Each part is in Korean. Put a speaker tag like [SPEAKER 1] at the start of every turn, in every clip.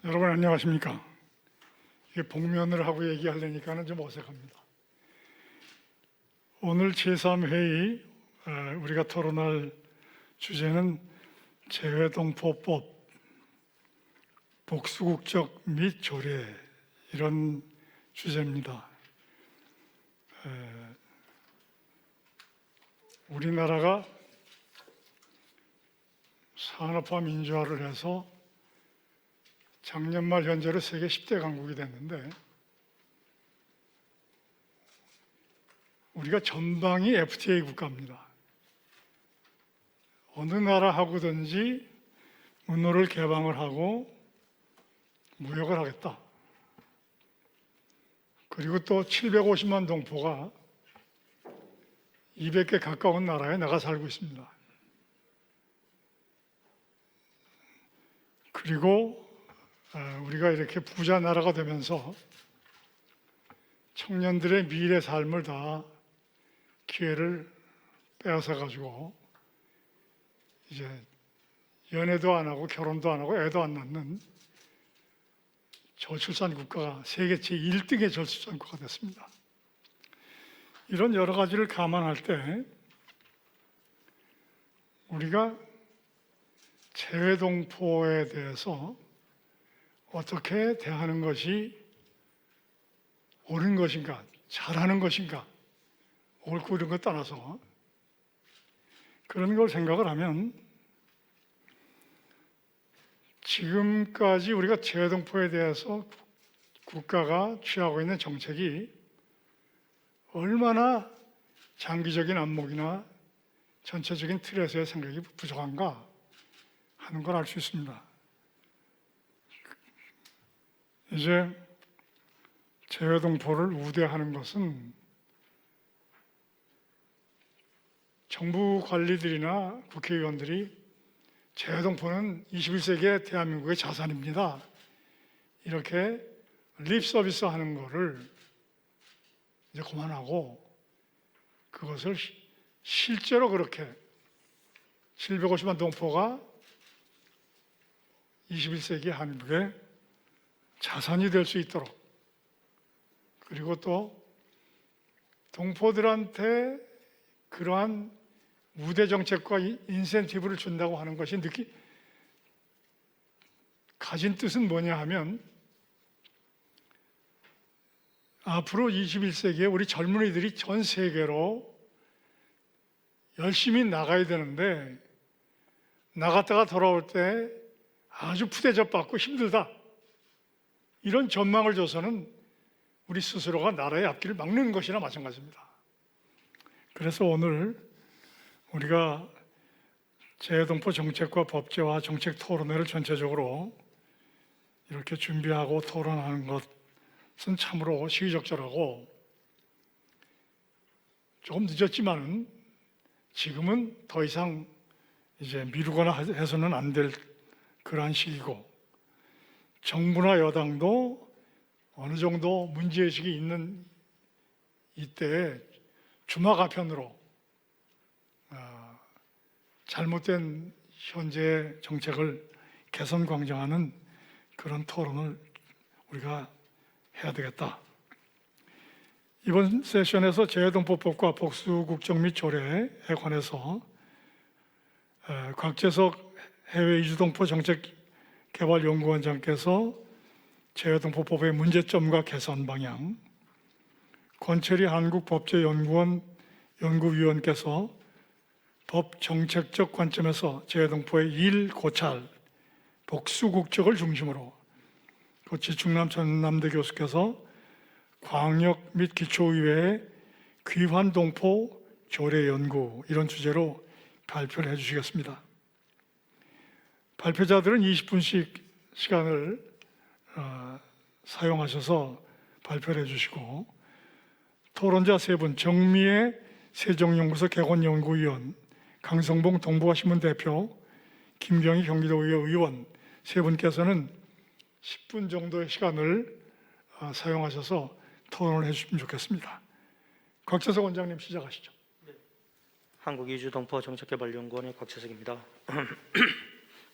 [SPEAKER 1] 여러분 안녕하십니까? 이게 복면을 하고 얘기하려니까는 좀 어색합니다. 오늘 제3회의 우리가 토론할 주제는 재외동포법, 복수국적 및 조례 이런 주제입니다. 우리나라가 산업화 민주화를 해서 작년 말 현재로 세계 10대 강국이 됐는데 우리가 전방이 FTA 국가입니다. 어느 나라하고든지 문호를 개방을 하고 무역을 하겠다. 그리고 또 750만 동포가 200개 가까운 나라에 나가 살고 있습니다. 그리고 우리가 이렇게 부자 나라가 되면서 청년들의 미래 삶을 다 기회를 빼앗아 가지고 이제 연애도 안 하고 결혼도 안 하고 애도 안 낳는 저출산 국가가 세계 제1등의 저출산 국가가 됐습니다. 이런 여러 가지를 감안할 때 우리가 재외동포에 대해서 어떻게 대하는 것이 옳은 것인가, 잘하는 것인가, 옳고 이런 것 떠나서 그런 걸 생각을 하면 지금까지 우리가 재외동포에 대해서 국가가 취하고 있는 정책이 얼마나 장기적인 안목이나 전체적인 틀에서의 생각이 부족한가 하는 걸 알 수 있습니다. 이제 재외동포를 우대하는 것은 정부 관리들이나 국회의원들이 재외동포는 21세기의 대한민국의 자산입니다. 이렇게 립 서비스 하는 거를 이제 그만하고 그것을 실제로 그렇게 750만 동포가 21세기 한국의 자산이 될 수 있도록, 그리고 또 동포들한테 그러한 우대 정책과 인센티브를 준다고 하는 것이 가진 뜻은 뭐냐 하면 앞으로 21세기에 우리 젊은이들이 전 세계로 열심히 나가야 되는데 나갔다가 돌아올 때 아주 푸대접받고 힘들다, 이런 전망을 줘서는 우리 스스로가 나라의 앞길을 막는 것이나 마찬가지입니다. 그래서 오늘 우리가 재외동포 정책과 법제화 정책 토론회를 전체적으로 이렇게 준비하고 토론하는 것은 참으로 시의적절하고 조금 늦었지만은 지금은 더 이상 이제 미루거나 해서는 안 될 그러한 시기고, 정부나 여당도 어느 정도 문제의식이 있는 이때에 주마가편으로 잘못된 현재 정책을 개선 강정하는 그런 토론을 우리가 해야 되겠다. 이번 세션에서 재외동포법과 복수국적 및 조례에 관해서 곽재석 해외 이주동포 정책개발연구원장께서 재외동포법의 문제점과 개선 방향, 권철희 한국법제연구원 연구위원께서 법 정책적 관점에서 재외동포의 일, 고찰, 복수국적을 중심으로, 또 지충남 전남대 교수께서 광역 및 기초의회의 귀환동포 조례 연구, 이런 주제로 발표를 해주시겠습니다. 발표자들은 20분씩 시간을 사용하셔서 발표를 해주시고, 토론자 세 분, 정미애 세종연구소 개건연구위원, 강성봉 동북아신문 대표, 김경희 경기도의회 의원 세 분께서는 10분 정도의 시간을 사용하셔서 토론을 해주시면 좋겠습니다. 곽재석 원장님 시작하시죠.
[SPEAKER 2] 한국이주동포정책개발연구원의 곽재석입니다.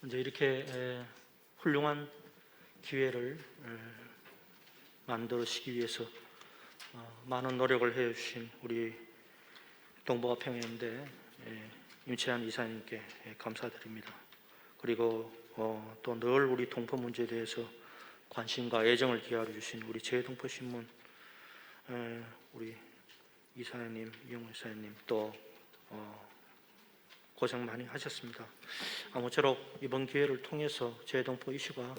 [SPEAKER 2] 이제 이렇게 훌륭한 기회를 만들시기 위해서 많은 노력을 해주신 우리 동북아 평양대 임채한 이사님께 감사드립니다. 그리고 또 늘 우리 동포 문제에 대해서 관심과 애정을 기울여 주신 우리 재동포신문 우리 이사님, 이영호 이사님 또 고생 많이 하셨습니다. 아무쪼록 이번 기회를 통해서 재동포 이슈가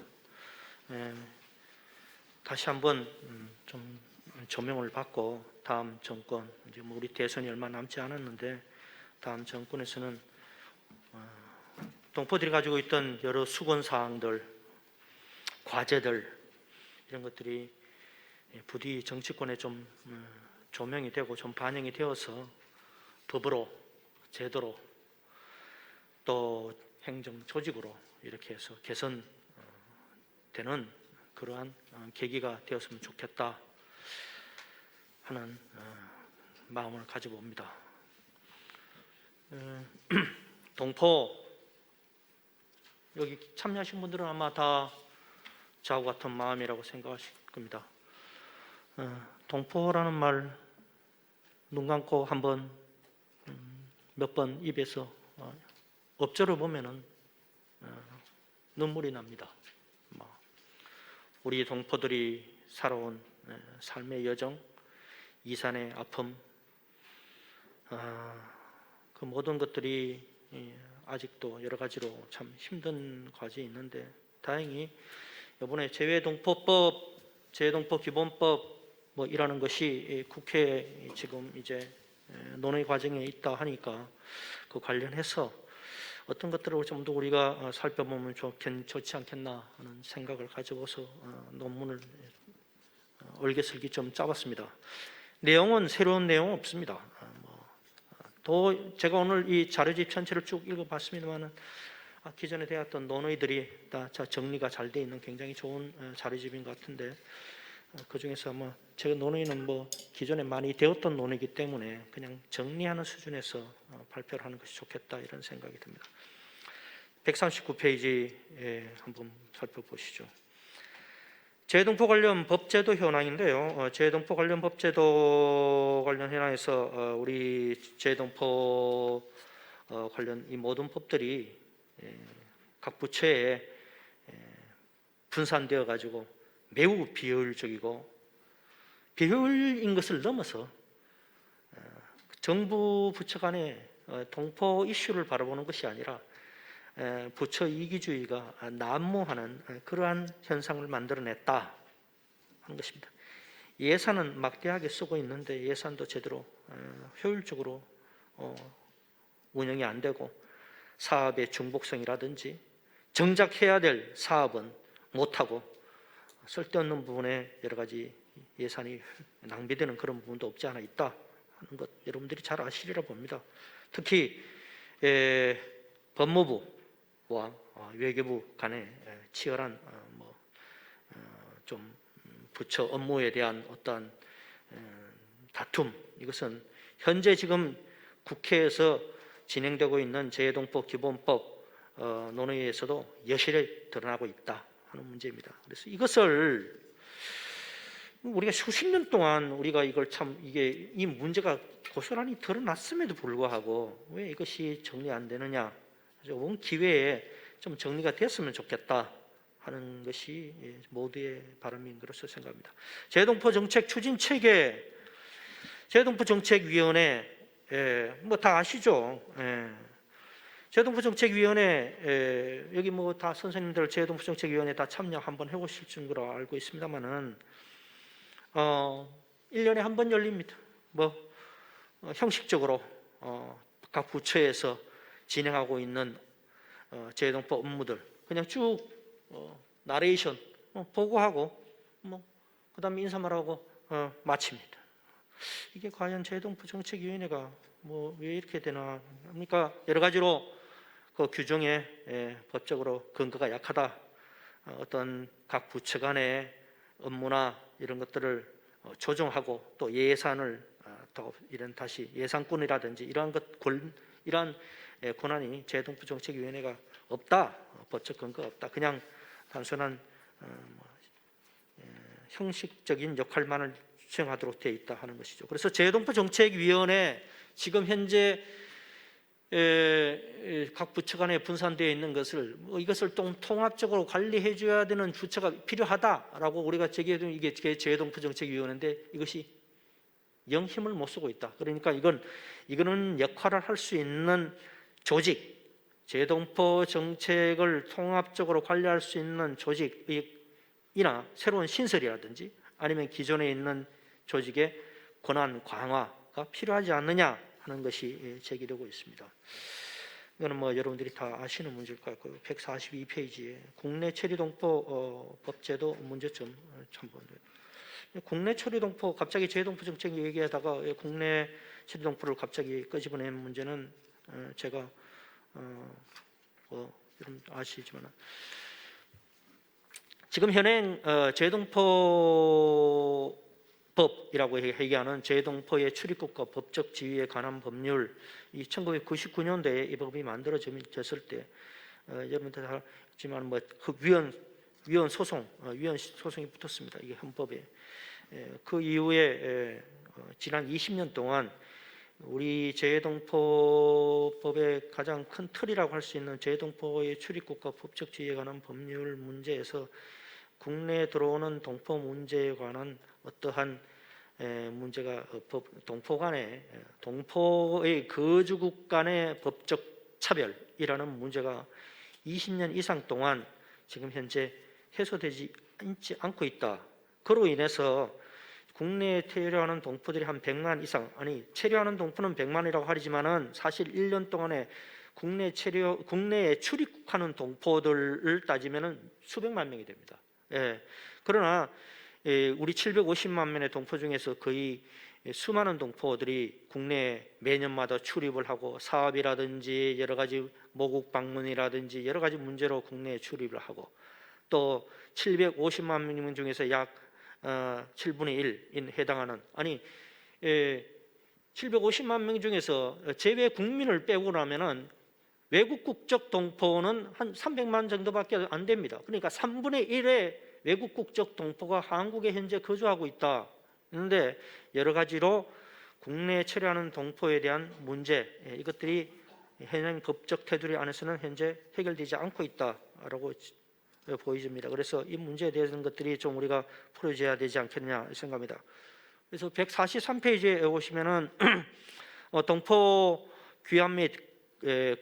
[SPEAKER 2] 다시 한번 좀 조명을 받고 다음 정권, 이제 뭐 우리 대선이 얼마 남지 않았는데 다음 정권에서는 동포들이 가지고 있던 여러 수건 사항들, 과제들 이런 것들이 부디 정치권에 좀 조명이 되고 좀 반영이 되어서 법으로, 제도로 또 행정 조직으로 이렇게 해서 개선되는 그러한 계기가 되었으면 좋겠다 하는 마음을 가져봅니다. 동포 여기 참여하신 분들은 아마 다 저하고 같은 마음이라고 생각하실 겁니다. 동포라는 말 눈 감고 한번 몇 번 입에서 엎조려 보면은 눈물이 납니다. 우리 동포들이 살아온 삶의 여정, 이산의 아픔, 그 모든 것들이 아직도 여러 가지로 참 힘든 과제가 있는데 다행히 이번에 재외동포법, 재외동포기본법 뭐 이라는 것이 국회에 지금 이제 논의 과정에 있다 하니까 그 관련해서 어떤 것들을 좀 더 우리가 살펴보면 좋지 않겠나 하는 생각을 가져서 논문을 얼개설기 좀 짜봤습니다. 내용은 새로운 내용 없습니다. 또 제가 오늘 이 자료집 전체를 쭉 읽어봤습니다만은 기존에 되었던 논의들이 다 정리가 잘 돼 있는 굉장히 좋은 자료집인 것 같은데 그 중에서 아마 제가 논의는 뭐 기존에 많이 되었던 논의이기 때문에 그냥 정리하는 수준에서 발표를 하는 것이 좋겠다 이런 생각이 듭니다. 139페이지에 한번 살펴보시죠. 재동포 관련 법제도 현황인데요. 재동포 관련 법제도 관련 현황에서 우리 재동포 관련 이 모든 법들이 각 부처에 분산되어 가지고 매우 비효율적이고 비효율인 것을 넘어서 정부 부처 간에 동포 이슈를 바라보는 것이 아니라 부처 이기주의가 난무하는 그러한 현상을 만들어냈다 하는 것입니다. 예산은 막대하게 쓰고 있는데 예산도 제대로 효율적으로 운영이 안 되고 사업의 중복성이라든지 정작 해야 될 사업은 못하고 쓸데없는 부분에 여러 가지 예산이 낭비되는 그런 부분도 없지 않아 있다 하는 것 여러분들이 잘 아시리라 봅니다. 특히 법무부와 외교부 간의 치열한 좀 부처 업무에 대한 어떤 다툼 이것은 현재 지금 국회에서 진행되고 있는 재외동포 기본법 논의에서도 여실히 드러나고 있다 하는 문제입니다. 그래서 이것을 우리가 수십 년 동안 우리가 이걸 참 이 문제가 고스란히 드러났음에도 불구하고 왜 이것이 정리 안 되느냐? 이번 기회에 좀 정리가 됐으면 좋겠다 하는 것이 모두의 바람인 것으로 생각합니다. 재동포 정책 추진 체계, 재동포 정책위원회 뭐 다 아시죠? 재동포 정책위원회 여기 뭐 다 선생님들 재동포 정책위원회 다 참여 한번 해보실 줄로 알고 있습니다만은 1년에 한 번 열립니다. 형식적으로 각 부처에서 진행하고 있는 재동포 업무들 그냥 쭉 나레이션 보고하고 그다음에 인사말하고 마칩니다. 이게 과연 재동포 정책위원회가 왜 이렇게 되나? 그러니까 여러 가지로 그 규정에 법적으로 근거가 약하다. 어떤 각 부처 간의 업무나 이런 것들을 조정하고 또 예산을 또 이런 다시 예산권이라든지 이러한 권한이 재동포 정책위원회가 없다. 법적 근거가 없다. 그냥 단순한 형식적인 역할만을 수행하도록 되어 있다 하는 것이죠. 그래서 재외동포 정책위원회 지금 현재 각 부처 간에 분산되어 있는 것을 이것을 통합적으로 관리해 줘야 되는 부처가 필요하다라고 우리가 제기해둔 이게 재외동포 정책위원회인데 이것이 영 힘을 못 쓰고 있다. 그러니까 이거는 역할을 할 수 있는 조직, 재외동포 정책을 통합적으로 관리할 수 있는 조직이나 새로운 신설이라든지 아니면 기존에 있는 조직의 권한 강화가 필요하지 않느냐 하는 것이 제기되고 있습니다. 이거는 뭐 여러분들이 다 아시는 문제일 것 같고요. 142페이지에 국내 체류동포 법제도 문제점 참고합니다. 국내 체류동포 갑자기 재외동포 정책 얘기하다가 국내 체류동포를 갑자기 끄집어낸 문제는 제가 여러분 아시지만 지금 현행 재외동포법이라고 얘기하는 재외동포의 출입국과 법적 지위에 관한 법률 이 1999년도에 이 법이 만들어졌을 때 여러분들 다 알지만 뭐 위헌 소송이 붙었습니다. 이게 헌법에 그 이후에 지난 20년 동안 우리 재외동포법의 가장 큰 틀이라고 할 수 있는 재외동포의 출입국과 법적 지위에 관한 법률 문제에서 국내에 들어오는 동포 문제에 관한 어떠한 문제가 동포의 거주국 간의 법적 차별이라는 문제가 20년 이상 동안 지금 현재 해소되지 않고 있다. 그로 인해서 국내에 체류하는 동포들이 한 100만 이상, 체류하는 동포는 100만이라고 하지만은 사실 1년 동안에 국내에 출입국하는 동포들을 따지면은 수백만 명이 됩니다. 그러나 우리 750만 명의 동포 중에서 거의 수많은 동포들이 국내에 매년마다 출입을 하고 사업이라든지 여러 가지 모국 방문이라든지 여러 가지 문제로 국내에 출입을 하고 또 750만 명 중에서 약 7분의 1인 해당하는 750만 명 중에서 제외 국민을 빼고 나면은 외국 국적 동포는 한 300만 정도밖에 안 됩니다. 그러니까 3분의 1의 외국 국적 동포가 한국에 현재 거주하고 있다. 그런데 여러 가지로 국내에 체류하는 동포에 대한 문제 이것들이 현행 법적 테두리 안에서는 현재 해결되지 않고 있다라고 보여집니다. 그래서 이 문제에 대한 것들이 좀 우리가 풀어져야 되지 않겠냐 생각합니다. 그래서 143페이지에 오시면은 동포 귀환 및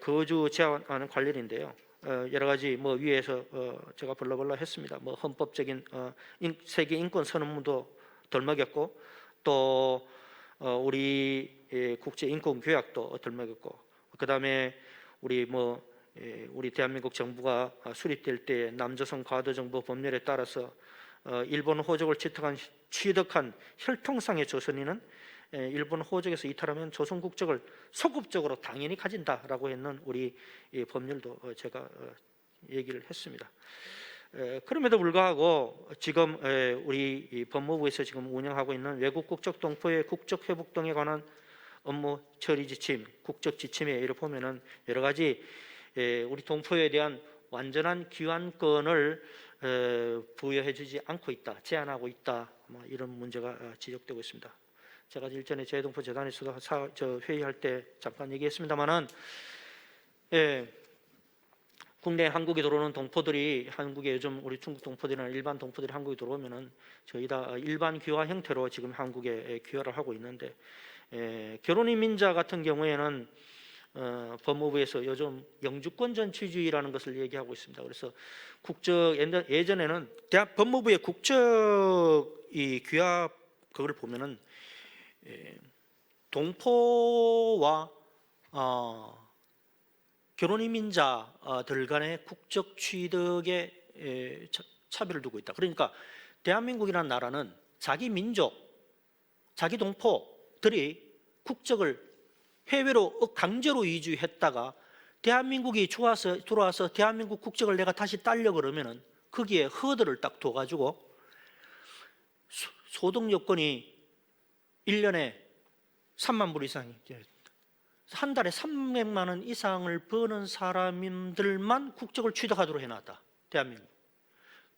[SPEAKER 2] 거주 제한하는 관련인데요. 여러 가지 뭐 위에서 제가 블라블라 했습니다. 뭐 헌법적인 세계 인권 선언문도 덜먹였고 또 우리 국제 인권 교약도 덜먹였고 그다음에 우리 대한민국 정부가 수립될 때 남조선 과도정부 법률에 따라서 일본 호족을 취득한 혈통상의 조선인은 일본 호족에서 이탈하면 조선 국적을 소급적으로 당연히 가진다라고 했는 우리 법률도 제가 얘기를 했습니다. 그럼에도 불구하고 지금 우리 법무부에서 지금 운영하고 있는 외국 국적 동포의 국적 회복 등에 관한 업무 처리 지침, 국적 지침에 이를 보면은 여러 가지 우리 동포에 대한 완전한 귀환권을 부여해주지 않고 있다, 제한하고 있다, 뭐 이런 문제가 지적되고 있습니다. 제가 일전에 재외동포 재단에서도 회의할 때 잠깐 얘기했습니다만은 국내 한국에 들어오는 동포들이 한국에 요즘 우리 중국 동포들이나 일반 동포들이 한국에 들어오면은 저희 다 일반 귀화 형태로 지금 한국에 귀화를 하고 있는데 결혼 이민자 같은 경우에는 법무부에서 요즘 영주권 전취주의라는 것을 얘기하고 있습니다. 그래서 예전에는 법무부의 국적 귀화 그걸 보면은 동포와 결혼 이민자들 간의 국적 취득에 차별을 두고 있다. 그러니까 대한민국이라는 나라는 자기 민족, 자기 동포들이 국적을 해외로 강제로 이주했다가 대한민국이 들어와서 대한민국 국적을 내가 다시 따려 그러면은 거기에 허들을 딱 둬가지고 소득 요건이 1년에 3만 불 이상, 한 달에 300만 원 이상을 버는 사람들만 국적을 취득하도록 해놨다. 대한민국.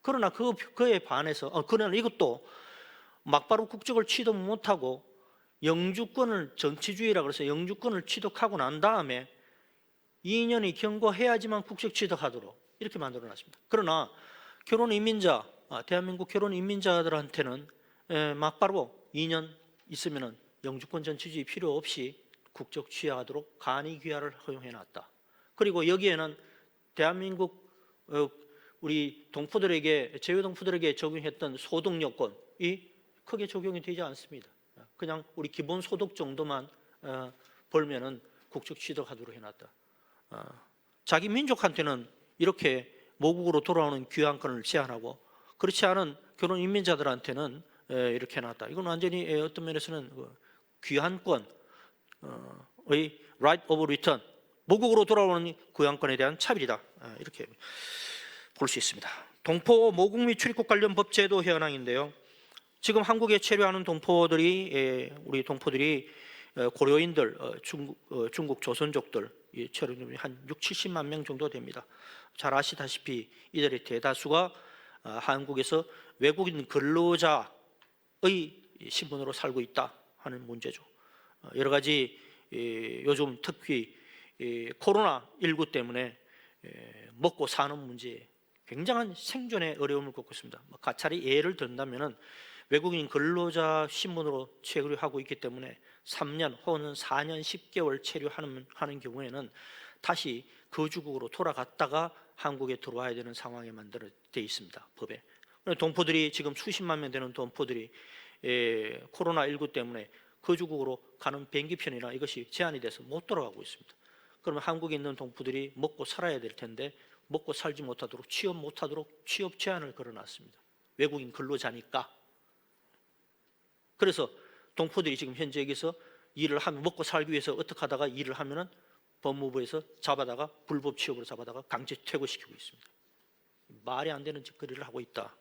[SPEAKER 2] 그러나 그에 반해서 그러나 이것도 막바로 국적을 취득 못하고 영주권을 정치주의라 그래서 영주권을 취득하고 난 다음에 2년이 경과해야지만 국적 취득하도록 이렇게 만들어놨습니다. 그러나 결혼 이민자, 대한민국 결혼 이민자들한테는 막바로 2년 있으면은 영주권 전치주의 필요 없이 국적 취하도록 간이 귀화를 허용해놨다. 그리고 여기에는 대한민국 우리 동포들에게 제외 동포들에게 적용했던 소득 요건이 크게 적용이 되지 않습니다. 그냥 우리 기본 소득 정도만 벌면은 국적 취득하도록 해놨다. 자기 민족한테는 이렇게 모국으로 돌아오는 귀환권을 제한하고 그렇지 않은 결혼 이민자들한테는 이렇게 해놨다. 이건 완전히 어떤 면에서는 귀환권의 right of return, 모국으로 돌아오는 귀환권에 대한 차별이다. 이렇게 볼 수 있습니다. 동포 모국 및 출입국 관련 법 제도 현황인데요. 지금 한국에 체류하는 동포들이 우리 동포들이 고려인들, 중국 조선족들 체류는 한 6, 70만 명 정도 됩니다. 잘 아시다시피 이들의 대다수가 한국에서 외국인 근로자의 신분으로 살고 있다 하는 문제죠. 여러 가지 요즘 특히 코로나19 때문에 먹고 사는 문제에 굉장한 생존의 어려움을 겪고 있습니다. 가차리 예를 든다면은 외국인 근로자 신분으로 체류하고 있기 때문에 3년 혹은 4년 10개월 체류하는 경우에는 다시 거주국으로 돌아갔다가 한국에 들어와야 되는 상황에 만들어 돼 있습니다. 법에. 동포들이 지금 수십만 명 되는 동포들이 코로나19 때문에 거주국으로 가는 비행기편이나 이것이 제한이 돼서 못 돌아가고 있습니다. 그러면 한국에 있는 동포들이 먹고 살아야 될 텐데 먹고 살지 못하도록 취업 못하도록 취업 제한을 걸어놨습니다. 외국인 근로자니까. 그래서 동포들이 지금 현재 여기서 일을 하면 먹고 살기 위해서 어떻게 하다가 일을 하면은 법무부에서 잡아다가 불법 취업으로 잡아다가 강제 퇴거시키고 있습니다. 말이 안 되는 짓거리를 하고 있다.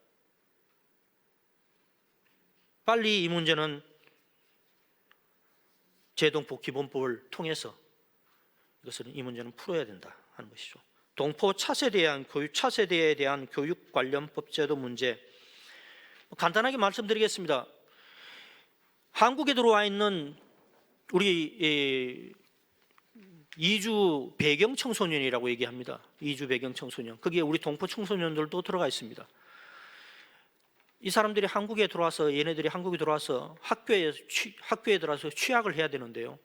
[SPEAKER 2] 빨리 이 문제는 재동포 기본법을 통해서 이 문제는 풀어야 된다 하는 것이죠. 동포 차세대에 대한 교육 관련 법제도 문제 간단하게 말씀드리겠습니다. 한국에 들어와 있는 우리 이주 배경 청소년이라고 얘기합니다. 이주 배경 청소년. 거기에 우리 동포 청소년들도 들어가 있습니다. 이 사람들이 한국에 들어와서 얘네들이 한국에 들어와서 학교에 들어와서 취학을 해야 되는데요.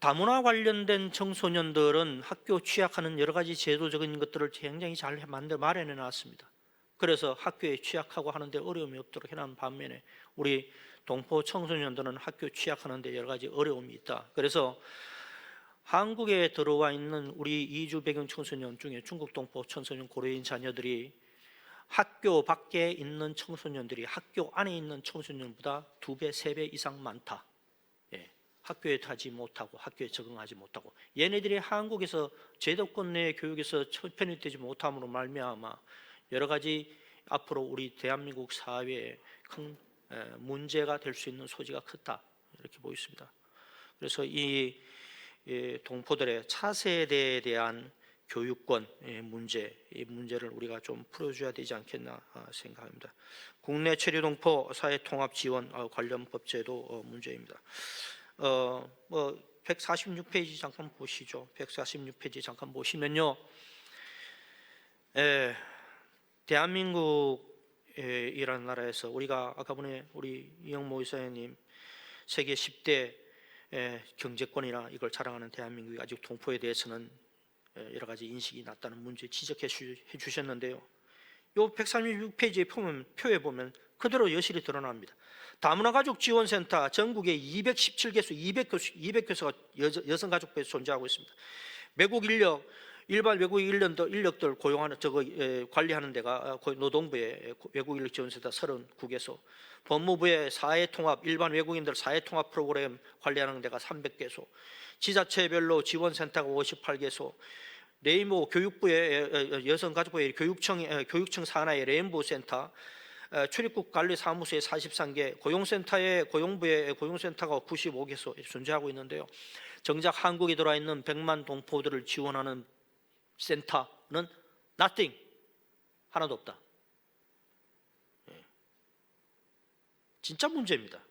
[SPEAKER 2] 다문화 관련된 청소년들은 학교 취약하는 여러 가지 제도적인 것들을 굉장히 잘 마련해 놨습니다. 그래서 학교에 취약하고 하는데 어려움이 없도록 해놓은 반면에 우리 동포 청소년들은 학교 취약하는데 여러 가지 어려움이 있다. 그래서 한국에 들어와 있는 우리 이주 배경 청소년 중에 중국 동포 청소년 고려인 자녀들이 학교 밖에 있는 청소년들이 학교 안에 있는 청소년보다 2배, 3배 이상 많다. 학교에 가지 못하고 학교에 적응하지 못하고 얘네들이 한국에서 제도권 내 교육에서 편입되지 못함으로 말미암아 여러 가지 앞으로 우리 대한민국 사회에 큰 문제가 될 수 있는 소지가 크다 이렇게 보입니다. 그래서 이 동포들의 차세대에 대한 교육권 문제, 이 문제를 우리가 좀 풀어줘야 되지 않겠나 생각합니다. 국내 체류 동포 사회 통합 지원 관련 법제도 문제입니다. 146페이지 잠깐 보시죠. 146페이지 잠깐 보시면요. 대한민국이라는 나라에서 우리가 아까 전에 우리 이영모 이사님 세계 10대 경제권이나 이걸 자랑하는 대한민국이 아직 동포에 대해서는 여러 가지 인식이 낮다는 문제 지적해 주셨는데요. 이 136페이지의 표에 보면 그대로 여실히 드러납니다. 다문화 가족 지원센터 전국에 217개소, 200개소가 여성가족부에 존재하고 있습니다. 일반 외국 인력들 고용하는 관리하는 데가 노동부의 외국 인력 지원센터 39개소, 법무부의 사회통합 일반 외국인들 사회통합 프로그램 관리하는 데가 300개소, 지자체별로 지원센터가 58개소, 레인보우 교육부의 여성가족부의 교육청 산하의 레인보우 센터, 출입국 관리 사무소에 43개, 고용센터의 고용부의 고용센터가 95개소 존재하고 있는데요. 정작 한국에 들어와 있는 100만 동포들을 지원하는 센터는 nothing, 하나도 없다. 예. 진짜 문제입니다.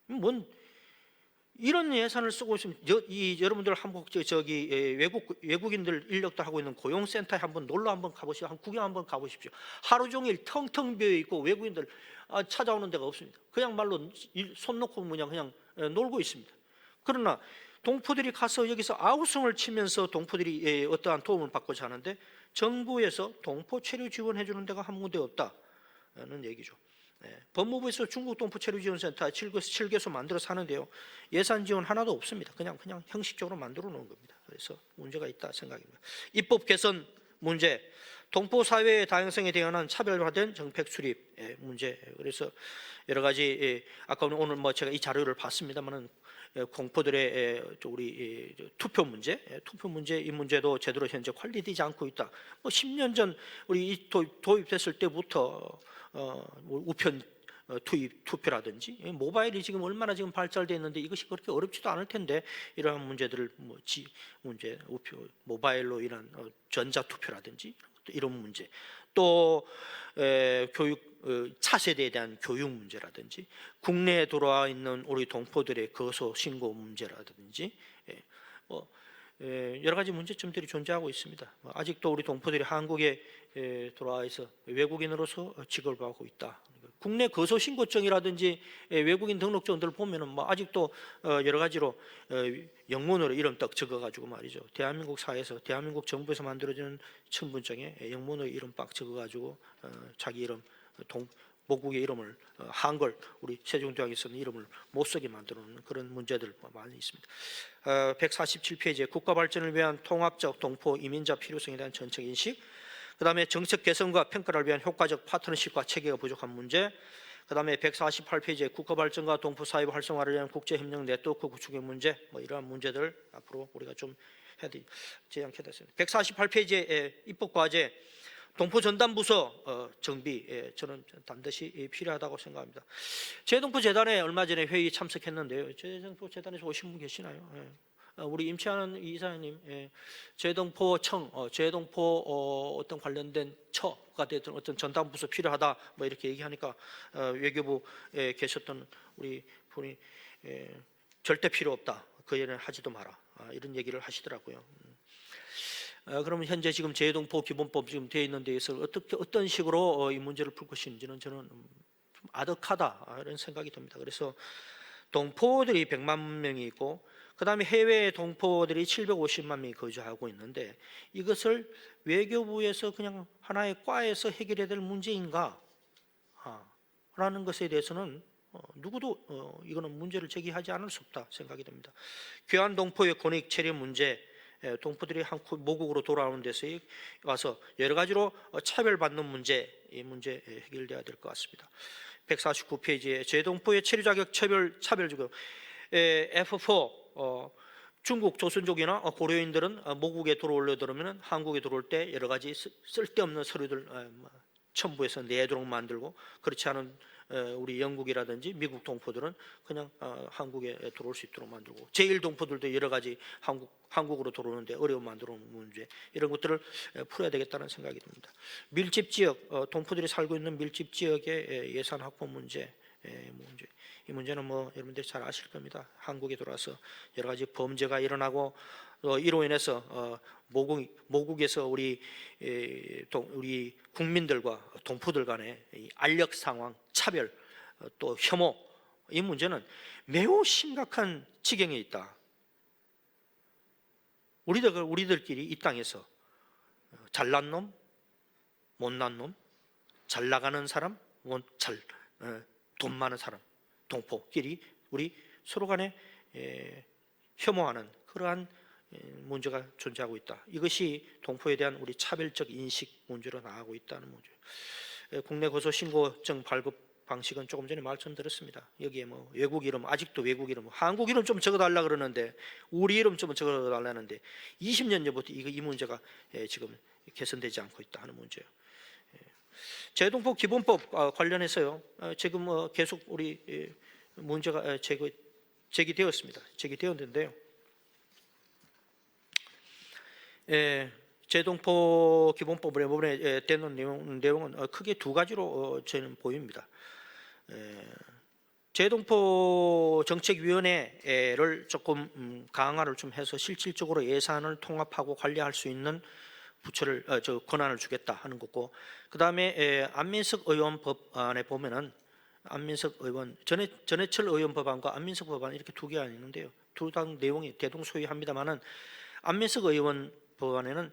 [SPEAKER 2] 뭔 이런 예산을 쓰고 있으면 여러분들 한번 외국인들 인력도 하고 있는 고용센터에 한번 놀러 한번 가보시고 한 구경 한번 가보십시오. 하루 종일 텅텅 비어 있고 외국인들 찾아오는 데가 없습니다. 그냥 말로 손 놓고 그냥 놀고 있습니다. 그러나 동포들이 가서 여기서 아우성을 치면서 동포들이 어떠한 도움을 받고자 하는데 정부에서 동포 체류 지원해 주는 데가 한 군데 없다는 얘기죠. 법무부에서 중국 동포 체류 지원센터 7개소 만들어서 하는데요. 예산 지원 하나도 없습니다. 그냥 형식적으로 만들어 놓은 겁니다. 그래서 문제가 있다 생각입니다. 입법 개선 문제, 동포 사회의 다양성에 대한 차별화된 정책 수립 문제. 그래서 여러 가지 아까 오늘 제가 이 자료를 봤습니다만은 공포들의 우리 투표 문제 이 문제도 제대로 현재 관리되지 않고 있다. 10년 전 우리 도입됐을 때부터 우편 투입 투표라든지 모바일이 지금 얼마나 지금 발달되어 있는데 이것이 그렇게 어렵지도 않을 텐데 이러한 문제들을 문제 우표 모바일로 인한 전자 투표라든지 이런 문제 또 교육 차세대에 대한 교육 문제라든지 국내에 들어와 있는 우리 동포들의 거소 신고 문제라든지 여러 가지 문제점들이 존재하고 있습니다. 아직도 우리 동포들이 한국에 들어와서 외국인으로서 취급을 받고 있다. 국내 거소 신고증이라든지 외국인 등록증들을 보면은 아직도 여러 가지로 영문으로 이름 딱 적어가지고 말이죠. 대한민국 사회에서 대한민국 정부에서 만들어지는 신분증에 영문으로 이름 빡 적어가지고 자기 이름 모국의 이름을 한글 우리 세종대왕에서는 이름을 못 쓰게 만들어놓는 그런 문제들 많이 있습니다. 147페이지에 국가 발전을 위한 통합적 동포 이민자 필요성에 대한 전적 인식, 그 다음에 정책 개선과 평가를 위한 효과적 파트너십과 체계가 부족한 문제, 그 다음에 148페이지에 국가 발전과 동포 사회 활성화를 위한 국제협력 네트워크 구축의 문제, 이러한 문제들 앞으로 우리가 좀 제안해 됐습니다. 148페이지에 입법과제 동포 전담부서 정비 저는 반드시 필요하다고 생각합니다. 재동포 재단에 얼마 전에 회의 참석했는데요. 재동포 재단에서 오신 분 계시나요? 우리 임채환 이사님, 재동포청, 재동포 어떤 관련된 처가 됐든 어떤 전담부서 필요하다 이렇게 얘기하니까 외교부에 계셨던 우리 분이 절대 필요 없다. 그 일은 하지도 마라. 이런 얘기를 하시더라고요. 그러면 현재 지금 재동포 기본법 지금 되어 있는 데에서 어떤 식으로 이 문제를 풀 것인지는 저는 좀 아득하다 이런 생각이 듭니다. 그래서 동포들이 100만 명이 있고 그 다음에 해외 동포들이 750만 명이 거주하고 있는데 이것을 외교부에서 그냥 하나의 과에서 해결해야 될 문제인가 라는 것에 대해서는 누구도 이거는 문제를 제기하지 않을 수 없다 생각이 됩니다. 귀한 동포의 권익 체류 문제, 동포들이 모국으로 돌아오는 데서 와서 여러 가지로 차별받는 문제, 이 문제 해결돼야 될 것 같습니다. 149페이지에 재동포의 체류 자격 차별주고 F4 중국 조선족이나 고려인들은 모국에 들어오려면 한국에 들어올 때 여러 가지 쓸데없는 서류들 첨부해서 내도록 만들고 그렇지 않은 우리 영국이라든지 미국 동포들은 그냥 한국에 들어올 수 있도록 만들고 제1 동포들도 여러 가지 한국으로 들어오는데 어려움 만들어 놓은 문제 이런 것들을 풀어야 되겠다는 생각이 듭니다. 밀집 지역 동포들이 살고 있는 밀집 지역의 예산 확보 문제 이 문제는 여러분들이 잘 아실 겁니다. 한국에 들어와서 여러 가지 범죄가 일어나고 이로 인해서 모국에서 우리 국민들과 동포들 간의 알력 상황, 차별, 또 혐오 이 문제는 매우 심각한 지경에 있다. 우리들끼리 이 땅에서 잘난 놈, 못난 놈, 잘 나가는 사람, 돈 많은 사람, 동포끼리 우리 서로 간에 혐오하는 그러한 문제가 존재하고 있다. 이것이 동포에 대한 우리 차별적 인식 문제로 나아가고 있다는 문제. 국내 고소 신고증 발급 방식은 조금 전에 말씀드렸습니다. 여기에 외국 이름 아직도 외국 이름 한국 이름 좀 적어달라 그러는데 우리 이름 좀 적어달라는데 20년 전부터 이 문제가 지금 개선되지 않고 있다 하는 문제예요. 재동포 기본법 관련해서요. 지금 계속 우리 문제가 제기되었습니다. 제기되었는데요. 재동포 기본법을 이번에 되는 내용은 크게 두 가지로 저는 보입니다. 재동포 정책위원회를 조금 강화를 좀 해서 실질적으로 예산을 통합하고 관리할 수 있는 부처를 권한을 주겠다 하는 거고, 그 다음에 안민석 의원 법안에 보면은 안민석 의원 전해철 의원 법안과 안민석 법안 이렇게 두 개가 있는데요. 두 당 내용이 대동소이합니다만은 안민석 의원 법안에는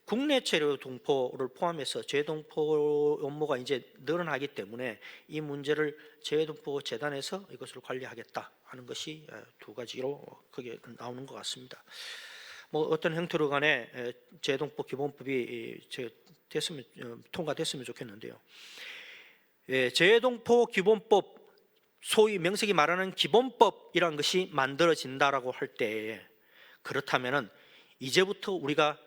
[SPEAKER 2] 국내 체류 동포를 포함해서 재동포 업무가 이제 늘어나기 때문에 이 문제를 재동포 재단에서 이것을 관리하겠다 하는 것이 두 가지로 크게 나오는 것 같습니다. 뭐 어떤 형태로 간에 재동포 기본법이 통과됐으면 좋겠는데요. 재동포 기본법, 소위 명색이 말하는 기본법이란 것이 만들어진다라고 할 때, 그렇다면은 이제부터 우리가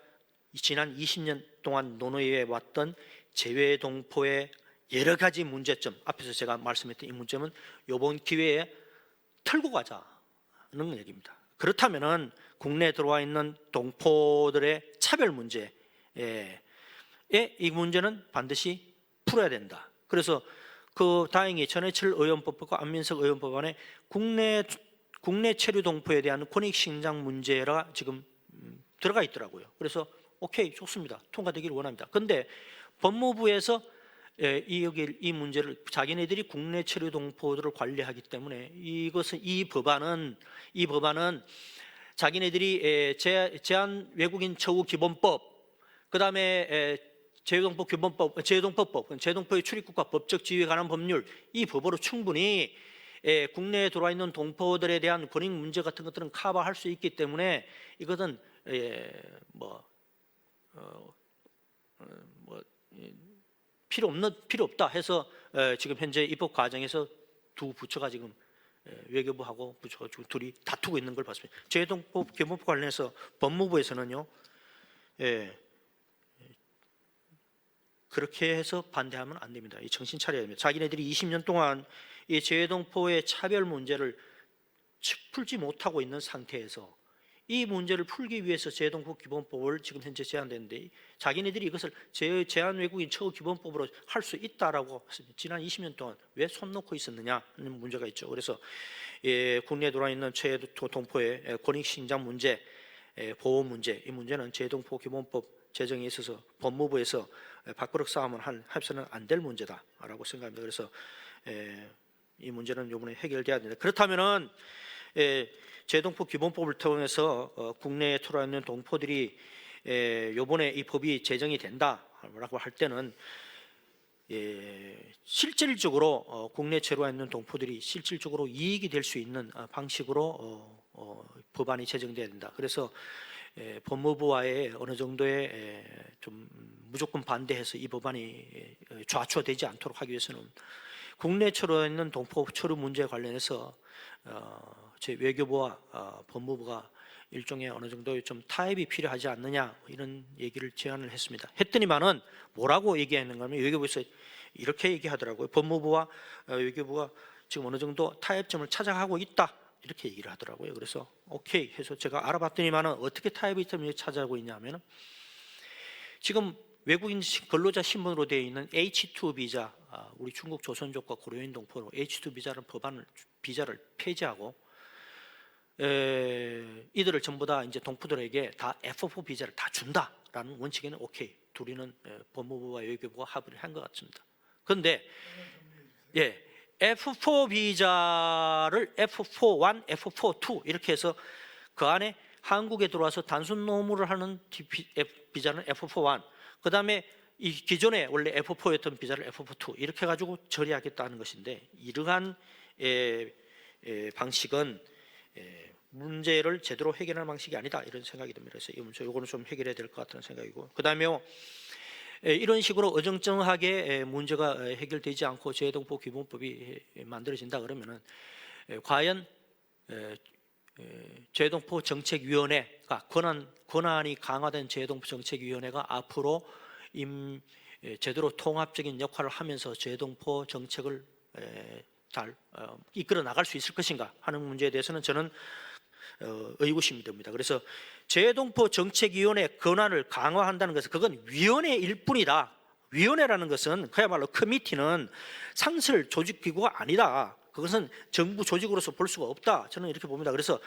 [SPEAKER 2] 지난 20년 동안 논의해 왔던 재외동포의 여러 가지 문제점, 앞에서 제가 말씀했던 이 문제점은 이번 기회에 털고 가자는 얘기입니다. 그렇다면은 국내에 들어와 있는 동포들의 차별 문제에 이 문제는 반드시 풀어야 된다. 그래서 다행히 전해철 의원법과 안민석 의원법안에 국내 체류 동포에 대한 권익 신장 문제가 지금 들어가 있더라고요. 그래서 오케이, 좋습니다. 통과되기를 원합니다. 그런데 법무부에서 이 문제를 자기네들이 국내 체류 동포들을 관리하기 때문에 이 법안은 자기네들이 제한 외국인 처우 기본법, 그 다음에 재동포 기본법, 재동포의 출입국과 법적 지위에 관한 법률, 이 법으로 충분히 국내에 들어와 있는 동포들에 대한 권익 문제 같은 것들은 커버할 수 있기 때문에 이것은 필요 없다 해서 지금 현재 입법 과정에서 두 부처가 지금 외교부하고 부처가 둘이 다투고 있는 걸 봤습니다. 재동포 기본법 관련해서 법무부에서는요, 그렇게 해서 반대하면 안 됩니다. 이 정신 차려야 됩니다. 자기네들이 20년 동안 이 재동포의 차별 문제를 풀지 못하고 있는 상태에서 이 문제를 풀기 위해서 재동포 기본법을 지금 현재 제안되는데, 자기네들이 이것을 제한 외국인 처우 기본법으로 할 수 있다라고 지난 20년 동안 왜 손 놓고 있었느냐 하는 문제가 있죠. 그래서 국내에 들어와 있는 재동포의 권익 신장 문제, 보호 문제, 이 문제는 재동포 기본법 제정에 있어서 법무부에서 밥그릇 싸움을 해서는 안 될 문제다라고 생각합니다. 그래서 이 문제는 이번에 해결돼야 된다. 그렇다면은 재동포 기본법을 통해서 국내에 들어와 있는 동포들이 이번에 이 법이 제정이 된다라고 할 때는 실질적으로 국내 체류와 있는 동포들이 실질적으로 이익이 될 수 있는 방식으로 법안이 제정돼야 된다. 그래서 법무부와의 어느 정도의 좀 무조건 반대해서 이 법안이 좌초되지 않도록 하기 위해서는 국내 체류에 있는 동포 체류 문제에 관련해서 제 외교부와 법무부가 일종의 어느 정도의 좀 타협이 필요하지 않느냐, 이런 얘기를 제안을 했습니다. 했더니만은 뭐라고 얘기하는가 하면 외교부에서 이렇게 얘기하더라고요. 법무부와 외교부가 지금 어느 정도 타협점을 찾아가고 있다, 이렇게 얘기를 하더라고요. 그래서 오케이 해서 제가 알아봤더니만은 어떻게 타협점을 찾아가고 있냐면은 지금 외국인 근로자 신분으로 되어 있는 H2 비자, 우리 중국 조선족과 고려인 동포로 H2 비자를 폐지하고 이들을 전부 다 이제 동포들에게 다 F4 비자를 다 준다라는 원칙에는 오케이, 둘이는 법무부와 외교부가 합의를 한 것 같습니다. 그런데 F4 비자를 F41, F42 이렇게 해서 그 안에 한국에 들어와서 단순 노무를 하는 비자는 F41, 그 다음에 이 기존에 원래 F4였던 비자를 F42 이렇게 가지고 처리하겠다는 것인데, 이러한 방식은 문제를 제대로 해결하는 방식이 아니다, 이런 생각이 듭니다. 그래서 이거는 좀 해결해야 될 것 같다는 생각이고, 그 다음에 이런 식으로 어정쩡하게 문제가 해결되지 않고 재동포 기본법이 만들어진다 그러면은 과연 재동포 정책위원회가 권한이 강화된 재동포 정책위원회가 앞으로 제대로 통합적인 역할을 하면서 재동포 정책을 잘 이끌어 나갈 수 있을 것인가 하는 문제에 대해서는 저는 의구심이 듭니다. 그래서 재외동포 정책위원회 권한을 강화한다는 것은 그건 위원회일 뿐이다. 위원회라는 것은 그야말로 커미티는 상설 조직기구가 아니다. 그것은 정부 조직으로서 볼 수가 없다. 저는 이렇게 봅니다. 그래서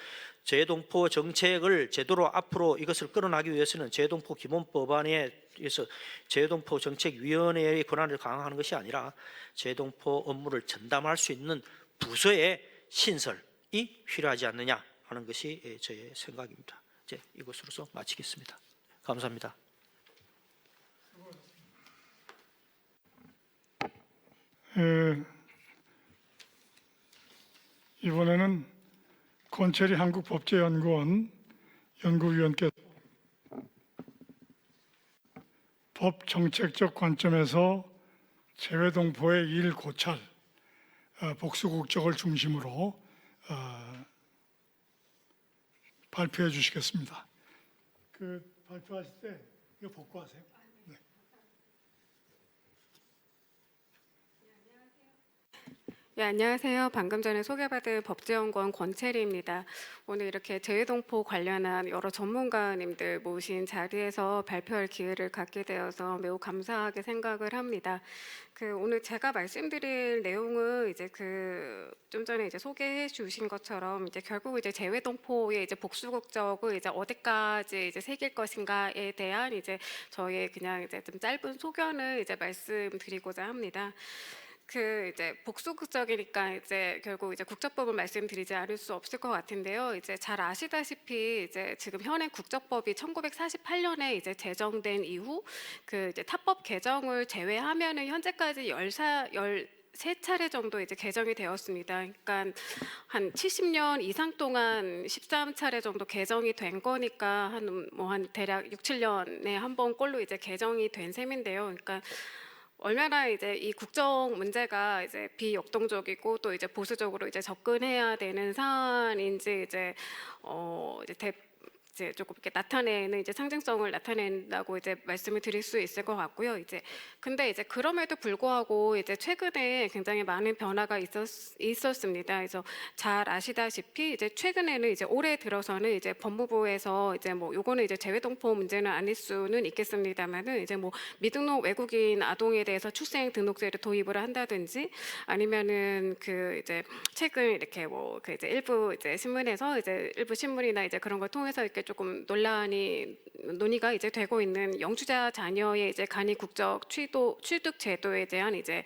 [SPEAKER 2] 재외동포 정책을 제대로 앞으로 이것을 끌어나가기 위해서는 재외동포 기본법안에 의해서 재외동포 정책위원회의 권한을 강화하는 것이 아니라 재외동포 업무를 전담할 수 있는 부서의 신설이 필요하지 않느냐 하는 것이 저의 생각입니다. 이제 이것으로서 마치겠습니다. 감사합니다.
[SPEAKER 1] 이번에는 권철이 한국법제연구원 연구위원께서 법 정책적 관점에서 재외동포의 일 고찰, 복수 국적을 중심으로 발표해 주시겠습니다. 그 발표하실 때 이거 복구하세요. 네.
[SPEAKER 3] 네, 안녕하세요. 방금 전에 소개받은 법제연구원 권채리입니다. 오늘 이렇게 재외동포 관련한 여러 전문가님들 모신 자리에서 발표할 기회를 갖게 되어서 매우 감사하게 생각을 합니다. 오늘 제가 말씀드릴 내용은 이제 좀 전에 이제 소개해 주신 것처럼 이제 결국 이제 재외동포의 이제 복수 국적을 이제 어디까지 이제 새길 것인가에 대한 이제 저의 그냥 이제 좀 짧은 소견을 이제 말씀드리고자 합니다. 이제 복수 국적이니까 이제 결국 이제 국적법을 말씀드리지 않을 수 없을 것 같은데요. 이제 잘 아시다시피 이제 지금 현행 국적법이 1948년에 이제 제정된 이후 이제 타법 개정을 제외하면은 현재까지 13차례 정도 이제 개정이 되었습니다. 그러니까 한 70년 이상 동안 13차례 정도 개정이 된 거니까 한 대략 6, 7년에 한 번 꼴로 이제 개정이 된 셈인데요. 그러니까 얼마나 이제 이 국적 문제가 이제 비역동적이고 또 이제 보수적으로 이제 접근해야 되는 사안인지 이제 이제 조금 이렇게 나타내는 이제 상징성을 나타낸다고 이제 말씀을 드릴 수 있을 것 같고요. 근데 이제 그럼에도 불구하고 이제 최근에 굉장히 많은 변화가 있었습니다. 그래서 잘 아시다시피 이제 최근에는 이제 올해 들어서는 이제 법무부에서 이제 요거는 이제 재외동포 문제는 아닐 수는 있겠습니다만은 이제 미등록 외국인 아동에 대해서 출생 등록제를 도입을 한다든지 아니면은 이제 최근 이렇게 이제 일부 이제 신문에서 이제 일부 신문이나 이제 그런 걸 통해서 이렇게 조금 논의가 이제 되고 있는 영주자 자녀의 이제 간이 국적 취득 제도에 대한 이제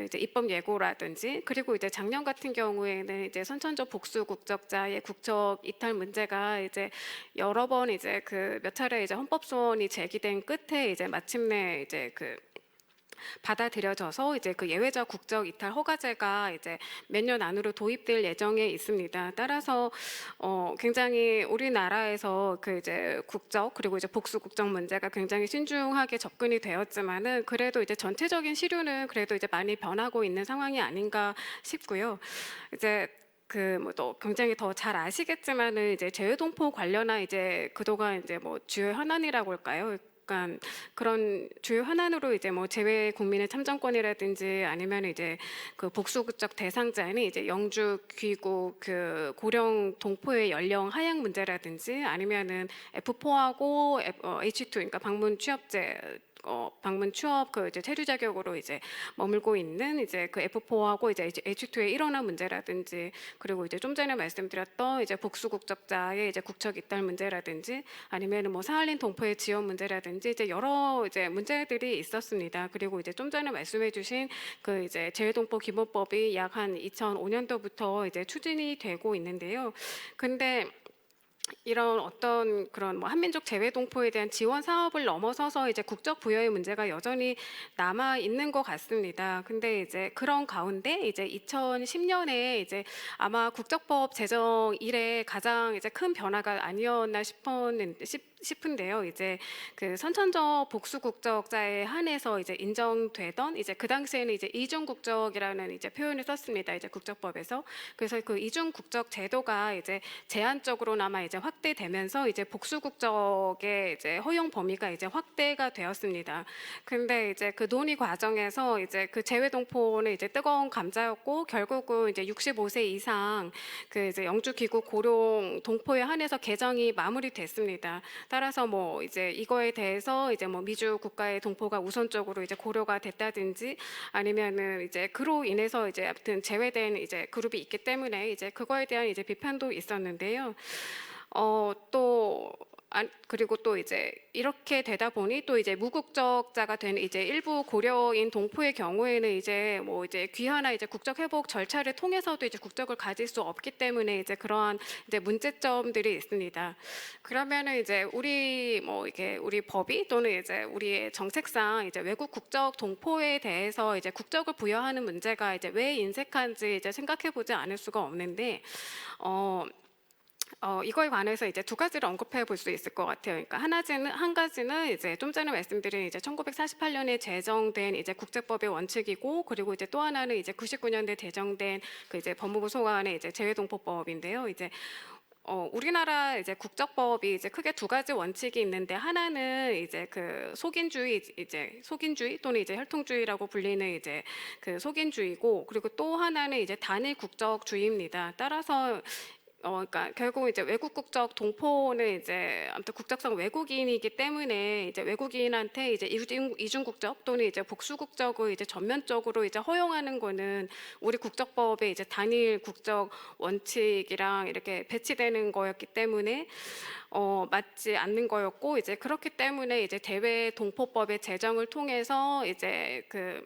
[SPEAKER 3] 이제 입법 예고라든지 그리고 이제 작년 같은 경우에는 이제 선천적 복수 국적자의 국적 이탈 문제가 이제 여러 번 이제 몇 차례 이제 헌법 소원이 제기된 끝에 이제 마침내 이제 받아들여져서 이제 예외적 국적 이탈 허가제가 이제 몇 년 안으로 도입될 예정에 있습니다. 따라서 굉장히 우리나라에서 이제 국적 그리고 이제 복수 국적 문제가 굉장히 신중하게 접근이 되었지만은 그래도 이제 전체적인 시류는 그래도 이제 많이 변하고 있는 상황이 아닌가 싶고요. 이제 또 굉장히 더 잘 아시겠지만은 이제 재외동포 관련한 이제 그동안 이제 주요 현안이라고 할까요? 그러니까 그런 주요 현안으로 이제 재외 국민의 참정권이라든지 아니면 이제 복수 국적 대상자는 이제 영주 귀국 고령 동포의 연령 하향 문제라든지 아니면은 F4하고 H2 그러니까 방문 취업제 방문 취업 이제 체류 자격으로 이제 머물고 있는 이제 F4하고 이제 H2의 일원화 문제라든지 그리고 이제 좀 전에 말씀드렸던 이제 복수 국적자의 이제 국적 이탈 문제라든지 아니면은 사할린 동포의 지원 문제라든지 이제 여러 이제 문제들이 있었습니다. 그리고 이제 좀 전에 말씀해주신 이제 재외동포 기본법이 약 한 2005년도부터 이제 추진이 되고 있는데요. 근데 이런 어떤 그런 한민족 재외동포에 대한 지원 사업을 넘어서서 이제 국적 부여의 문제가 여전히 남아 있는 것 같습니다. 근데 이제 그런 가운데 이제 2010년에 이제 아마 국적법 제정 이래 가장 이제 큰 변화가 아니었나 싶은데요. 이제 그 선천적 복수 국적자에 한해서 이제 인정되던 이제 그 당시에는 이제 이중 국적이라는 이제 표현을 썼습니다. 이제 국적법에서. 그래서 그 이중 국적 제도가 이제 제한적으로나마 이제 확대되면서 이제 복수 국적의 이제 허용 범위가 이제 확대가 되었습니다. 근데 이제 그 논의 과정에서 이제 그 재외동포는 이제 뜨거운 감자였고 결국은 이제 65세 이상 그 이제 영주 귀국 고령 동포에 한해서 개정이 마무리됐습니다. 따라서 뭐 이제 이거에 대해서 이제 뭐 미주 국가의 동포가 우선적으로 이제 고려가 됐다든지 아니면은 이제 그로 인해서 이제 아무튼 제외된 이제 그룹이 있기 때문에 이제 그거에 대한 이제 비판도 있었는데요. 또 그리고 또 이제 이렇게 되다 보니 또 이제 무국적자가 된 이제 일부 고려인 동포의 경우에는 이제 뭐 이제 귀화나 이제 국적 회복 절차를 통해서도 이제 국적을 가질 수 없기 때문에 이제 그러한 이제 문제점들이 있습니다. 그러면은 이제 우리 뭐 이게 우리 법이 또는 이제 우리의 정책상 이제 외국 국적 동포에 대해서 이제 국적을 부여하는 문제가 이제 왜 인색한지 이제 생각해 보지 않을 수가 없는데 이거에 관해서 이제 두 가지를 언급해 볼 수 있을 것 같아요. 그러니까 한 가지는 이제 좀 전에 말씀드린 이제 1948년에 제정된 이제 국제법의 원칙이고, 그리고 이제 또 하나는 이제 99년대 제정된 그 이제 법무부 소관의 이제 재외동포법인데요. 이제 우리나라 이제 국적법이 이제 크게 두 가지 원칙이 있는데, 하나는 이제 그 속인주의 또는 이제 혈통주의라고 불리는 이제 그 속인주의고, 그리고 또 하나는 이제 단일 국적주의입니다. 따라서 그러니까 결국 이제 외국 국적 동포는 이제 아무튼 국적상 외국인이기 때문에 이제 외국인한테 이제 이중 국적 또는 이제 복수 국적을 이제 전면적으로 이제 허용하는 거는 우리 국적법의 이제 단일 국적 원칙이랑 이렇게 배치되는 거였기 때문에 맞지 않는 거였고, 이제 그렇기 때문에 이제 대외 동포법의 제정을 통해서 이제 그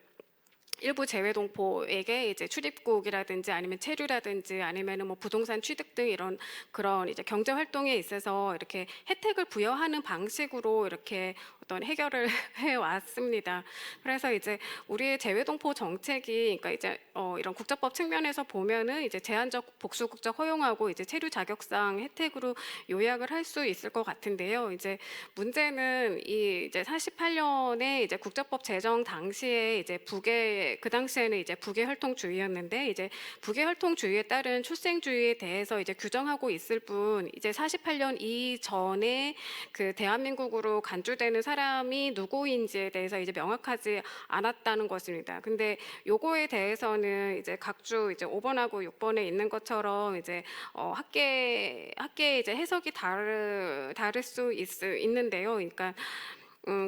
[SPEAKER 3] 일부 재외동포에게 이제 출입국이라든지 아니면 체류라든지 아니면은 뭐 부동산 취득 등 이런 그런 이제 경제 활동에 있어서 이렇게 혜택을 부여하는 방식으로 이렇게 어떤 해결을 해 왔습니다. 그래서 이제 우리의 재외동포 정책이 그러니까 이제 이런 국적법 측면에서 보면은 이제 제한적 복수 국적 허용하고 이제 체류 자격상 혜택으로 요약을 할 수 있을 것 같은데요. 이제 문제는 이 이제 48년에 이제 국적법 제정 당시에 이제 그 당시에는 이제 북의 혈통주의였는데, 이제 북의 혈통주의에 따른 출생주의에 대해서 이제 규정하고 있을 뿐, 이제 48년 이전에 그 대한민국으로 간주되는 사람이 누구인지에 대해서 이제 명확하지 않았다는 것입니다. 근데 요거에 대해서는 이제 각주 이제 5번하고 6번에 있는 것처럼 이제 학계 이제 해석이 다를 수 있는데요. 그러니까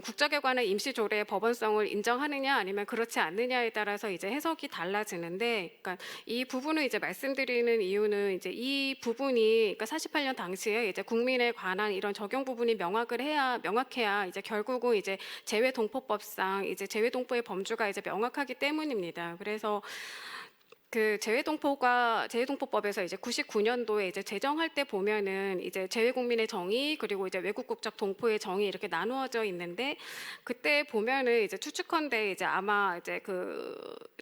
[SPEAKER 3] 국적에 관한 임시 조례의 법원성을 인정하느냐 아니면 그렇지 않느냐에 따라서 이제 해석이 달라지는데, 그러니까 이 부분을 이제 말씀드리는 이유는 이제 이 부분이 그러니까 48년 당시에 이제 국민에 관한 이런 적용 부분이 명확해야 이제 결국은 이제 재외동포법상 이제 재외동포의 범주가 이제 명확하기 때문입니다. 그래서 그 재외동포법에서 이제 99년도에 이제 제정할 때 보면은 이제 재외국민의 정의 그리고 이제 외국 국적 동포의 정의 이렇게 나누어져 있는데, 그때 보면은 이제 추측컨대 이제 아마 이제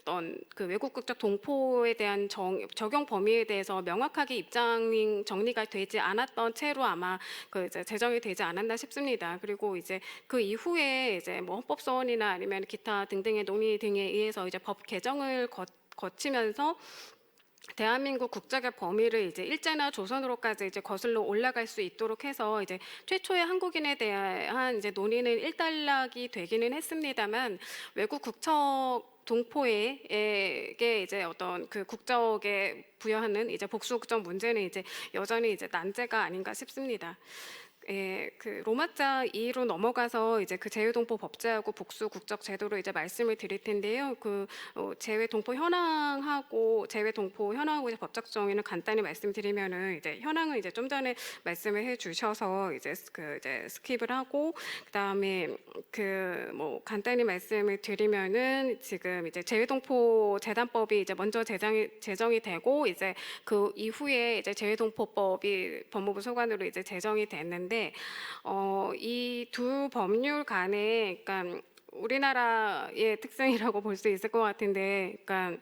[SPEAKER 3] 어떤 그 외국 국적 동포에 대한 적용 범위에 대해서 명확하게 입장 정리가 되지 않았던 채로 아마 그 이제 제정이 되지 않았나 싶습니다. 그리고 이제 그 이후에 이제 뭐 헌법소원이나 아니면 기타 등등의 논의 등에 의해서 이제 법 개정을 거치면서 대한민국 국적의 범위를 이제 일제나 조선으로까지 이제 거슬러 올라갈 수 있도록 해서 이제 최초의 한국인에 대한 이제 논의는 일단락이 되기는 했습니다만, 외국 국적 동포에게 이제 어떤 그 국적에 부여하는 이제 복수 국적 문제는 이제 여전히 이제 난제가 아닌가 싶습니다. 그 로마자 2로 넘어가서 이제 그 재외동포 법제하고 복수 국적 제도로 이제 말씀을 드릴 텐데요. 그 재외동포 현황하고 이제 법적 정의는 간단히 말씀드리면은, 이제 현황은 이제 좀 전에 말씀을 해주셔서 이제 이제 스킵을 하고, 그다음에 그 뭐 간단히 말씀을 드리면은 지금 이제 재외동포 재단법이 이제 먼저 제정이 되고, 이제 그 이후에 이제 재외동포법이 법무부 소관으로 이제 제정이 됐는데, 이 두 법률 간에 그러니까 우리나라의 특성이라고 볼 수 있을 것 같은데, 그러니까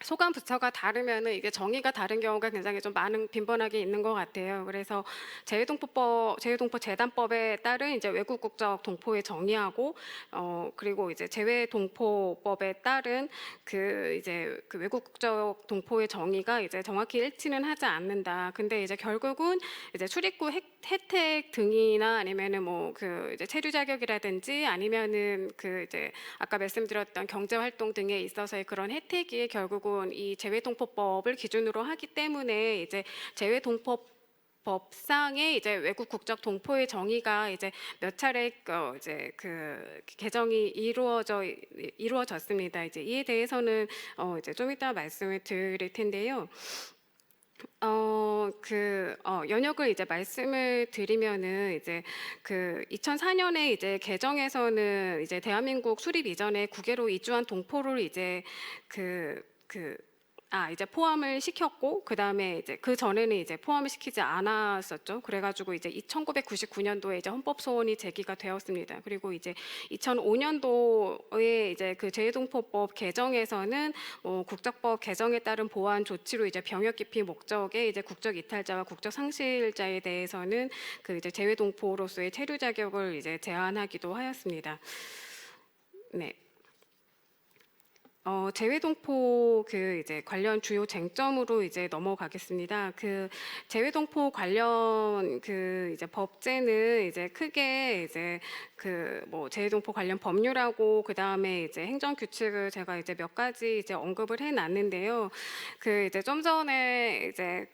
[SPEAKER 3] 소관 부처가 다르면은 이게 정의가 다른 경우가 굉장히 좀 많은 빈번하게 있는 것 같아요. 그래서 재외동포 재단법에 따른 이제 외국 국적 동포의 정의하고 그리고 이제 재외동포법에 따른 그 이제 그 외국 국적 동포의 정의가 이제 정확히 일치는 하지 않는다. 근데 이제 결국은 이제 출입국 혜택 등이나 아니면은 뭐 그 이제 체류 자격이라든지 아니면은 그 이제 아까 말씀드렸던 경제 활동 등에 있어서의 그런 혜택이 결국은 이 재외동포법을 기준으로 하기 때문에 이제 재외동포법상의 이제 외국 국적 동포의 정의가 이제 몇 차례 이제 그 개정이 이루어졌습니다. 이제 이에 대해서는 이제 좀 이따 말씀을 드릴 텐데요. 연역을 이제 말씀을 드리면은 이제 그 2004년에 이제 개정에서는 이제 대한민국 수립 이전에 국외로 이주한 동포를 이제 이제 포함을 시켰고 그다음에 이제 그 전에는 이제 포함을 시키지 않았었죠. 그래가지고 이제 1999년도에 이제 헌법 소원이 제기가 되었습니다. 그리고 이제 2005년도에 이제 그 재외동포법 개정에서는 국적법 개정에 따른 보완 조치로 이제 병역 기피 목적의 이제 국적 이탈자와 국적 상실자에 대해서는 그 이제 재외동포로서의 체류 자격을 이제 제한하기도 하였습니다. 네. 재외동포 그 이제 관련 주요 쟁점으로 이제 넘어가겠습니다. 그 재외동포 관련 그 이제 법제는 이제 크게 이제 그 뭐 재외동포 관련 법률하고 그 다음에 이제 행정 규칙을 제가 이제 몇 가지 이제 언급을 해놨는데요. 그 이제 좀 전에 이제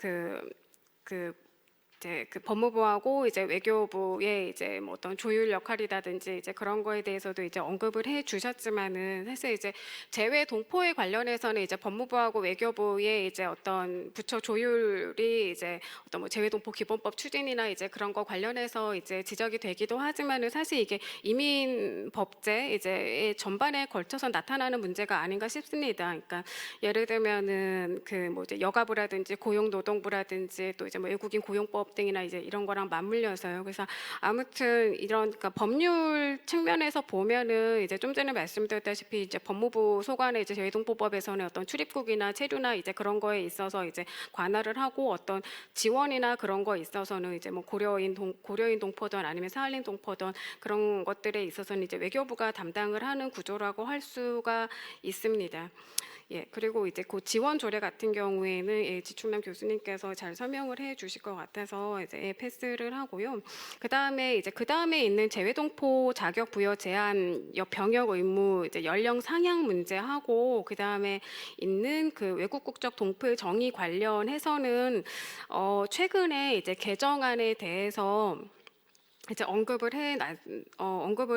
[SPEAKER 3] 이제 그 법무부하고 이제 외교부의 이제 뭐 어떤 조율 역할이라든지 이제 그런 거에 대해서도 이제 언급을 해 주셨지만은 사실 이제 재외 동포에 관련해서는 이제 법무부하고 외교부의 이제 어떤 부처 조율이 이제 어떤 뭐 재외 동포 기본법 추진이나 이제 그런 거 관련해서 이제 지적이 되기도 하지만은 사실 이게 이민 법제 이제 전반에 걸쳐서 나타나는 문제가 아닌가 싶습니다. 그러니까 예를 들면은 그 뭐 이제 여가부라든지 고용노동부라든지 또 이제 뭐 외국인 고용법 등이나 이제 이런 거랑 맞물려서요. 그래서 아무튼 이런 그러니까 법률 측면에서 보면은 이제 좀 전에 말씀드렸다시피 이제 법무부 소관의 이제 재외동포법에서는 어떤 출입국이나 체류나 이제 그런 거에 있어서 이제 관할을 하고 어떤 지원이나 그런 거에 있어서는 이제 뭐 고려인 동포든 아니면 사할린 동포든 그런 것들에 있어서는 이제 외교부가 담당을 하는 구조라고 할 수가 있습니다. 예, 그리고 이제 그 지원 조례 같은 경우에는 예, 지충남 교수님께서 잘 설명을 해주실 것 같아서 이제 예, 패스를 하고요. 그 다음에 있는 재외동포 자격 부여 제한 병역 의무 이제 연령 상향 문제하고 그 다음에 있는 그 외국 국적 동포의 정의 관련해서는 최근에 이제 개정안에 대해서 이제 언급을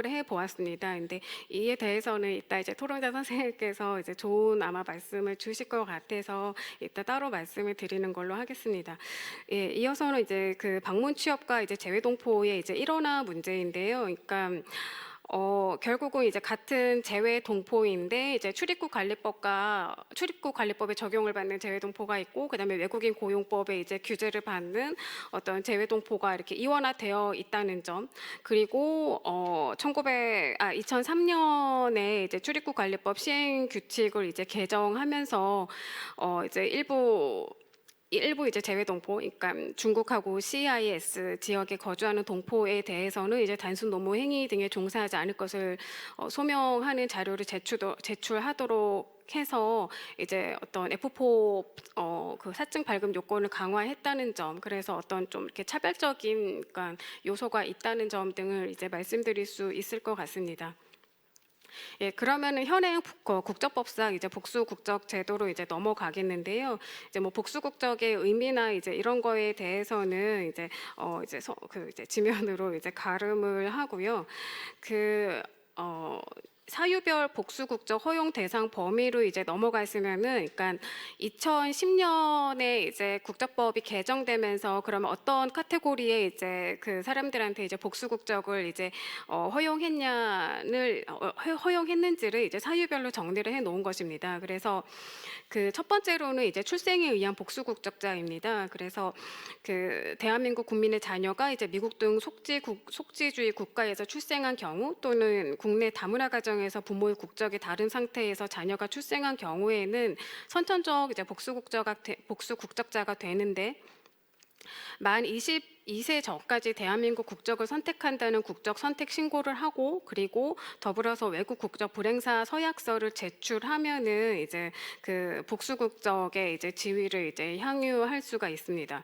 [SPEAKER 3] 해 보았습니다. 근데 이에 대해서는 이따 이제 토론자 선생님께서 이제 좋은 아마 말씀을 주실 것 같아서 이따 따로 말씀을 드리는 걸로 하겠습니다. 예, 이어서는 이제 그 방문 취업과 이제 재외동포의 이제 일원화 문제인데요. 그러니까 결국은 이제 같은 재외동포인데 이제 출입국 관리법에 적용을 받는 재외동포가 있고 그다음에 외국인 고용법에 이제 규제를 받는 어떤 재외동포가 이렇게 이원화되어 있다는 점 그리고 2003년에 이제 출입국 관리법 시행 규칙을 이제 개정하면서 이제 일부 이제 재외동포, 그러니까 중국하고 CIS 지역에 거주하는 동포에 대해서는 이제 단순 노무 행위 등에 종사하지 않을 것을 소명하는 자료를 제출하도록 해서 이제 어떤 F4 그 사증 발급 요건을 강화했다는 점, 그래서 어떤 좀 이렇게 차별적인 그러니까 요소가 있다는 점 등을 이제 말씀드릴 수 있을 것 같습니다. 예, 그러면은 현행 국적법상 이제 복수 국적 제도로 이제 넘어가겠는데요. 이제 뭐 복수 국적의 의미나 이제 이런 거에 대해서는 이제 이제 지면으로 이제 가름을 하고요. 사유별 복수 국적 허용 대상 범위로 이제 넘어갔으면은, 그러니까 2010년에 이제 국적법이 개정되면서 그러면 어떤 카테고리에 이제 그 사람들한테 이제 복수 국적을 이제 허용했는지를 이제 사유별로 정리를 해 놓은 것입니다. 그래서 그 첫 번째로는 이제 출생에 의한 복수 국적자입니다. 그래서 그 대한민국 국민의 자녀가 이제 미국 등 속지주의 국가에서 출생한 경우 또는 국내 다문화 가정에 가정에서 부모의 국적이 다른 상태에서 자녀가 출생한 경우에는 선천적 이제 복수 국적자가 되는데 만 22세 전까지 대한민국 국적을 선택한다는 국적 선택 신고를 하고 그리고 더불어서 외국 국적 불행사 서약서를 제출하면은 이제 그 복수 국적의 이제 지위를 이제 향유할 수가 있습니다.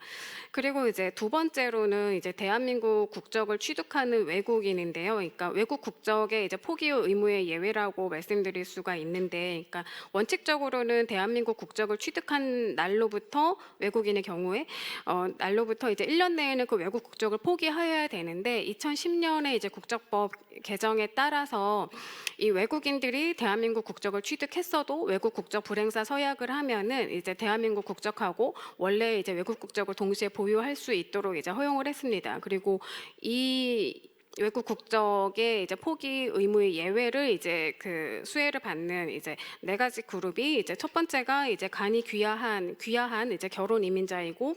[SPEAKER 3] 그리고 이제 두 번째로는 이제 대한민국 국적을 취득하는 외국인인데요. 그러니까 외국 국적의 이제 포기 의무의 예외라고 말씀드릴 수가 있는데, 그러니까 원칙적으로는 대한민국 국적을 취득한 날로부터 외국인의 경우에 날로부터 이제 1년 내에는 그 외국 국적을 포기해야 되는데 2010년에 이제 국적법 개정에 따라서 이 외국인들이 대한민국 국적을 취득했어도 외국 국적 불행사 서약을 하면은 이제 대한민국 국적하고 원래 이제 외국 국적을 동시에 보유할 수 있도록 이제 허용을 했습니다. 그리고 이 외국 국적의 이제 포기 의무의 예외를 이제 그 수혜를 받는 이제 네 가지 그룹이 이제 첫 번째가 이제 간이 귀화한 이제 결혼 이민자이고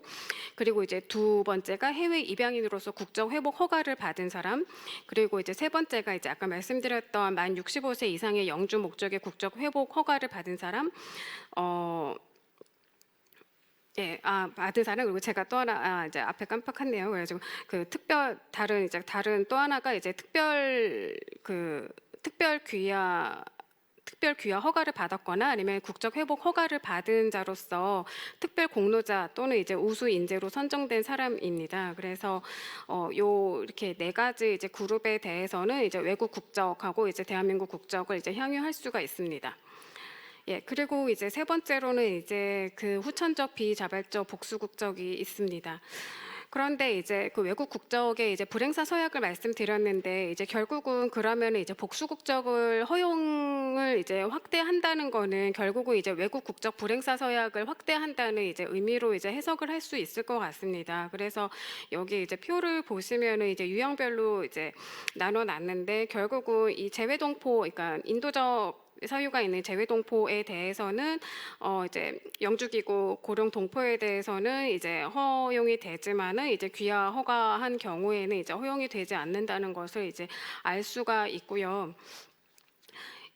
[SPEAKER 3] 그리고 이제 두 번째가 해외 입양인으로서 국적 회복 허가를 받은 사람 그리고 이제 세 번째가 이제 아까 말씀드렸던 만 65세 이상의 영주 목적의 국적 회복 허가를 받은 사람 예, 받은 사람 그리고 제가 또 하나 이제 앞에 깜빡했네요. 그래가지고 그 다른 또 하나가 이제 특별 귀화 허가를 받았거나 아니면 국적 회복 허가를 받은 자로서 특별 공로자 또는 이제 우수 인재로 선정된 사람입니다. 그래서 요 이렇게 네 가지 이제 그룹에 대해서는 이제 외국 국적하고 이제 대한민국 국적을 이제 향유할 수가 있습니다. 예, 그리고 이제 세 번째로는 이제 그 후천적 비자발적 복수 국적이 있습니다. 그런데 이제 그 외국 국적의 이제 불행사 서약을 말씀드렸는데 이제 결국은 그러면 이제 복수 국적을 허용을 이제 확대한다는 거는 결국은 이제 외국 국적 불행사 서약을 확대한다는 이제 의미로 이제 해석을 할 수 있을 것 같습니다. 그래서 여기 이제 표를 보시면은 이제 유형별로 이제 나눠놨는데 결국은 이 재외동포, 그러니까 인도적 사유가 있는 재외동포에 대해서는 이제 영주기구 고령동포에 대해서는 이제 허용이 되지만은 이제 귀화 허가한 경우에는 이제 허용이 되지 않는다는 것을 이제 알 수가 있고요.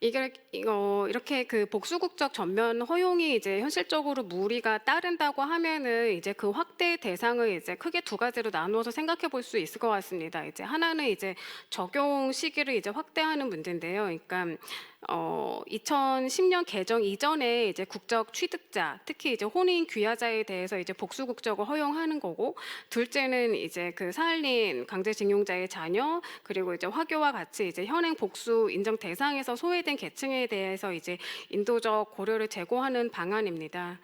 [SPEAKER 3] 이렇게 그 복수국적 전면 허용이 이제 현실적으로 무리가 따른다고 하면은 이제 그 확대 대상을 이제 크게 두 가지로 나누어서 생각해 볼 수 있을 것 같습니다. 이제 하나는 이제 적용 시기를 이제 확대하는 문제인데요. 그러니까 2010년 개정 이전에 이제 국적 취득자, 특히 이제 혼인 귀화자에 대해서 이제 복수 국적을 허용하는 거고, 둘째는 이제 그 사할린 강제징용자의 자녀, 그리고 이제 화교와 같이 이제 현행 복수 인정 대상에서 소외된 계층에 대해서 이제 인도적 고려를 제고하는 방안입니다.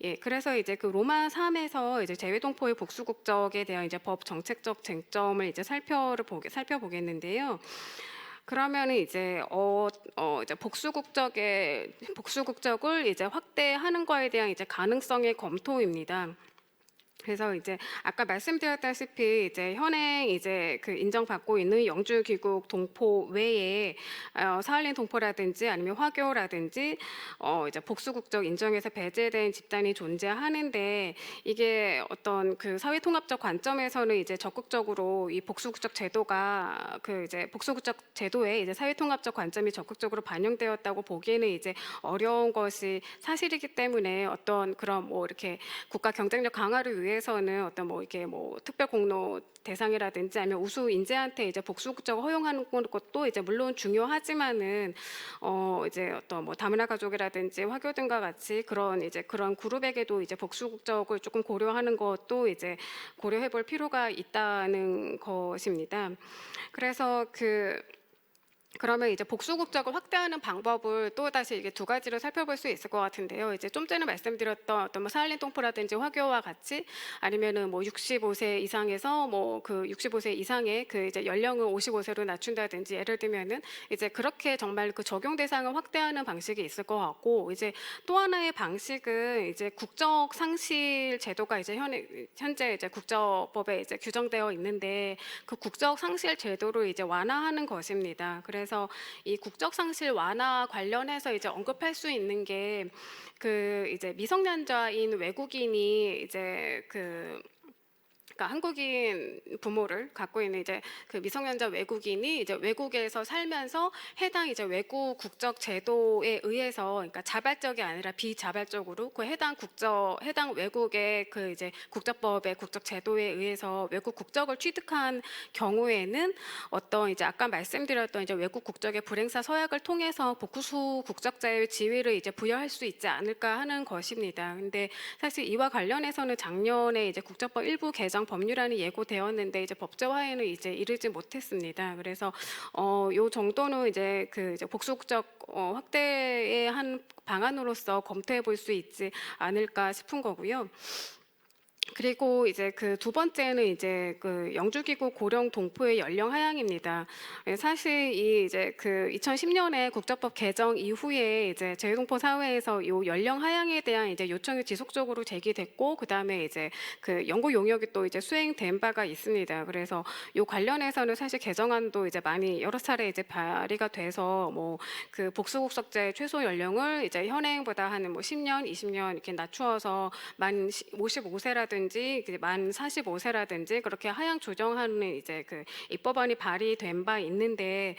[SPEAKER 3] 예, 그래서 이제 그 로마 3에서 이제 재외동포의 복수 국적에 대한 이제 법 정책적 쟁점을 이제 살펴보겠는데요. 그러면은 이제 이제 복수 국적을 이제 확대하는 거에 대한 이제 가능성의 검토입니다. 그래서 이제 아까 말씀드렸다시피 이제 현행 이제 그 인정받고 있는 영주 귀국 동포 외에 사할린 동포라든지 아니면 화교라든지 이제 복수 국적 인정에서 배제된 집단이 존재하는데 이게 어떤 그 사회 통합적 관점에서는 이제 적극적으로 이 복수 국적 제도가 그 이제 복수 국적 제도에 이제 사회 통합적 관점이 적극적으로 반영되었다고 보기에는 이제 어려운 것이 사실이기 때문에 어떤 그런 뭐 이렇게 국가 경쟁력 강화를 위해서는 어떤 뭐 이렇게 뭐 특별 공로 대상이라든지 아니면 우수 인재한테 이제 복수 국적을 허용하는 것도 이제 물론 중요하지만은 이제 어떤 뭐 다문화 가족이라든지 화교 등과 같이 그런 이제 그런 그룹에게도 이제 복수 국적을 조금 고려하는 것도 이제 고려해 볼 필요가 있다는 것입니다. 그래서 그러면 이제 복수 국적을 확대하는 방법을 또 다시 이게 두 가지로 살펴볼 수 있을 것 같은데요. 이제 좀 전에 말씀드렸던 어떤 뭐 사할린 동포라든지 화교와 같이 아니면은 뭐 65세 이상에서 뭐 그 65세 이상의 그 이제 연령을 55세로 낮춘다든지 예를 들면은 이제 그렇게 정말 그 적용 대상을 확대하는 방식이 있을 것 같고 이제 또 하나의 방식은 이제 국적 상실 제도가 이제 현재 이제 국적법에 이제 규정되어 있는데 그 국적 상실 제도를 이제 완화하는 것입니다. 그래서 이 국적 상실 완화 관련해서 이제 언급할 수 있는 게 그 이제 미성년자인 외국인이 이제 그러니까 한국인 부모를 갖고 있는 이제 그 미성년자 외국인이 이제 외국에서 살면서 해당 이제 외국 국적 제도에 의해서, 그러니까 자발적이 아니라 비자발적으로 그 해당 외국의 그 이제 국적법의 국적 제도에 의해서 외국 국적을 취득한 경우에는 어떤 이제 아까 말씀드렸던 이제 외국 국적의 불행사 서약을 통해서 복수 국적자의 지위를 이제 부여할 수 있지 않을까 하는 것입니다. 근데 사실 이와 관련해서는 작년에 이제 국적법 일부 개정 법률안이 예고되었는데 이제 법제화에는 이제 이르지 못했습니다. 그래서 요 정도는 이제 그 이제 복수국적 확대의 한 방안으로서 검토해 볼 수 있지 않을까 싶은 거고요. 그리고 이제 그 두 번째는 이제 그 영주기구 고령 동포의 연령 하향입니다. 사실 이 이제 그 2010년에 국적법 개정 이후에 이제 제외동포 사회에서 요 연령 하향에 대한 이제 요청이 지속적으로 제기됐고, 그 다음에 이제 그 연구 용역이 또 이제 수행된 바가 있습니다. 그래서 요 관련해서는 사실 개정안도 이제 많이 여러 차례 이제 발의가 돼서 뭐 그 복수국적자의 최소 연령을 이제 현행보다 한 뭐 10년, 20년 이렇게 낮추어서 만 55세라든지 만 45세라든지 그렇게 하향 조정하는 이제 그 입법안이 발의된 바 있는데,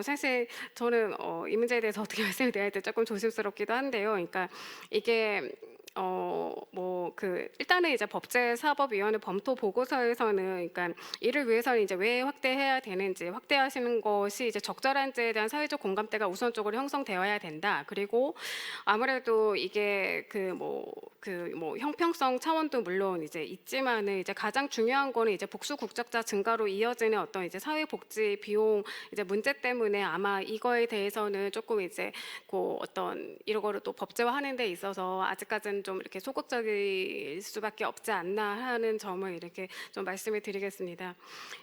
[SPEAKER 3] 사실 저는 이 문제에 대해서 어떻게 말씀을 드려야 될지 조금 조심스럽기도 한데요. 그러니까 이게 뭐 그 일단은 이제 법제사법위원회 검토 보고서에서는, 그러니까 이를 위해서는 이제 왜 확대해야 되는지, 확대하시는 것이 이제 적절한지에 대한 사회적 공감대가 우선적으로 형성되어야 된다. 그리고 아무래도 이게 그 뭐 형평성 차원도 물론 이제 있지만은 이제 가장 중요한 거는 이제 복수 국적자 증가로 이어지는 어떤 이제 사회복지 비용 이제 문제 때문에 아마 이거에 대해서는 조금 이제 그 어떤 이런 거를 또 법제화하는 데 있어서 아직까지는 좀 이렇게 소극적일 수밖에 없지 않나 하는 점을 이렇게 좀 말씀을 드리겠습니다.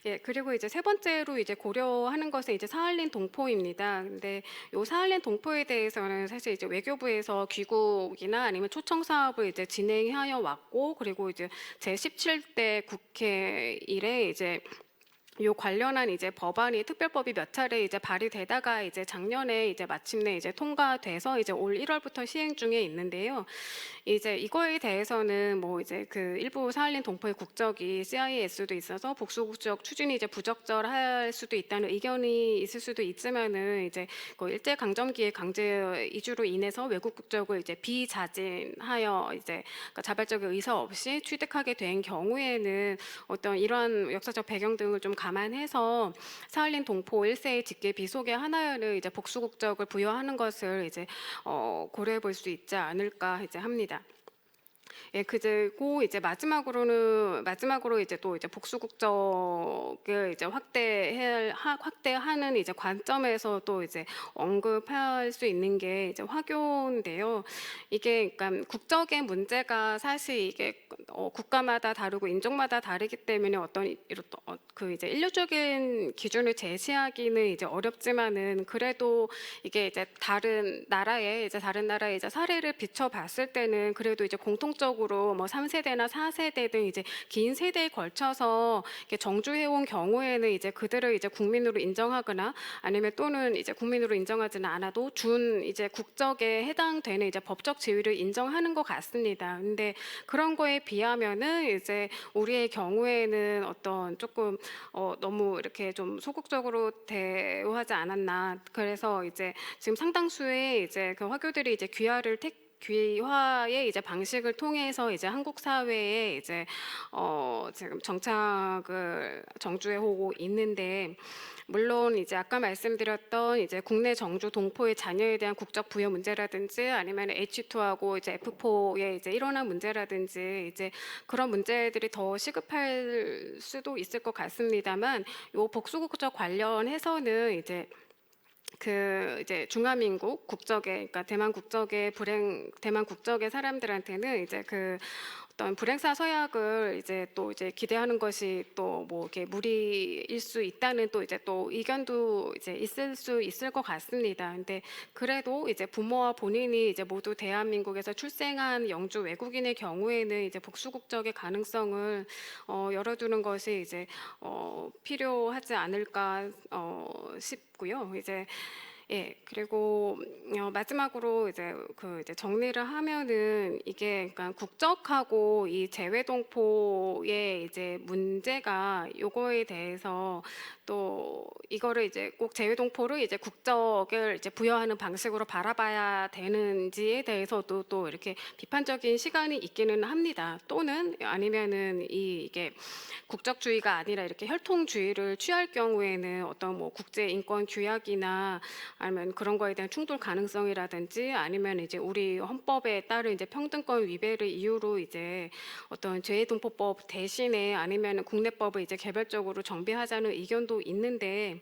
[SPEAKER 3] 예, 그리고 이제 세 번째로 이제 고려하는 것은 이제 사할린 동포입니다. 근데 요 사할린 동포에 대해서는 사실 이제 외교부에서 귀국이나 아니면 초청 사업을 이제 진행하여 왔고, 그리고 이제 제 17대 국회 이래 이제 요 관련한 이제 법안이 특별법이 몇 차례 이제 발의되다가 이제 작년에 이제 마침내 이제 통과돼서 이제 올 1월부터 시행 중에 있는데요. 이제 이거에 대해서는 뭐 이제 그 일부 사할린 동포의 국적이 CIS도 있어서 복수 국적 추진이 이제 부적절할 수도 있다는 의견이 있을 수도 있지만은, 이제 그 일제 강점기의 강제 이주로 인해서 외국 국적을 이제 비자진하여 이제 그러니까 자발적인 의사 없이 취득하게 된 경우에는 어떤 이러한 역사적 배경 등을 좀 감안해서 사할린 동포 1세의 직계 비속의 하나를 이제 복수 국적을 부여하는 것을 이제 고려해 볼 수 있지 않을까 이제 합니다. 예, 그리고 이제 마지막으로 이제 또 이제 복수 국적을 이제 확대하는 이제 관점에서 또 이제 언급할 수 있는 게 이제 화교인데요. 이게 그러니까 국적의 문제가 사실 이게 국가마다 다르고 인종마다 다르기 때문에 어떤 그 이제 일률적인 기준을 제시하기는 이제 어렵지만은, 그래도 이게 이제 다른 나라의 이제 사례를 비춰봤을 때는 그래도 이제 공통적으로 뭐 3세대나 4세대 등 이제 긴 세대에 걸쳐서 이렇게 정주해온 경우에는 이제 그들을 이제 국민으로 인정하거나 아니면 또는 이제 국민으로 인정하지는 않아도 준 이제 국적에 해당되는 이제 법적 지위를 인정하는 것 같습니다. 근데 그런 거에 비하면은 이제 우리의 경우에는 어떤 조금 너무 이렇게 좀 소극적으로 대우하지 않았나. 그래서 이제 지금 상당수의 이제 그 화교들이 이제 귀화의 이제 방식을 통해서 이제 한국 사회에 이제 지금 정착을 정주해 오고 있는데, 물론 이제 아까 말씀드렸던 이제 국내 정주 동포의 자녀에 대한 국적 부여 문제라든지 아니면 H2하고 이제 F4의 이제 일원화 문제라든지 이제 그런 문제들이 더 시급할 수도 있을 것 같습니다만, 요 복수 국적 관련해서는 이제 그 이제 중화민국 국적의, 그러니까 대만 국적의 사람들한테는 이제 그 어떤 불행사 서약을 이제 또 이제 기대하는 것이 또 뭐 이렇게 무리일 수 있다는 또 이제 또 의견도 이제 있을 수 있을 것 같습니다. 근데 그래도 이제 부모와 본인이 이제 모두 대한민국에서 출생한 영주 외국인의 경우에는 이제 복수 국적의 가능성을 열어두는 것이 이제 필요하지 않을까 싶고요. 이제 예, 그리고 마지막으로 이제 정리를 하면은 이게 그러니까 국적하고 이 재외동포의 이제 문제가 요거에 대해서 또 이거를 이제 꼭 재외동포를 이제 국적을 이제 부여하는 방식으로 바라봐야 되는지에 대해서도 또 이렇게 비판적인 시간이 있기는 합니다. 또는 아니면은 이게 국적주의가 아니라 이렇게 혈통주의를 취할 경우에는 어떤 뭐 국제 인권 규약이나 아니면 그런 거에 대한 충돌 가능성이라든지 아니면 이제 우리 헌법에 따른 이제 평등권 위배를 이유로 이제 어떤 재외동포법 대신에 아니면 국내법을 이제 개별적으로 정비하자는 의견도 있는데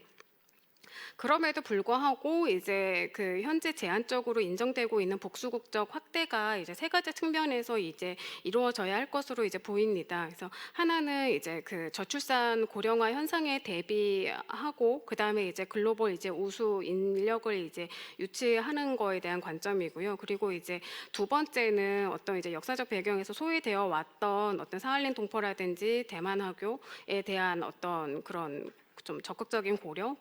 [SPEAKER 3] 그럼에도 불구하고 이제 그 현재 제한적으로 인정되고 있는 복수국적 확대가 이제 세 가지 측면에서 이제 이루어져야 할 것으로 이제 보입니다. 그래서 하나는 이제 그 저출산 고령화 현상에 대비하고 그 다음에 이제 글로벌 이제 우수 인력을 이제 유치하는 거에 대한 관점이고요. 그리고 이제 두 번째는 어떤 이제 역사적 배경에서 소외되어 왔던 어떤 사할린 동포라든지 대만 화교에 대한 어떤 그런 좀 적극적인 고려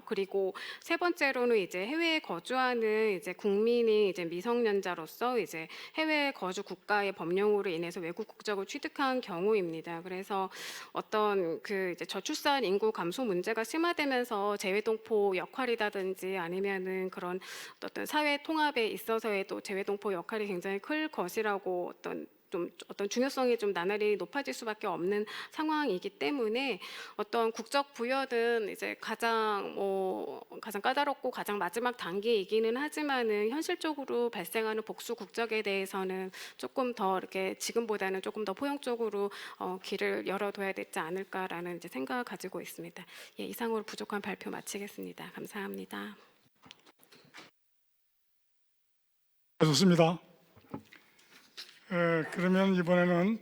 [SPEAKER 3] 그리고 세 번째로는 이제 해외에 거주하는 이제 국민이 이제 미성년자로서 이제 해외 거주 국가의 법령으로 인해서 외국 국적을 취득한 경우입니다. 그래서 어떤 그 이제 저출산 인구 감소 문제가 심화되면서 재외동포 역할이라든지 아니면은 그런 어떤 사회 통합에 있어서에도 재외동포 역할이 굉장히 클 것이라고 어떤 중요성이 좀 나날이 높아질 수밖에 없는 상황이기 때문에 어떤 국적 부여는 이제 가장 까다롭고 가장 마지막 단계이기는 하지만은 현실적으로 발생하는 복수 국적에 대해서는 조금 더 이렇게 지금보다는 조금 더 포용적으로 길을 열어둬야 되지 않을까라는 이제 생각을 가지고 있습니다. 예, 이상으로 부족한 발표 마치겠습니다. 감사합니다.
[SPEAKER 1] 좋습니다. 그러면 이번에는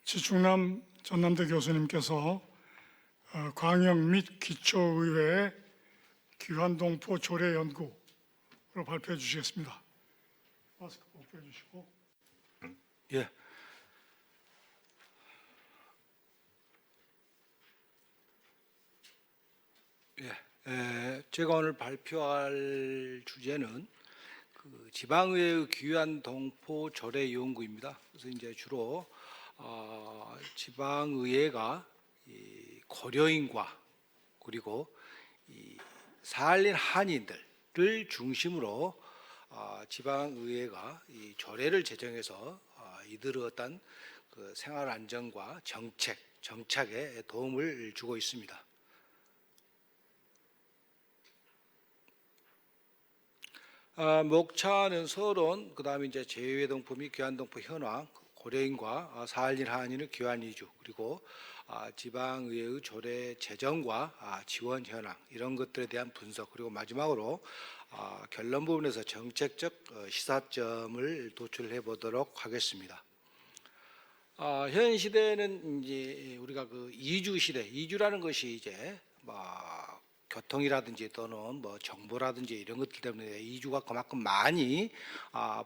[SPEAKER 1] 지충남 전남대 교수님께서 광역 및 기초의회 귀환동포 조례 연구로 발표해 주시겠습니다. 마스크 복구해 주시고.
[SPEAKER 4] 예. 제가 오늘 발표할 주제는 그 지방의회의 귀환 동포 조례 연구입니다. 그래서 이제 주로 지방의회가 이 고려인과 그리고 이 사할린 한인들을 중심으로 지방의회가 이 조례를 제정해서 이들의 어떤 그 생활 안정과 정착에 도움을 주고 있습니다. 목차는 서론, 그다음에 이제 재외동포 및 귀환동포 현황, 고려인과 사할린 한인의 귀환 이주, 그리고 지방의회의 조례 제정과 지원 현황 이런 것들에 대한 분석, 그리고 마지막으로 결론 부분에서 정책적 시사점을 도출해 보도록 하겠습니다. 현 시대는 이제 우리가 그 이주 시대, 이주라는 것이 이제 교통이라든지 또는 뭐 정보라든지 이런 것들 때문에 이주가 그만큼 많이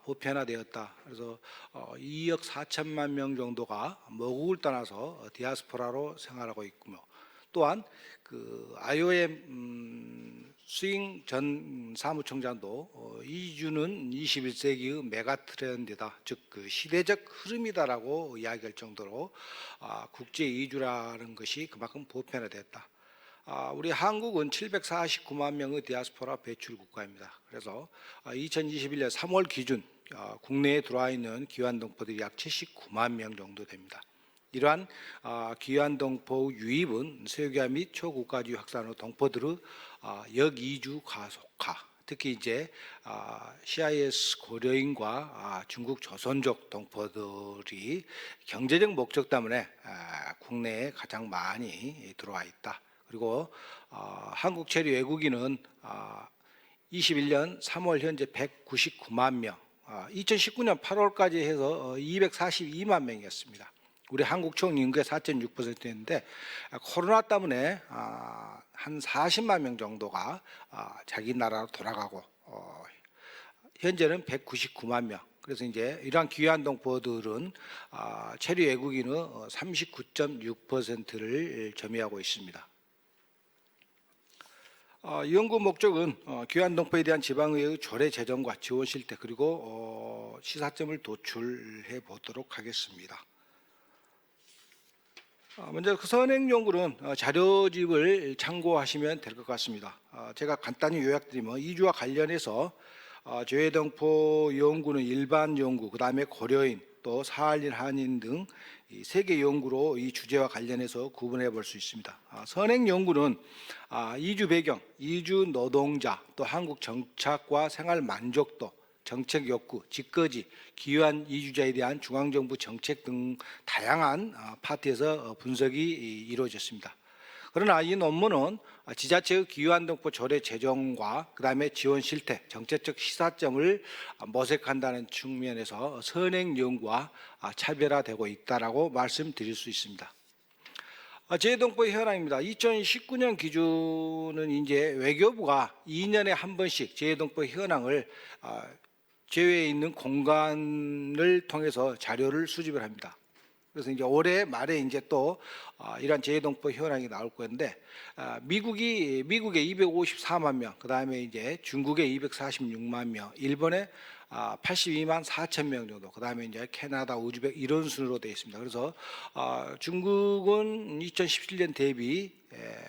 [SPEAKER 4] 보편화되었다. 그래서 2억 4천만 명 정도가 모국을 떠나서 디아스포라로 생활하고 있고요. 또한 그 IOM 스윙 전 사무총장도 이주는 21세기의 메가 트렌드다, 즉 그 시대적 흐름이다라고 이야기할 정도로 국제 이주라는 것이 그만큼 보편화되었다. 우리 한국은 749만 명의 디아스포라 배출 국가입니다. 그래서 2021년 3월 기준 국내에 들어와 있는 귀환동포들이 약 79만 명 정도 됩니다. 이러한 귀환동포 유입은 세계화 및 초국가주의 확산으로 동포들의 역이주 가속화, 특히 이제 CIS 고려인과 중국 조선족 동포들이 경제적 목적 때문에 국내에 가장 많이 들어와 있다. 그리고 한국 체류 외국인은 21년 3월 현재 199만 명, 2019년 8월까지 해서 242만 명이었습니다. 우리 한국 총 인구의 4.6%였는데 코로나 때문에 한 40만 명 정도가 자기 나라로 돌아가고 현재는 199만 명. 그래서 이제 이러한 귀환 동포들은 체류 외국인의 39.6%를 점유하고 있습니다. 연구 목적은 귀환 동포에 대한 지방의회의 조례 제정과 지원 실태 그리고 시사점을 도출해 보도록 하겠습니다. 먼저 그 선행 연구는 자료집을 참고하시면 될 것 같습니다. 제가 간단히 요약드리면 이주와 관련해서 재외동포 연구는 일반 연구, 그다음에 고려인, 또 사할린, 한인 등 세 개 연구로 이 주제와 관련해서 구분해 볼 수 있습니다. 선행 연구는 이주 배경, 이주 노동자, 또 한국 정착과 생활 만족도, 정책 욕구, 직거지, 귀환 이주자에 대한 중앙정부 정책 등 다양한 파트에서 분석이 이루어졌습니다. 그러나 이 논문은 지자체의 귀환동포 조례 제정과 그다음에 지원 실태, 정책적 시사점을 모색한다는 측면에서 선행 연구와 차별화되고 있다라고 말씀드릴 수 있습니다. 재외동포 현황입니다. 2019년 기준은 이제 외교부가 2년에 한 번씩 재외동포 현황을 제외에 있는 공간을 통해서 자료를 수집을 합니다. 그래서 이제 올해 말에 이제 또 이러한 재외동포 현황이 나올 건데 미국에 254만 명, 그 다음에 이제 중국에 246만 명, 일본에 82만 4천 명 정도, 그 다음에 이제 캐나다, 우즈벡 이런 순으로 되어 있습니다. 그래서 중국은 2017년 대비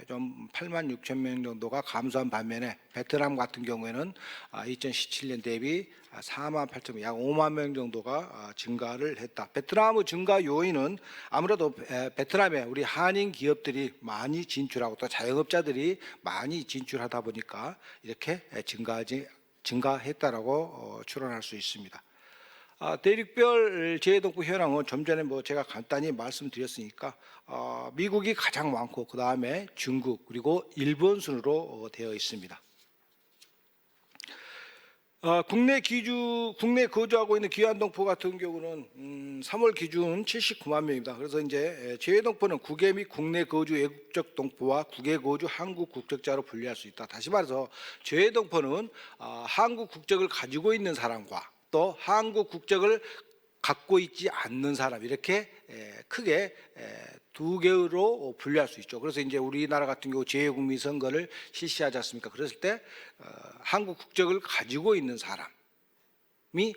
[SPEAKER 4] 좀 8만 6천 명 정도가 감소한 반면에 베트남 같은 경우에는 2017년 대비 4만 8천 명, 약 5만 명 정도가 증가를 했다. 베트남의 증가 요인은 아무래도 베트남에 우리 한인 기업들이 많이 진출하고 또 자영업자들이 많이 진출하다 보니까 이렇게 증가했다라고 추론할 수 있습니다. 대륙별 재외동포 현황은 좀 전에 제가 간단히 말씀드렸으니까 미국이 가장 많고 그 다음에 중국 그리고 일본 순으로 되어 있습니다. 국내 거주하고 있는 귀환동포 같은 경우는 3월 기준 79만 명입니다. 그래서 이제 재외동포는 국외 및 국내 거주 외국적 동포와 국외 거주 한국 국적자로 분류할 수 있다. 다시 말해서 재외동포는 한국 국적을 가지고 있는 사람과 또 한국 국적을 갖고 있지 않는 사람, 이렇게 크게 두 개로 분류할 수 있죠. 그래서 이제 우리나라 같은 경우 재외국민 선거를 실시하지 않습니까? 그랬을 때 한국 국적을 가지고 있는 사람이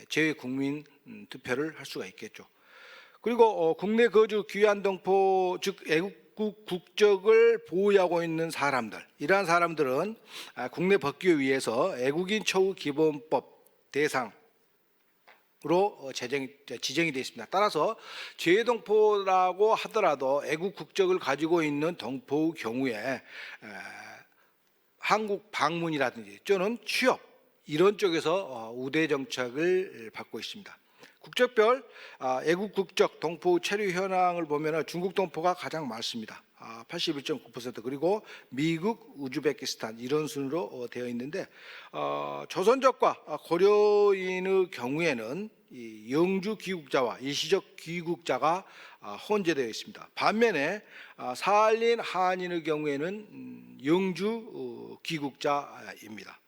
[SPEAKER 4] 재외국민 투표를 할 수가 있겠죠. 그리고 국내 거주 귀환동포 즉 애국 국적을 보유하고 있는 사람들, 이러한 사람들은 국내 법규에 의해서 애국인 처우 기본법 대상으로 지정이 되어 있습니다. 따라서 재외동포라고 하더라도 애국 국적을 가지고 있는 동포의 경우에 한국 방문이라든지 또는 취업 이런 쪽에서 우대 정책을 받고 있습니다. 국적별 애국 국적 동포 체류 현황을 보면 중국 동포가 가장 많습니다. 81.9%, 그리고 미국, 우즈베키스탄 이런 순으로 되어 있는데 조선족과 고려인의 경우에는 이 영주 귀국자와 일시적 귀국자가 혼재되어 있습니다. 반면에 사할린 한인의 경우에는 영주 귀국자입니다.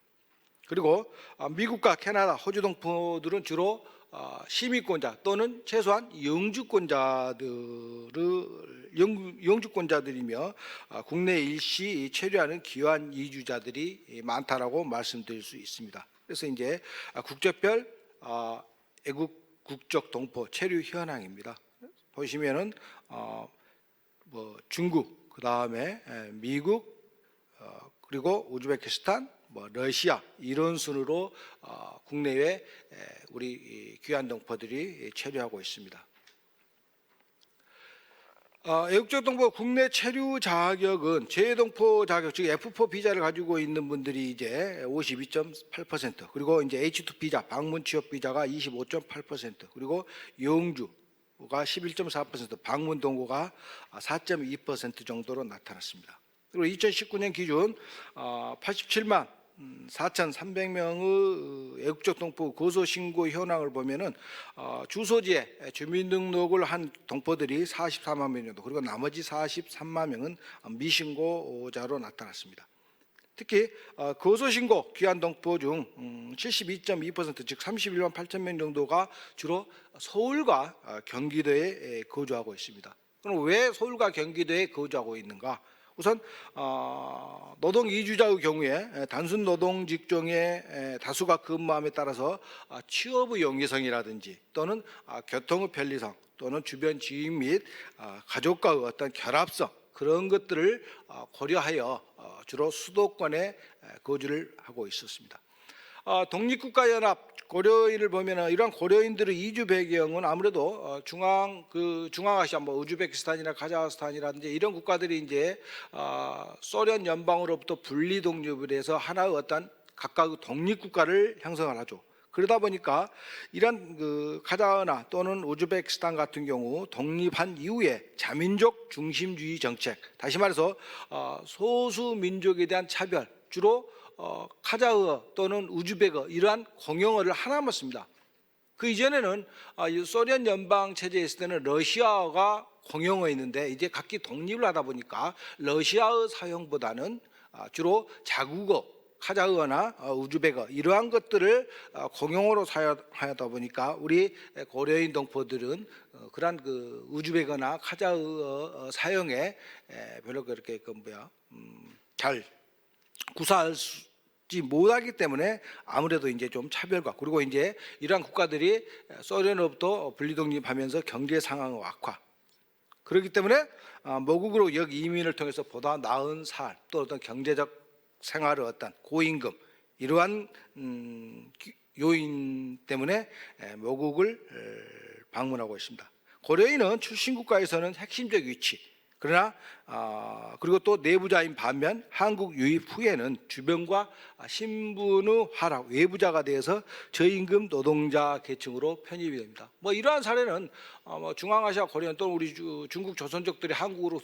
[SPEAKER 4] 그리고 미국과 캐나다, 호주 동포들은 주로 시민권자 또는 최소한 영주권자들이며 국내 일시 체류하는 귀환 이주자들이 많다라고 말씀드릴 수 있습니다. 그래서 이제 국적별 애국 국적 동포 체류 현황입니다. 보시면은 중국, 그 다음에 미국, 그리고 우즈베키스탄, 러시아 이런 순으로 국내외 우리 귀환 동포들이 체류하고 있습니다. 애국적 동포 국내 체류 자격은 재외동포 자격 즉 F4 비자를 가지고 있는 분들이 이제 52.8%, 그리고 이제 H2 비자 방문 취업 비자가 25.8%, 그리고 영주가 11.4%, 방문 동거가 4.2% 정도로 나타났습니다. 그리고 2019년 기준 87만 4,300명의 애국적 동포 거소 신고 현황을 보면은 주소지에 주민등록을 한 동포들이 44만 명 정도, 그리고 나머지 43만 명은 미신고자로 나타났습니다. 특히 거소신고 귀환 동포 중 72.2%, 즉 31만 8천 명 정도가 주로 서울과 경기도에 거주하고 있습니다. 그럼 왜 서울과 경기도에 거주하고 있는가? 우선 노동 이주자의 경우에 단순 노동 직종의 다수가 근무함에 따라서 취업의 용이성이라든지 또는 교통의 편리성 또는 주변 지인 및 가족과의 어떤 결합성 그런 것들을 고려하여 주로 수도권에 거주를 하고 있었습니다. 독립국가연합 고려인을 보면 이러한 고려인들의 이주 배경은 아무래도 중앙아시아 우즈베키스탄이나 카자흐스탄이라든지 이런 국가들이 이제 소련 연방으로부터 분리 독립을 해서 하나의 어떤 각각의 독립국가를 형성을 하죠. 그러다 보니까 이런 카자흐나 또는 우즈베키스탄 같은 경우 독립한 이후에 자민족 중심주의 정책, 다시 말해서 소수 민족에 대한 차별, 주로 카자흐어 또는 우즈베거 이러한 공용어를 하나만 씁니다. 그 이전에는 소련 연방 체제에 있을 때는 러시아어가 공용어였는데 이제 각기 독립을 하다 보니까 러시아어 사용보다는 주로 자국어 카자흐어나 우즈베거 이러한 것들을 공용어로 사용하다 보니까 우리 고려인 동포들은 그러한 우즈베거나 카자흐어 사용에 별로 그렇게 잘 구사하지 못하기 때문에 아무래도 이제 좀 차별과 그리고 이제 이러한 국가들이 소련으로부터 분리독립하면서 경제 상황의 악화 그렇기 때문에 모국으로 역이민을 통해서 보다 나은 삶 또 어떤 경제적 생활의 어떤 고임금 이러한 요인 때문에 모국을 방문하고 있습니다. 고려인은 출신 국가에서는 핵심적 위치 그러나 그리고 또 내부자인 반면 한국 유입 후에는 주변과 신분의 하락, 외부자가 되어서 저임금 노동자 계층으로 편입이 됩니다. 이러한 사례는 중앙아시아 고려인 또는 우리 중국 조선족들이 한국으로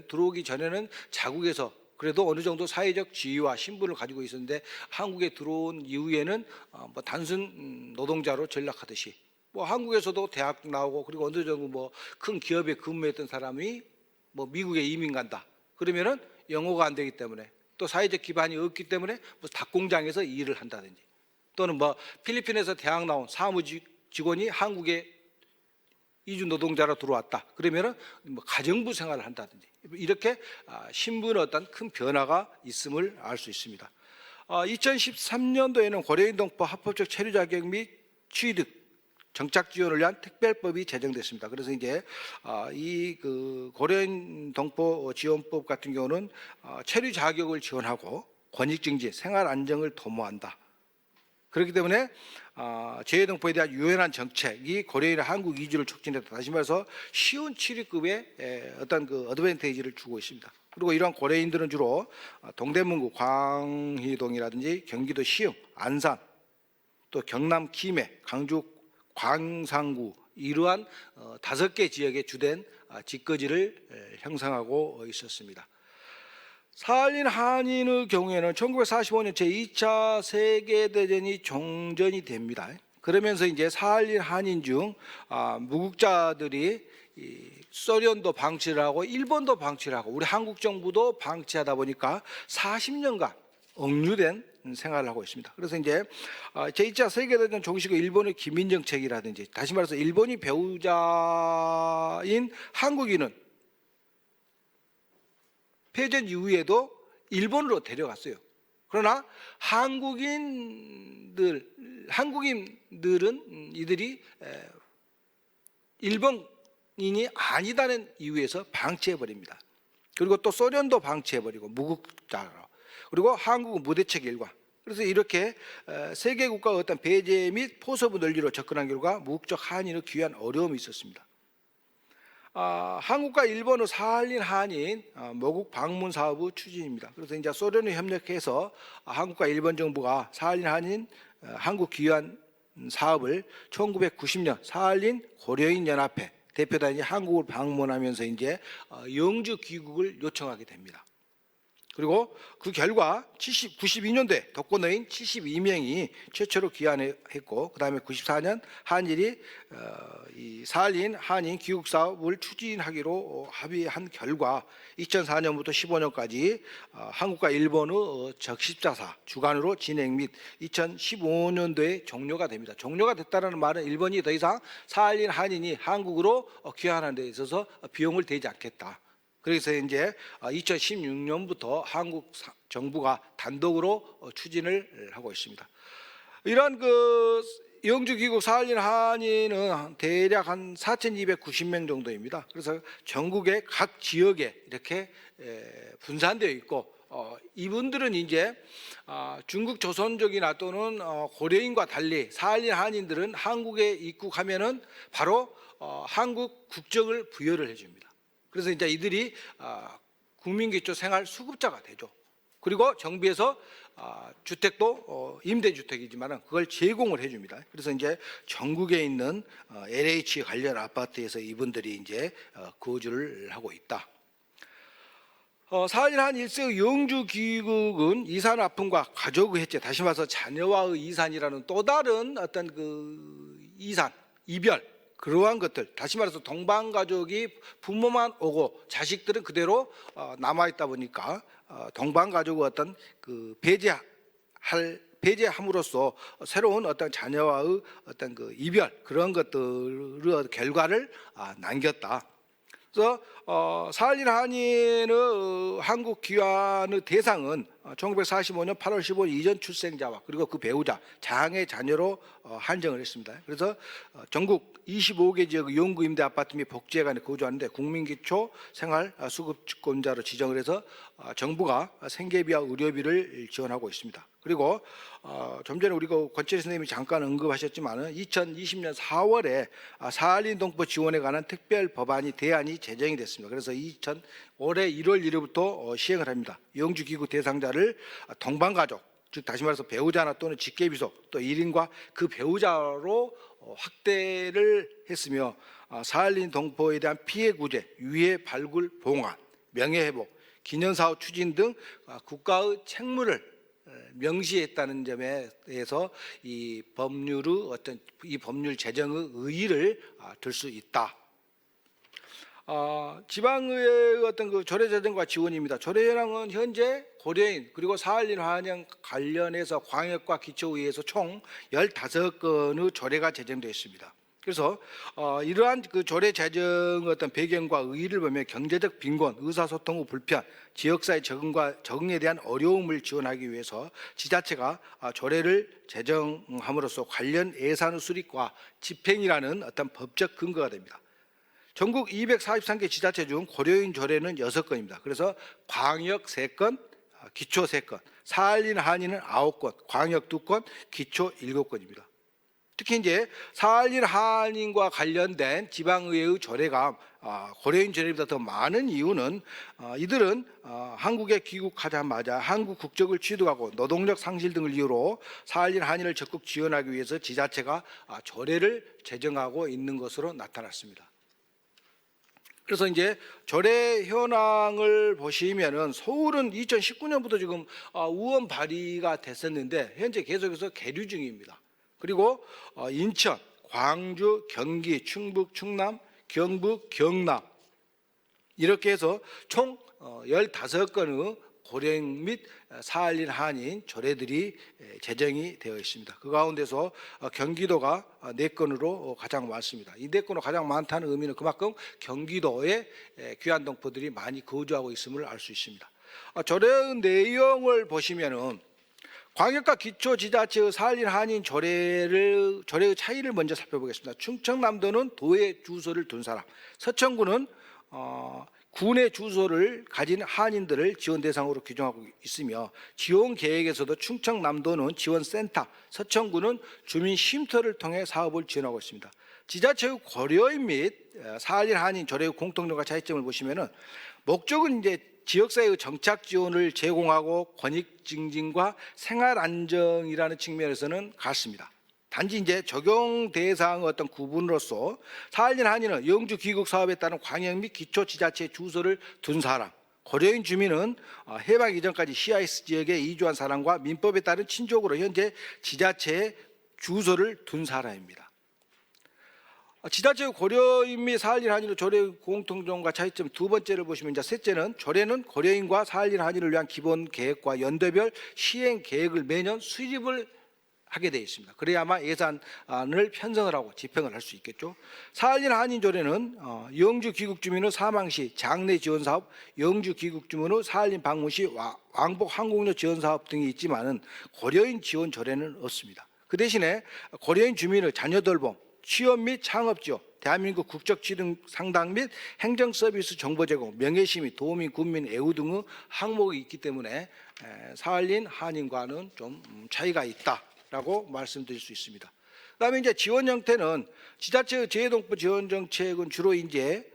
[SPEAKER 4] 들어오기 전에는 자국에서 그래도 어느 정도 사회적 지위와 신분을 가지고 있었는데 한국에 들어온 이후에는 단순 노동자로 전락하듯이 한국에서도 대학 나오고 그리고 어느 정도 큰 기업에 근무했던 사람이 미국에 이민 간다. 그러면은 영어가 안 되기 때문에 또 사회적 기반이 없기 때문에 닭공장에서 일을 한다든지 또는 필리핀에서 대학 나온 사무 직원이 한국에 이주 노동자로 들어왔다. 그러면은 가정부 생활을 한다든지 이렇게 신분의 어떤 큰 변화가 있음을 알 수 있습니다. 2013년도에는 고려인 동포 합법적 체류 자격 및 취득 정착 지원을 위한 특별법이 제정됐습니다. 그래서 이제 이 고려인 동포 지원법 같은 경우는 체류 자격을 지원하고 권익 증진, 생활 안정을 도모한다. 그렇기 때문에 재외동포에 대한 유연한 정책이 고려인의 한국 이주를 촉진했다. 다시 말해서 쉬운 취득급의 어떤 어드밴테이지를 주고 있습니다. 그리고 이러한 고려인들은 주로 동대문구 광희동이라든지 경기도 시흥, 안산, 또 경남 김해, 강주 광산구 이러한 5개 지역의 주된 집거지를 형성하고 있었습니다. 사할린 한인의 경우에는 1945년 제2차 세계대전이 종전이 됩니다. 그러면서 이제 사할린 한인 중 무국자들이 소련도 방치를 하고 일본도 방치를 하고 우리 한국 정부도 방치하다 보니까 40년간 억류된 생활을 하고 있습니다. 그래서 이제 제2차 세계대전 종식 후 일본의 기민 정책이라든지 다시 말해서 일본이 배우자인 한국인은 패전 이후에도 일본으로 데려갔어요. 그러나 한국인들은 이들이 일본인이 아니다는 이유에서 방치해버립니다. 그리고 또 소련도 방치해버리고 무국자로 그리고 한국은 무대책 일관. 그래서 이렇게 세계 국가의 어떤 배제 및 포섭의 논리로 접근한 결과 무국적 한인의 귀한 어려움이 있었습니다. 한국과 일본의 사할린 한인 모국 방문 사업의 추진입니다. 그래서 이제 소련에 협력해서 한국과 일본 정부가 사할린 한인 한국 귀환 사업을 1990년 사할린 고려인 연합회 대표단이 한국을 방문하면서 이제 영주 귀국을 요청하게 됩니다. 그리고 그 결과 92년도에 독거노인 72명이 최초로 귀환했고 그 다음에 94년 한일이 이 사할린 한인 귀국 사업을 추진하기로 합의한 결과 2004년부터 15년까지 한국과 일본의 적십자사 주관으로 진행 및 2015년도에 종료가 됩니다. 종료가 됐다는 말은 일본이 더 이상 사할린 한인이 한국으로 귀환하는 데 있어서 비용을 대지 않겠다. 그래서 이제 2016년부터 한국 정부가 단독으로 추진을 하고 있습니다. 이러한 그 영주 귀국 사할린 한인은 대략 한 4,290명 정도입니다. 그래서 전국의 각 지역에 이렇게 분산되어 있고 이분들은 이제 중국 조선족이나 또는 고려인과 달리 사할린 한인들은 한국에 입국하면은 바로 한국 국적을 부여를 해줍니다. 그래서 이제 이들이 국민기초 생활 수급자가 되죠. 그리고 정부에서 주택도 임대주택이지만 그걸 제공을 해줍니다. 그래서 이제 전국에 있는 LH 관련 아파트에서 이분들이 이제 거주를 하고 있다. 사할린 한 1세의 영주 귀국은 이산 아픔과 가족의 해체, 다시 말해서 자녀와의 이산이라는 또 다른 어떤 그 이산, 이별, 그러한 것들, 다시 말해서 동방 가족이 부모만 오고 자식들은 그대로 남아 있다 보니까 동방 가족의 어떤 그 배제함으로써 새로운 어떤 자녀와의 어떤 그 이별, 그런 것들의 결과를 남겼다. 그래서 사할린 한인의 한국 귀환의 대상은 1945년 8월 15일 이전 출생자와 그리고 그 배우자, 장애 자녀로 한정을 했습니다. 그래서 전국 25개 지역의 영구 임대 아파트 및 복지회관에 거주하는데 국민기초 생활 수급권자로 지정을 해서 정부가 생계비와 의료비를 지원하고 있습니다. 그리고 좀 전에 우리가 권철희 선생님이 잠깐 언급하셨지만은 2020년 4월에 사할린 동포 지원에 관한 특별 법안이 대안이 제정이 됐습니다. 그래서 올해 1월 1일부터 시행을 합니다. 영주 귀국 대상자를 동방 가족, 즉 다시 말해서 배우자나 또는 직계비속 또 1인과 그 배우자로 확대를 했으며 사할린 동포에 대한 피해 구제, 유해 발굴 봉환, 명예 회복, 기념사업 추진 등 국가의 책무를 명시했다는 점에 대해서 이 법률의 어떤 이 법률 제정의 의의를 들 수 있다. 지방의회의 어떤 그 조례 제정과 지원입니다. 조례 현황은 현재 고려인 그리고 사할린 한인 관련해서 광역과 기초의회에서 총 15건의 조례가 제정되어 있습니다. 그래서 이러한 그 조례 제정 어떤 배경과 의의를 보면 경제적 빈곤, 의사소통 후 불편, 지역사회 적응에 대한 어려움을 지원하기 위해서 지자체가 조례를 제정함으로써 관련 예산의 수립과 집행이라는 어떤 법적 근거가 됩니다. 전국 243개 지자체 중 고려인 조례는 6건입니다. 그래서 광역 3건, 기초 3건, 사할린 한인은 9건, 광역 2건, 기초 7건입니다. 특히 이제 사할린 한인과 관련된 지방의회의 조례가 고려인 조례보다 더 많은 이유는 이들은 한국에 귀국하자마자 한국 국적을 취득하고 노동력 상실 등을 이유로 사할린 한인을 적극 지원하기 위해서 지자체가 조례를 제정하고 있는 것으로 나타났습니다. 그래서 이제 조례 현황을 보시면은 서울은 2019년부터 지금 의원 발의가 됐었는데 현재 계속해서 계류 중입니다. 그리고 인천, 광주, 경기, 충북, 충남, 경북, 경남 이렇게 해서 총 15건의 고령 및 사할린 한인 조례들이 제정이 되어 있습니다. 그 가운데서 경기도가 4건으로 가장 많습니다. 이 4건으로 가장 많다는 의미는 그만큼 경기도에 귀한 동포들이 많이 거주하고 있음을 알 수 있습니다. 조례의 내용을 보시면은 광역과 기초지자체의 사할린 한인 조례의 차이를 먼저 살펴보겠습니다. 충청남도는 도에 주소를 둔 사람, 서천구는 군의 주소를 가진 한인들을 지원 대상으로 규정하고 있으며 지원 계획에서도 충청남도는 지원센터, 서천구는 주민 쉼터를 통해 사업을 지원하고 있습니다. 지자체의 고려인 및 사할린 한인 조례의 공통점과 차이점을 보시면은 목적은 이제 지역사회의 정착 지원을 제공하고 권익 증진과 생활 안정이라는 측면에서는 같습니다. 단지 이제 적용 대상 어떤 구분으로서 사할린 한인은 영주 귀국 사업에 따른 광역 및 기초 지자체 주소를 둔 사람, 고려인 주민은 해방 이전까지 CIS 지역에 이주한 사람과 민법에 따른 친족으로 현재 지자체에 주소를 둔 사람입니다. 지자체 고려인 및 사할린 한인의 조례 공통점과 차이점 두 번째를 보시면 이제 셋째는 조례는 고려인과 사할린 한인을 위한 기본 계획과 연도별 시행 계획을 매년 수립을 하게 되어 있습니다. 그래야만 예산을 편성을 하고 집행을 할 수 있겠죠. 4.1 한인조례는 영주 귀국 주민의 사망 시 장례 지원 사업, 영주 귀국 주민의 4.1 방문 시 왕복 항공료 지원 사업 등이 있지만은 고려인 지원 조례는 없습니다. 그 대신에 고려인 주민의 자녀 돌봄, 취업 및 창업 지원, 대한민국 국적 지능 상당 및 행정 서비스 정보 제공, 명예시 및 도민, 군민, 애우 등의 항목이 있기 때문에 4.1 한인과는 좀 차이가 있다라고 말씀드릴 수 있습니다. 그다음에 이제 지원 형태는 지자체의 재외동포 지원 정책은 주로 이제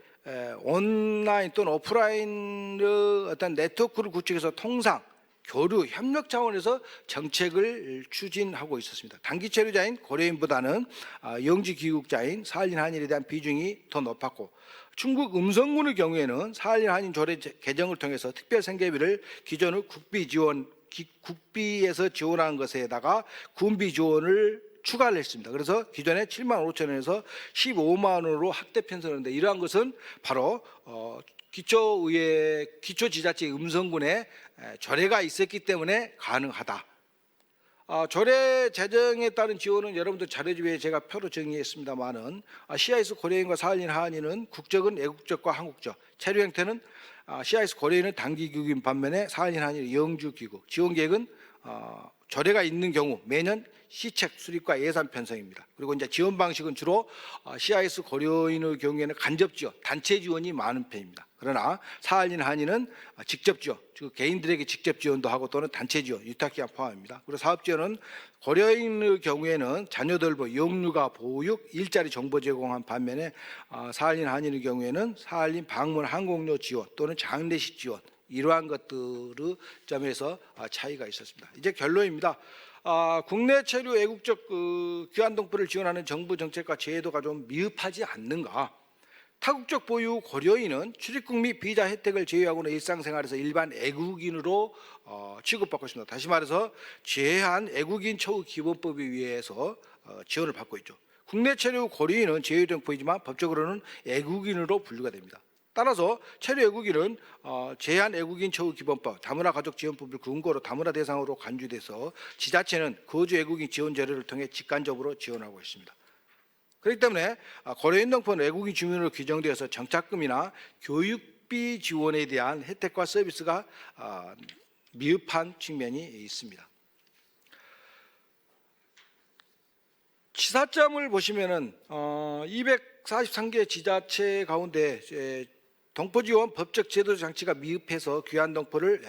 [SPEAKER 4] 온라인 또는 오프라인의 어떤 네트워크를 구축해서 통상 교류, 협력 차원에서 정책을 추진하고 있었습니다. 단기 체류자인 고려인보다는 영지 귀국자인 4.1 한인에 대한 비중이 더 높았고, 충북 음성군의 경우에는 4.1 한인 조례 개정을 통해서 특별 생계비를 기존의 국비에서 지원한 것에다가 군비 지원을 추가를 했습니다. 그래서 기존에 7만 5천 원에서 15만 원으로 확대 편성했는데, 이러한 것은 바로 기초지자체 음성군에 조례가 있었기 때문에 가능하다. 조례 제정에 따른 지원은 여러분들 자료집에 제가 표로 정리했습니다만은 CIS 고려인과 4.1 한인은 국적은 애국적과 한국적, 체류 형태는 CIS 고려인은 단기 귀국인 반면에 4.1 한인은 영주 귀국, 지원 계획은 조례가 있는 경우 매년 시책 수립과 예산 편성입니다. 그리고 이제 지원 방식은 주로 CIS 고려인의 경우에는 간접 지원, 단체 지원이 많은 편입니다. 그러나 4.1 한인은 직접 지원, 즉 개인들에게 직접 지원도 하고 또는 단체 지원, 유탁기간 포함입니다. 그리고 사업 지원은 고려인의 경우에는 자녀 돌보, 영유아 보육, 일자리 정보 제공한 반면에 4.1 한인의 경우에는 4.1 방문 항공료 지원 또는 장례식 지원, 이러한 것들의 점에서 차이가 있었습니다. 이제 결론입니다. 국내 체류 애국적 귀환동포를 지원하는 정부 정책과 제도가 좀 미흡하지 않는가? 타국적 보유 고려인은 출입국 및 비자 혜택을 제외하고는 일상생활에서 일반 애국인으로 취급받고 있습니다. 다시 말해서 제한 애국인 처우 기본법에 의해서 지원을 받고 있죠. 국내 체류 고려인은 제외동포이지만 법적으로는 애국인으로 분류가 됩니다. 따라서 체류 애국인은 제한 애국인 처우 기본법, 다문화 가족 지원법을 근거로 다문화 대상으로 간주돼서 지자체는 거주 애국인 지원 제도를 통해 직간접으로 지원하고 있습니다. 그렇기 때문에 고려인 동포는 애국인 주민으로 규정되어서 정착금이나 교육비 지원에 대한 혜택과 서비스가 미흡한 측면이 있습니다. 시사점을 보시면은 243개 지자체 가운데 동포 지원 법적 제도 장치가 미흡해서 귀한 동포를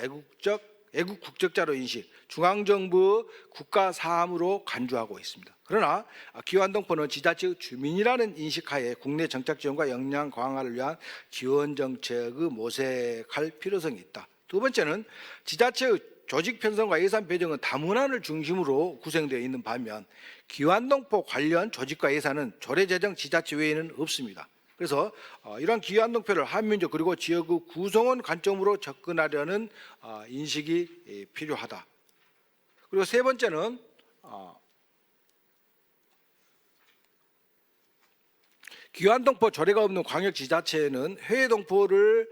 [SPEAKER 4] 애국 국적자로 인식, 중앙정부 국가 사함으로 간주하고 있습니다. 그러나 귀한 동포는 지자체의 주민이라는 인식하에 국내 정착 지원과 역량 강화를 위한 지원 정책의 모색할 필요성이 있다. 두 번째는 지자체의 조직 편성과 예산 배정은 다문화를 중심으로 구성되어 있는 반면 귀환동포 관련 조직과 예산은 조례 제정 지자체 외에는 없습니다. 그래서 이러한 귀환동포를 한민족 그리고 지역의 구성원 관점으로 접근하려는 인식이 필요하다. 그리고 세 번째는 귀환동포 조례가 없는 광역지자체는 해외동포를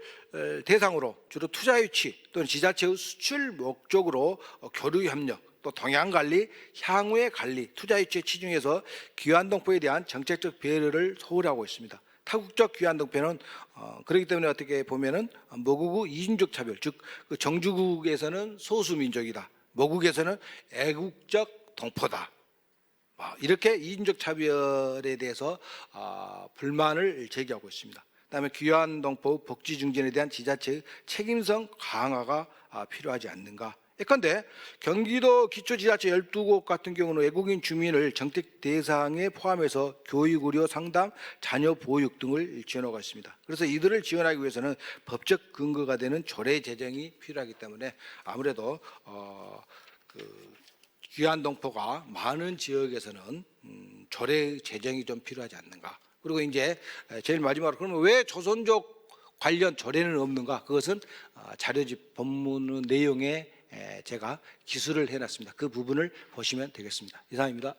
[SPEAKER 4] 대상으로 주로 투자 유치 또는 지자체의 수출 목적으로 교류 협력 또 동향 관리, 향후의 관리, 투자 유치에 치중해서 귀환동포에 대한 정책적 배려를 소홀히 하고 있습니다. 타국적 귀환동포는 그렇기 때문에 어떻게 보면은 모국의 이중적 차별, 즉 정주국에서는 소수민족이다, 모국에서는 애국적 동포다. 이렇게 이중적 차별에 대해서 불만을 제기하고 있습니다. 그다음에 귀환동포 복지 증진에 대한 지자체의 책임성 강화가 필요하지 않는가. 예컨대 경기도 기초지자체 12곳 같은 경우는 외국인 주민을 정책 대상에 포함해서 교육, 의료, 상담, 자녀 보육 등을 지원하고 있습니다. 그래서 이들을 지원하기 위해서는 법적 근거가 되는 조례 제정이 필요하기 때문에 아무래도 귀환동포가 많은 지역에서는 조례 제정이 좀 필요하지 않는가. 그리고 이제 제일 마지막으로 그러면 왜 조선족 관련 조례는 없는가? 그것은 자료집 본문 내용에 제가 기술을 해놨습니다. 그 부분을 보시면 되겠습니다. 이상입니다.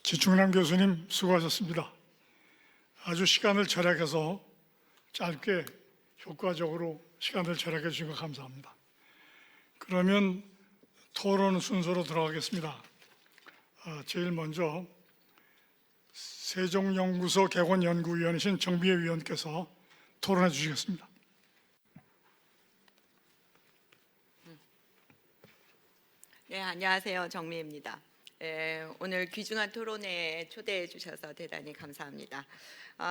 [SPEAKER 1] 지충남 교수님 수고하셨습니다. 아주 시간을 절약해서 짧게 효과적으로 시간을 절약해 주신 거 감사합니다. 그러면 토론 순서로 들어가겠습니다. 제일 먼저 세종연구소 개원연구위원이신 정비혜 위원께서 토론해 주시겠습니다.
[SPEAKER 5] 네, 안녕하세요. 정미입니다. 오늘 귀중한 토론회에 초대해 주셔서 대단히 감사합니다.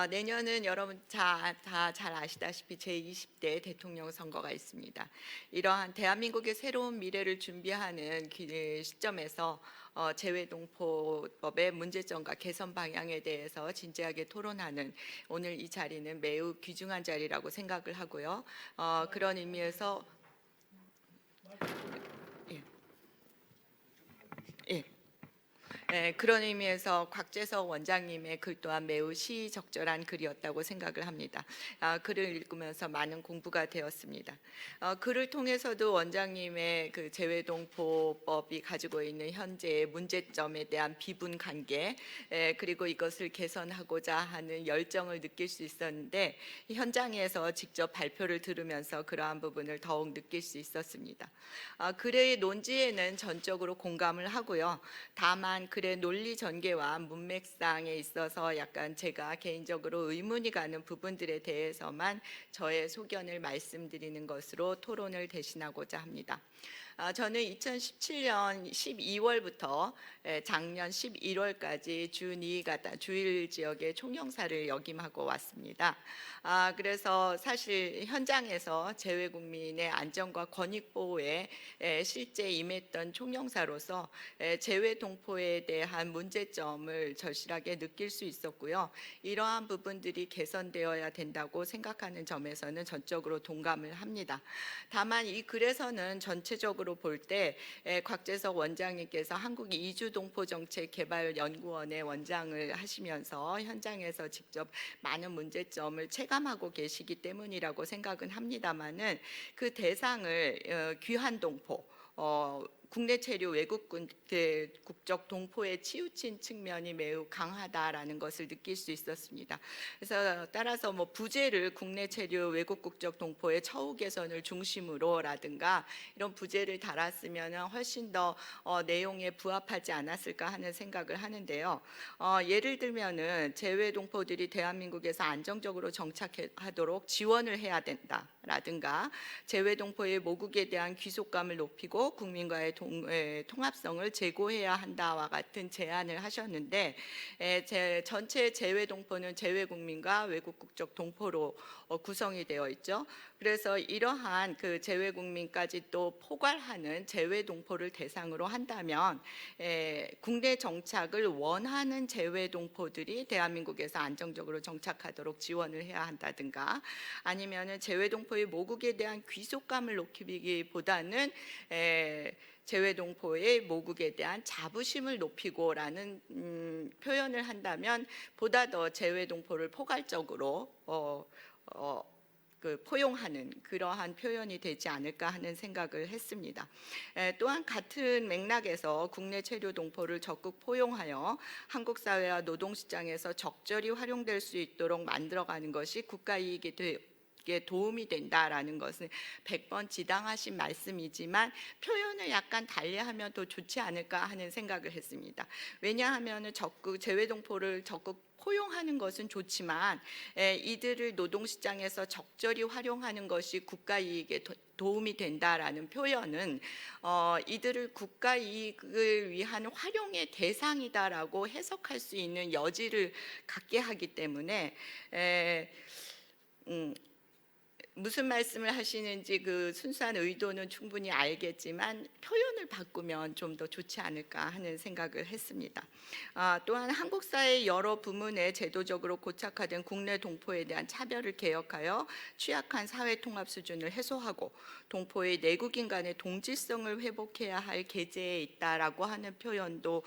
[SPEAKER 5] 내년은 여러분 다 잘 아시다시피 제20대 대통령 선거가 있습니다. 이러한 대한민국의 새로운 미래를 준비하는 시점에서 재외동포법의 문제점과 개선 방향에 대해서 진지하게 토론하는 오늘 이 자리는 매우 귀중한 자리라고 생각을 하고요. 그런 의미에서 그런 의미에서 곽재석 원장님의 글 또한 매우 시적절한 글이었다고 생각을 합니다. 글을 읽으면서 많은 공부가 되었습니다. 글을 통해서도 원장님의 그 재외동포법이 가지고 있는 현재의 문제점에 대한 비분 관계 그리고 이것을 개선하고자 하는 열정을 느낄 수 있었는데 현장에서 직접 발표를 들으면서 그러한 부분을 더욱 느낄 수 있었습니다. 글의 논지에는 전적으로 공감을 하고요. 다만 글의 논리 전개와 문맥상에 있어서 약간 제가 개인적으로 의문이 가는 부분들에 대해서만 저의 소견을 말씀드리는 것으로 토론을 대신하고자 합니다. 저는 2017년 12월부터 작년 11월까지 주 니이가타 주일 지역의 총영사를 역임하고 왔습니다. 그래서 사실 현장에서 재외국민의 안전과 권익 보호에 실제 임했던 총영사로서 재외동포에 대한 문제점을 절실하게 느낄 수 있었고요. 이러한 부분들이 개선되어야 된다고 생각하는 점에서는 전적으로 동감을 합니다. 다만 이 글에서는 전체적으로 볼 때 곽재석 원장님께서 한국 이주동포정책개발연구원의 원장을 하시면서 현장에서 직접 많은 문제점을 체감하고 계시기 때문이라고 생각은 합니다만은 그 대상을 귀한 동포 국내 체류 외국 국적 동포에 치우친 측면이 매우 강하다라는 것을 느낄 수 있었습니다. 그래서 따라서 부제를 국내 체류 외국 국적 동포의 처우 개선을 중심으로라든가 이런 부제를 달았으면 훨씬 더 내용에 부합하지 않았을까 하는 생각을 하는데요. 예를 들면은 재외 동포들이 대한민국에서 안정적으로 정착하도록 지원을 해야 된다라든가 재외 동포의 모국에 대한 귀속감을 높이고 국민과의 통합성을 제고해야 한다와 같은 제안을 하셨는데 전체 재외동포는 재외국민과 외국 국적 동포로 구성이 되어 있죠. 그래서 이러한 그 재외국민까지 또 포괄하는 재외동포를 대상으로 한다면 국내 정착을 원하는 재외동포들이 대한민국에서 안정적으로 정착하도록 지원을 해야 한다든가 아니면은 재외동포의 모국에 대한 귀속감을 높이기보다는 재외동포의 모국에 대한 자부심을 높이고라는 표현을 한다면 보다 더 재외동포를 포괄적으로 포용하는 그러한 표현이 되지 않을까 하는 생각을 했습니다. 또한 같은 맥락에서 국내 체류 동포를 적극 포용하여 한국 사회와 노동시장에서 적절히 활용될 수 있도록 만들어가는 것이 국가 이익이 도움이 된다라는 것은 100번 지당하신 말씀이지만 표현을 약간 달리하면 더 좋지 않을까 하는 생각을 했습니다. 왜냐하면 재외동포를 적극 포용하는 것은 좋지만 이들을 노동시장에서 적절히 활용하는 것이 국가 이익에 도움이 된다라는 표현은 이들을 국가 이익을 위한 활용의 대상이다라고 해석할 수 있는 여지를 갖게 하기 때문에 무슨 말씀을 하시는지 그 순수한 의도는 충분히 알겠지만 표현을 바꾸면 좀 더 좋지 않을까 하는 생각을 했습니다. 또한 한국 사회 여러 부문에 제도적으로 고착화된 국내 동포에 대한 차별을 개혁하여 취약한 사회 통합 수준을 해소하고 동포의 내국인 간의 동질성을 회복해야 할 계제에 있다라고 하는 표현도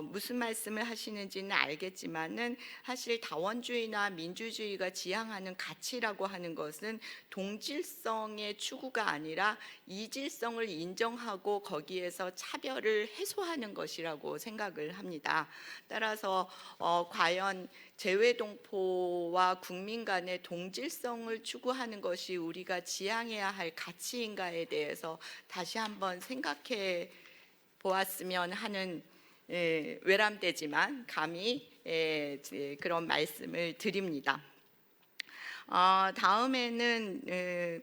[SPEAKER 5] 무슨 말씀을 하시는지는 알겠지만은 사실 다원주의나 민주주의가 지향하는 가치라고 하는 것은 동질성의 추구가 아니라 이질성을 인정하고 거기에서 차별을 해소하는 것이라고 생각을 합니다. 따라서 과연 재외동포와 국민 간의 동질성을 추구하는 것이 우리가 지향해야 할 가치인가에 대해서 다시 한번 생각해 보았으면 하는 외람되지만 감히 그런 말씀을 드립니다. 다음에는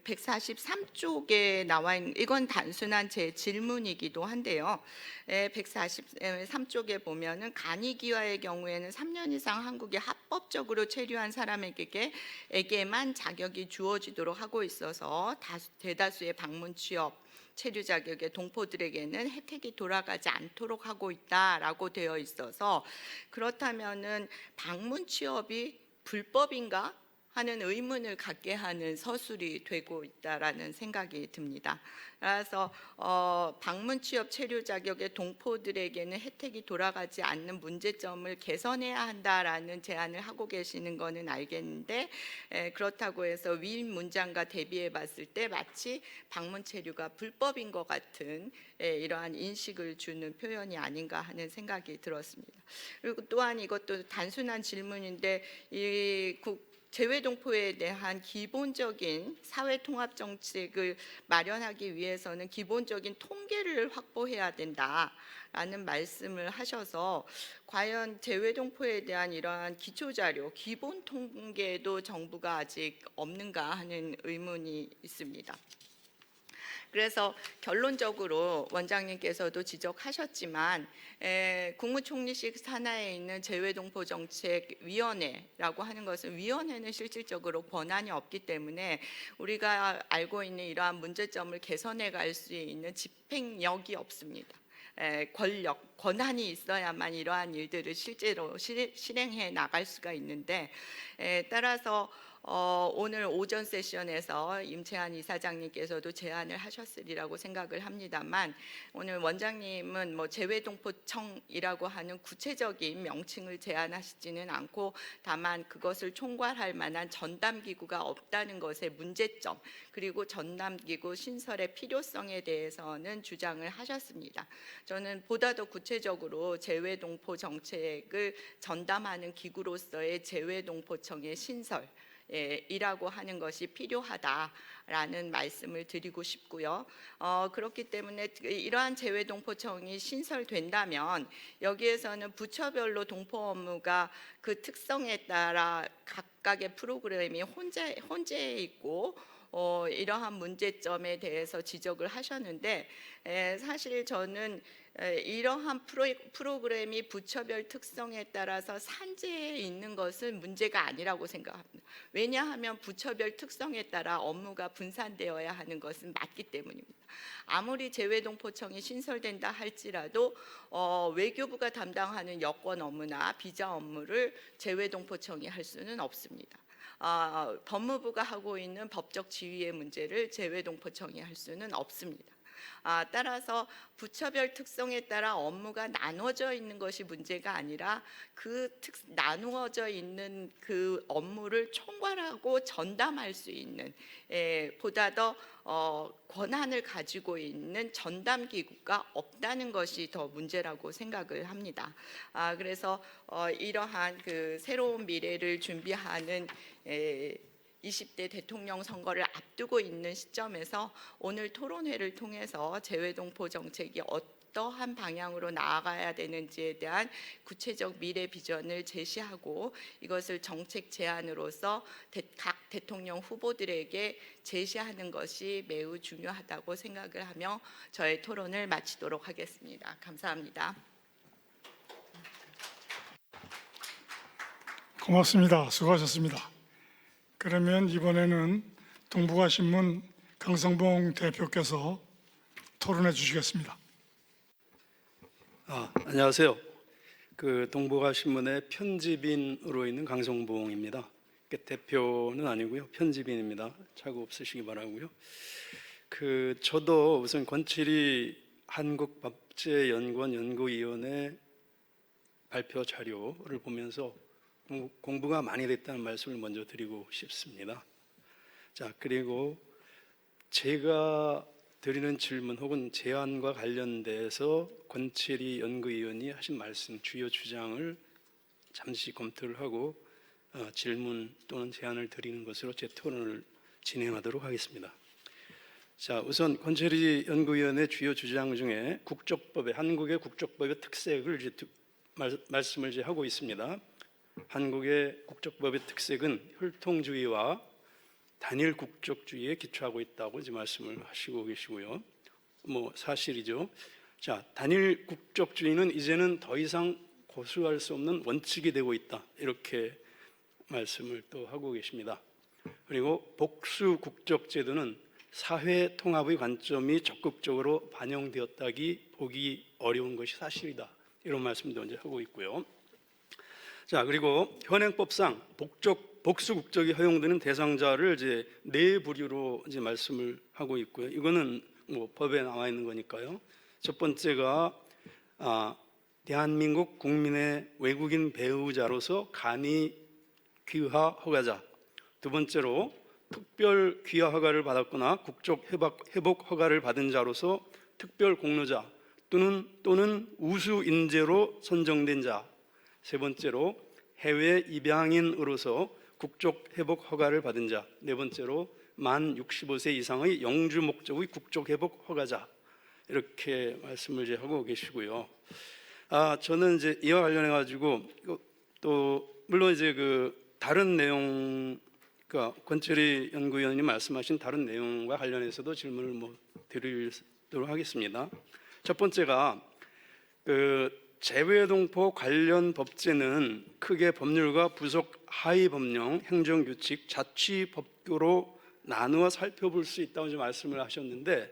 [SPEAKER 5] 143쪽에 나와 있는, 이건 단순한 제 질문이기도 한데요. 143쪽에 보면은 간이기와의 경우에는 3년 이상 한국에 합법적으로 체류한 사람에게만 자격이 주어지도록 하고 있어서 대다수의 방문 취업 체류 자격의 동포들에게는 혜택이 돌아가지 않도록 하고 있다라고 되어 있어서, 그렇다면은 방문 취업이 불법인가 하는 의문을 갖게 하는 서술이 되고 있다라는 생각이 듭니다. 그래서 방문 취업 체류 자격의 동포들에게는 혜택이 돌아가지 않는 문제점을 개선해야 한다라는 제안을 하고 계시는 것은 알겠는데, 그렇다고 해서 위 문장과 대비해 봤을 때 마치 방문 체류가 불법인 것 같은 이러한 인식을 주는 표현이 아닌가 하는 생각이 들었습니다. 그리고 또한 이것도 단순한 질문인데, 이 재외동포에 대한 기본적인 사회통합 정책을 마련하기 위해서는 기본적인 통계를 확보해야 된다라는 말씀을 하셔서, 과연 재외동포에 대한 이러한 기초자료, 기본 통계도 정부가 아직 없는가 하는 의문이 있습니다. 그래서 결론적으로 원장님께서도 지적하셨지만 국무총리실 산하에 있는 재외동포정책위원회라고 하는 것은, 위원회는 실질적으로 권한이 없기 때문에 우리가 알고 있는 이러한 문제점을 개선해 갈 수 있는 집행력이 없습니다. 권한이 있어야만 이러한 일들을 실제로 실행해 나갈 수가 있는데, 따라서 오늘 오전 세션에서 임채한 이사장님께서도 제안을 하셨으리라고 생각을 합니다만, 오늘 원장님은 재외동포청이라고 하는 구체적인 명칭을 제안하시지는 않고, 다만 그것을 총괄할 만한 전담기구가 없다는 것의 문제점, 그리고 전담기구 신설의 필요성에 대해서는 주장을 하셨습니다. 저는 보다 더 구체적으로 재외동포 정책을 전담하는 기구로서의 재외동포청의 신설 이라고 하는 것이 필요하다라는 말씀을 드리고 싶고요. 그렇기 때문에 이러한 재외동포청이 신설된다면 여기에서는 부처별로 동포 업무가 그 특성에 따라 각각의 프로그램이 혼재해 있고, 이러한 문제점에 대해서 지적을 하셨는데, 사실 저는 이러한 프로그램이 부처별 특성에 따라서 산재해 있는 것은 문제가 아니라고 생각합니다. 왜냐하면 부처별 특성에 따라 업무가 분산되어야 하는 것은 맞기 때문입니다. 아무리 재외동포청이 신설된다 할지라도 외교부가 담당하는 여권 업무나 비자 업무를 재외동포청이 할 수는 없습니다. 법무부가 하고 있는 법적 지위의 문제를 재외동포청이 할 수는 없습니다. 따라서 부처별 특성에 따라 업무가 나눠져 있는 것이 문제가 아니라 나누어져 있는 그 업무를 총괄하고 전담할 수 있는 보다 더 권한을 가지고 있는 전담기구가 없다는 것이 더 문제라고 생각을 합니다. 그래서 이러한 그 새로운 미래를 준비하는 20대 대통령 선거를 앞두고 있는 시점에서 오늘 토론회를 통해서 재외동포 정책이 어떠한 방향으로 나아가야 되는지에 대한 구체적 미래 비전을 제시하고, 이것을 정책 제안으로서 각 대통령 후보들에게 제시하는 것이 매우 중요하다고 생각을 하며 저의 토론을 마치도록 하겠습니다. 감사합니다.
[SPEAKER 1] 고맙습니다. 수고하셨습니다. 그러면 이번에는 동북아신문 강성봉 대표께서 토론해 주시겠습니다.
[SPEAKER 6] 안녕하세요. 동북아신문의 편집인으로 있는 강성봉입니다. 대표는 아니고요, 편집인입니다. 착오 없으시기 바라고요. 저도 우선 권칠이 한국법제연구원 연구위원회 발표 자료를 보면서 공부가 많이 됐다는 말씀을 먼저 드리고 싶습니다. 자, 그리고 제가 드리는 질문 혹은 제안과 관련돼서 권철희 연구위원이 하신 말씀, 주요 주장을 잠시 검토를 하고 질문 또는 제안을 드리는 것으로 제 토론을 진행하도록 하겠습니다. 자, 우선 권철희 연구위원의 주요 주장 중에 한국의 국적법의 특색을 이제 말씀을 이제 하고 있습니다. 한국의 국적법의 특색은 혈통주의와 단일 국적주의에 기초하고 있다고 이제 말씀을 하시고 계시고요. 뭐 사실이죠. 자, 단일 국적주의는 이제는 더 이상 고수할 수 없는 원칙이 되고 있다. 이렇게 말씀을 또 하고 계십니다. 그리고 복수 국적 제도는 사회 통합의 관점이 적극적으로 반영되었다기 보기 어려운 것이 사실이다. 이런 말씀도 이제 하고 있고요. 자, 그리고 현행법상 복수 국적이 허용되는 대상자를 이제 네 부류로 이제 말씀을 하고 있고요. 이거는 뭐 법에 나와 있는 거니까요. 첫 번째가 대한민국 국민의 외국인 배우자로서 간이 귀화 허가자. 두 번째로 특별 귀화 허가를 받았거나 국적 회복 허가를 받은 자로서 특별 공로자 또는 우수 인재로 선정된 자. 세 번째로 해외 입양인으로서 국적 회복 허가를 받은 자. 네 번째로 만 65세 이상의 영주 목적의 국적 회복 허가자. 이렇게 말씀을 이제 하고 계시고요. 저는 이제 이와 관련해 가지고 또 물론 이제 다른 내용, 그러니까 권철희 연구위원님 말씀하신 다른 내용과 관련해서도 질문을 드리도록 하겠습니다. 첫 번째가 재외동포 관련 법제는 크게 법률과 부속 하위 법령, 행정규칙, 자치법규로 나누어 살펴볼 수 있다고 이제 말씀을 하셨는데,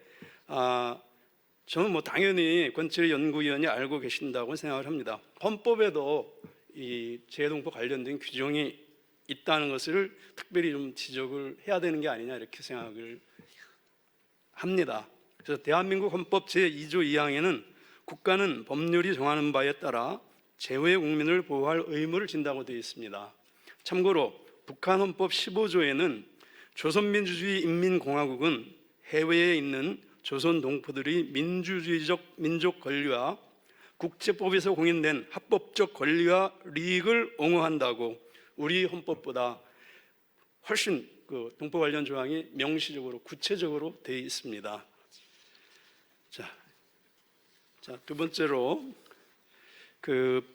[SPEAKER 6] 저는 당연히 권철희 연구위원이 알고 계신다고 생각을 합니다. 헌법에도 이 재외동포 관련된 규정이 있다는 것을 특별히 좀 지적을 해야 되는 게 아니냐 이렇게 생각을 합니다. 그래서 대한민국 헌법 제2조 2항에는 국가는 법률이 정하는 바에 따라 재외 국민을 보호할 의무를 진다고 되어 있습니다. 참고로 북한 헌법 15조에는 조선민주주의 인민공화국은 해외에 있는 조선 동포들이 민주주의적 민족 권리와 국제법에서 공인된 합법적 권리와利益을 옹호한다고 우리 헌법보다 훨씬 동포 관련 조항이 명시적으로 구체적으로 되어 있습니다. 자, 두 번째로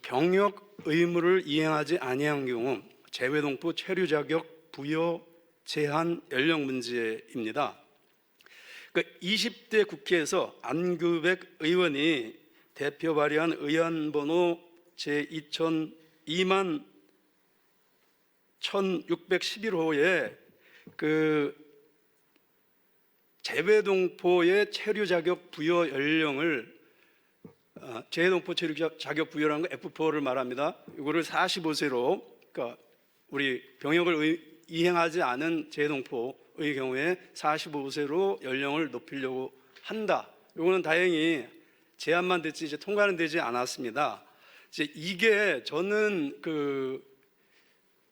[SPEAKER 6] 병역 의무를 이행하지 아니한 경우 재외동포 체류 자격 부여 제한 연령 문제입니다. 20대 국회에서 안규백 의원이 대표 발의한 의안번호 제2만 1611호에 재외동포의 체류 자격 부여 연령을 재외동포 체류 자격 부여라는 거 F4를 말합니다. 이거를 45세로, 그러니까 우리 병역을 이행하지 않은 재외동포의 경우에 45세로 연령을 높이려고 한다. 이거는 다행히 제안만 됐지 이제 통과는 되지 않았습니다. 이게 저는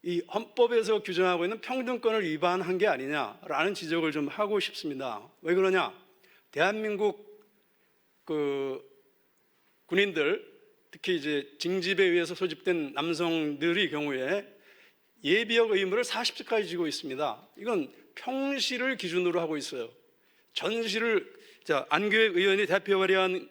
[SPEAKER 6] 이 헌법에서 규정하고 있는 평등권을 위반한 게 아니냐라는 지적을 좀 하고 싶습니다. 왜 그러냐? 대한민국 군인들, 특히 이제 징집에 의해서 소집된 남성들의 경우에 예비역 의무를 40세까지 지고 있습니다. 이건 평시를 기준으로 하고 있어요. 전시를 안규백 의원이 대표 발의한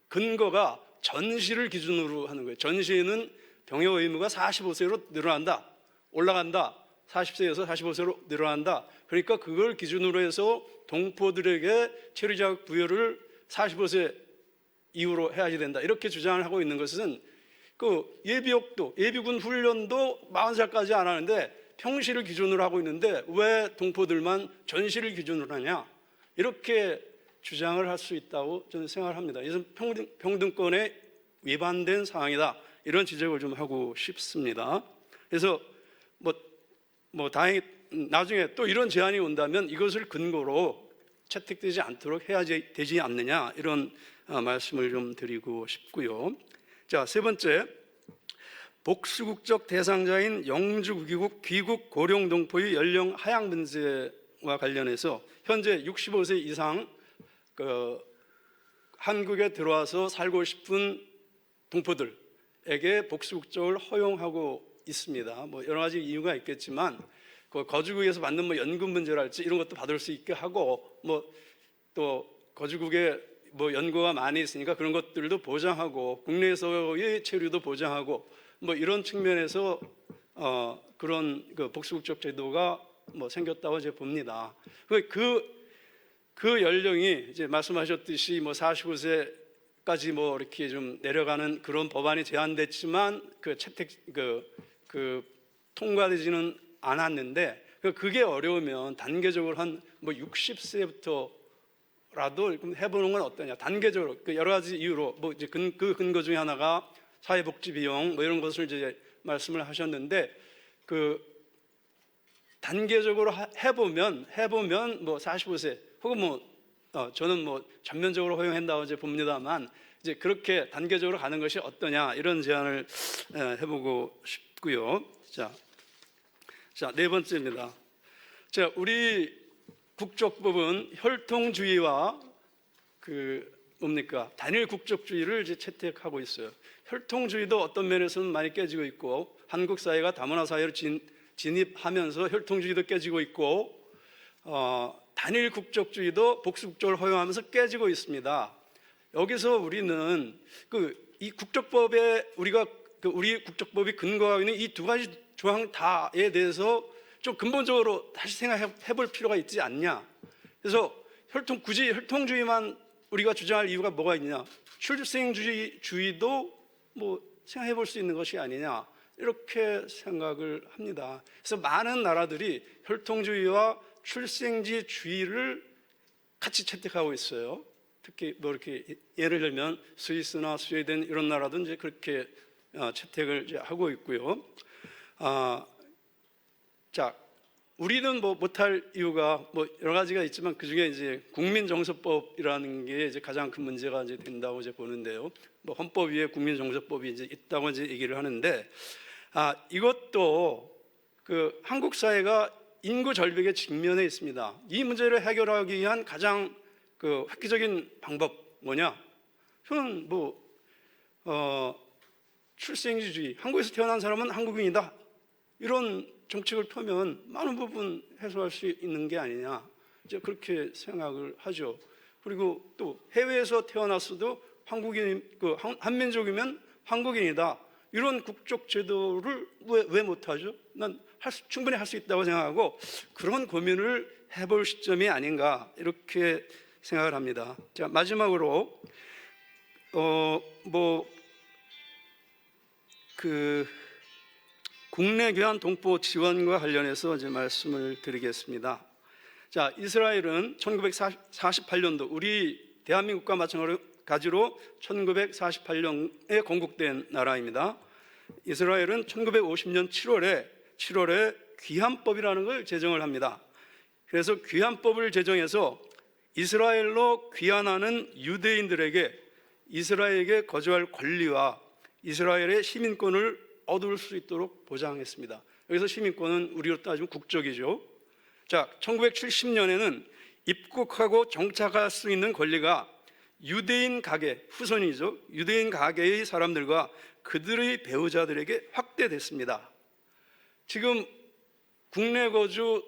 [SPEAKER 6] 근거가 전시를 기준으로 하는 거예요. 전시는 병역 의무가 45세로 늘어난다, 올라간다. 40세에서 45세로 늘어난다. 그러니까 그걸 기준으로 해서 동포들에게 체류 자격 부여를 45세 이후로 해야지 된다. 이렇게 주장을 하고 있는 것은 예비역도, 예비군 훈련도 40살까지 안 하는데 평시를 기준으로 하고 있는데 왜 동포들만 전시를 기준으로 하냐? 이렇게 주장을 할 수 있다고 저는 생각을 합니다. 이것은 평등권에 위반된 상황이다. 이런 지적을 좀 하고 싶습니다. 그래서 다행히 나중에 또 이런 제안이 온다면 이것을 근거로 채택되지 않도록 해야 되지 않느냐, 이런 말씀을 좀 드리고 싶고요. 자, 세 번째, 복수국적 대상자인 영주 귀국 고령 동포의 연령 하향 문제와 관련해서 현재 65세 이상 한국에 들어와서 살고 싶은 동포들에게 복수국적을 허용하고 있습니다. 뭐 여러 가지 이유가 있겠지만 그 거주국에서 받는 뭐 연금 문제랄지 이런 것도 받을 수 있게 하고 뭐 또 거주국에 뭐 연고가 많이 있으니까 그런 것들도 보장하고 국내에서의 체류도 보장하고 뭐 이런 측면에서 그런 그 복수국적 제도가 뭐 생겼다고 이제 봅니다. 그 연령이 이제 말씀하셨듯이 뭐 45세까지 뭐 이렇게 좀 내려가는 그런 법안이 제안됐지만 그 채택 그 통과되지는 않았는데 그게 어려우면 단계적으로 한 뭐 60세부터라도 해보는 건 어떠냐. 단계적으로 그 여러 가지 이유로 뭐 이제 그 근거 중에 하나가 사회복지 비용 뭐 이런 것을 이제 말씀을 하셨는데 그 단계적으로 해보면 뭐 45세 혹은 뭐 저는 뭐 전면적으로 허용한다고 이제 봅니다만 이제 그렇게 단계적으로 가는 것이 어떠냐 이런 제안을 해보고 싶고요. 자, 네 번째입니다. 자, 우리 국적법은 혈통주의와 단일 국적주의를 이제 채택하고 있어요. 혈통주의도 어떤 면에서는 많이 깨지고 있고 한국 사회가 다문화 사회로 진입하면서 혈통주의도 깨지고 있고 단일 국적주의도 복수국적을 허용하면서 깨지고 있습니다. 여기서 우리는 이 국적법에 우리 국적법이 근거하고 있는 이 두 가지 조항 다에 대해서 좀 근본적으로 다시 생각해 볼 필요가 있지 않냐. 그래서 굳이 혈통주의만 우리가 주장할 이유가 뭐가 있냐. 출생주의도 뭐 생각해 볼 수 있는 것이 아니냐. 이렇게 생각을 합니다. 그래서 많은 나라들이 혈통주의와 출생지주의를 같이 채택하고 있어요. 특히 뭐 이렇게 예를 들면 스위스나 스웨덴 이런 나라도 이제 그렇게 채택을 이제 하고 있고요. 자, 우리는 뭐 못할 이유가 뭐 여러 가지가 있지만 그 중에 이제 국민정서법이라는 게 이제 가장 큰 문제가 이제 된다고 이제 보는데요. 뭐 헌법 위에 국민정서법이 이제 있다고 이제 얘기를 하는데, 이것도 그 한국 사회가 인구 절벽에 직면해 있습니다. 이 문제를 해결하기 위한 가장 그 획기적인 방법 뭐냐? 저는 출생지주의, 한국에서 태어난 사람은 한국인이다. 이런 정책을 펴면 많은 부분 해소할 수 있는 게 아니냐. 이제 그렇게 생각을 하죠. 그리고 또 해외에서 태어났어도 한민족이면 한국인이다. 이런 국적 제도를 왜 못하죠? 난 충분히 할 수 있다고 생각하고 그런 고민을 해볼 시점이 아닌가 이렇게 생각을 합니다. 자, 마지막으로 국내 귀환 동포 지원과 관련해서 이제 말씀을 드리겠습니다. 자, 이스라엘은 1948년도 우리 대한민국과 마찬가지로 1948년에 건국된 나라입니다. 이스라엘은 1950년 7월에 귀환법이라는 걸 제정을 합니다. 그래서 귀환법을 제정해서 이스라엘로 귀환하는 유대인들에게 이스라엘에 거주할 권리와 이스라엘의 시민권을 얻을 수 있도록 보장했습니다. 여기서 시민권은 우리로 따지면 국적이죠. 자, 1970년에는 입국하고 정착할 수 있는 권리가 유대인 가계, 후손이죠. 유대인 가계의 사람들과 그들의 배우자들에게 확대됐습니다. 지금 국내 거주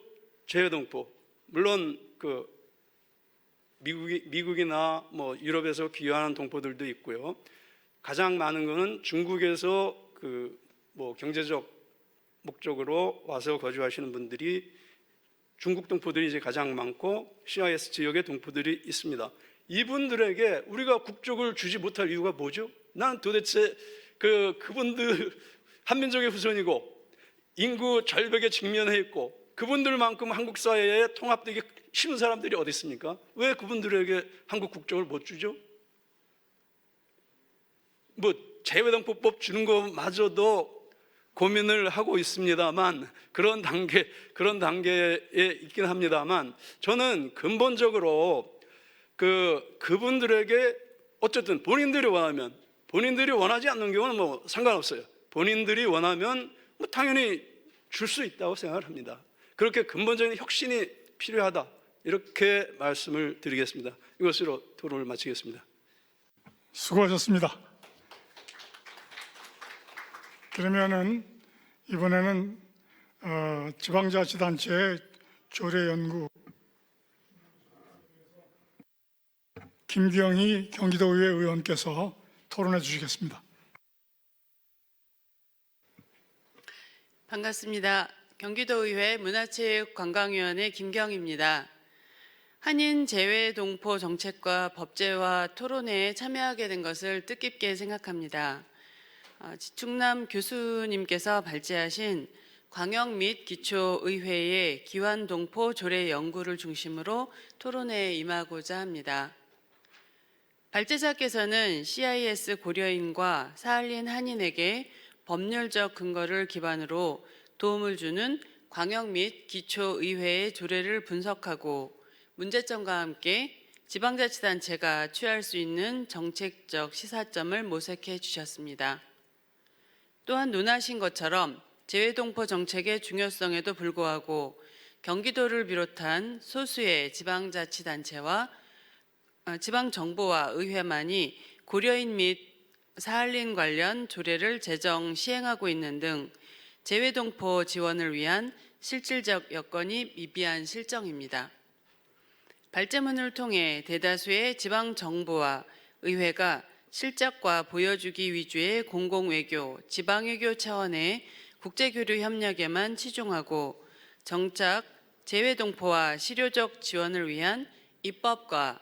[SPEAKER 6] 재외동포, 물론 미국이나 뭐 유럽에서 귀환한 동포들도 있고요. 가장 많은 것은 중국에서 경제적 목적으로 와서 거주하시는 분들이 중국 동포들이 이제 가장 많고 CIS 지역의 동포들이 있습니다. 이분들에게 우리가 국적을 주지 못할 이유가 뭐죠? 난 도대체 그분들 한민족의 후손이고 인구 절벽에 직면해 있고 그분들만큼 한국 사회에 통합되기 쉬운 사람들이 어디 있습니까? 왜 그분들에게 한국 국적을 못 주죠? 뭐 재외동포법 주는 것마저도 고민을 하고 있습니다만 그런 단계에 있긴 합니다만 저는 근본적으로 그분들에게 어쨌든 본인들이 원하지 않는 경우는 뭐 상관없어요. 본인들이 원하면 뭐 당연히 줄 수 있다고 생각을 합니다. 그렇게 근본적인 혁신이 필요하다, 이렇게 말씀을 드리겠습니다. 이것으로 토론을 마치겠습니다.
[SPEAKER 1] 수고하셨습니다. 그러면은 이번에는 지방자치단체 조례연구 김경희 경기도의회 의원께서 토론해 주시겠습니다.
[SPEAKER 7] 반갑습니다. 경기도의회 문화체육관광위원회 김경희입니다. 한인 재외동포 정책과 법제화 토론회에 참여하게 된 것을 뜻깊게 생각합니다. 지충남 교수님께서 발제하신 광역 및 기초의회의 기환동포 조례 연구를 중심으로 토론회에 임하고자 합니다. 발제자께서는 CIS 고려인과 사할린 한인에게 법률적 근거를 기반으로 도움을 주는 광역 및 기초의회의 조례를 분석하고 문제점과 함께 지방자치단체가 취할 수 있는 정책적 시사점을 모색해 주셨습니다. 또한 논하신 것처럼 재외동포 정책의 중요성에도 불구하고 경기도를 비롯한 소수의 지방자치단체와 지방정부와 의회만이 고려인 및 사할린 관련 조례를 제정 시행하고 있는 등 재외동포 지원을 위한 실질적 여건이 미비한 실정입니다. 발제문을 통해 대다수의 지방정부와 의회가 실적과 보여주기 위주의 공공외교, 지방외교 차원의 국제교류 협력에만 치중하고 정착, 재외동포와 실효적 지원을 위한 입법과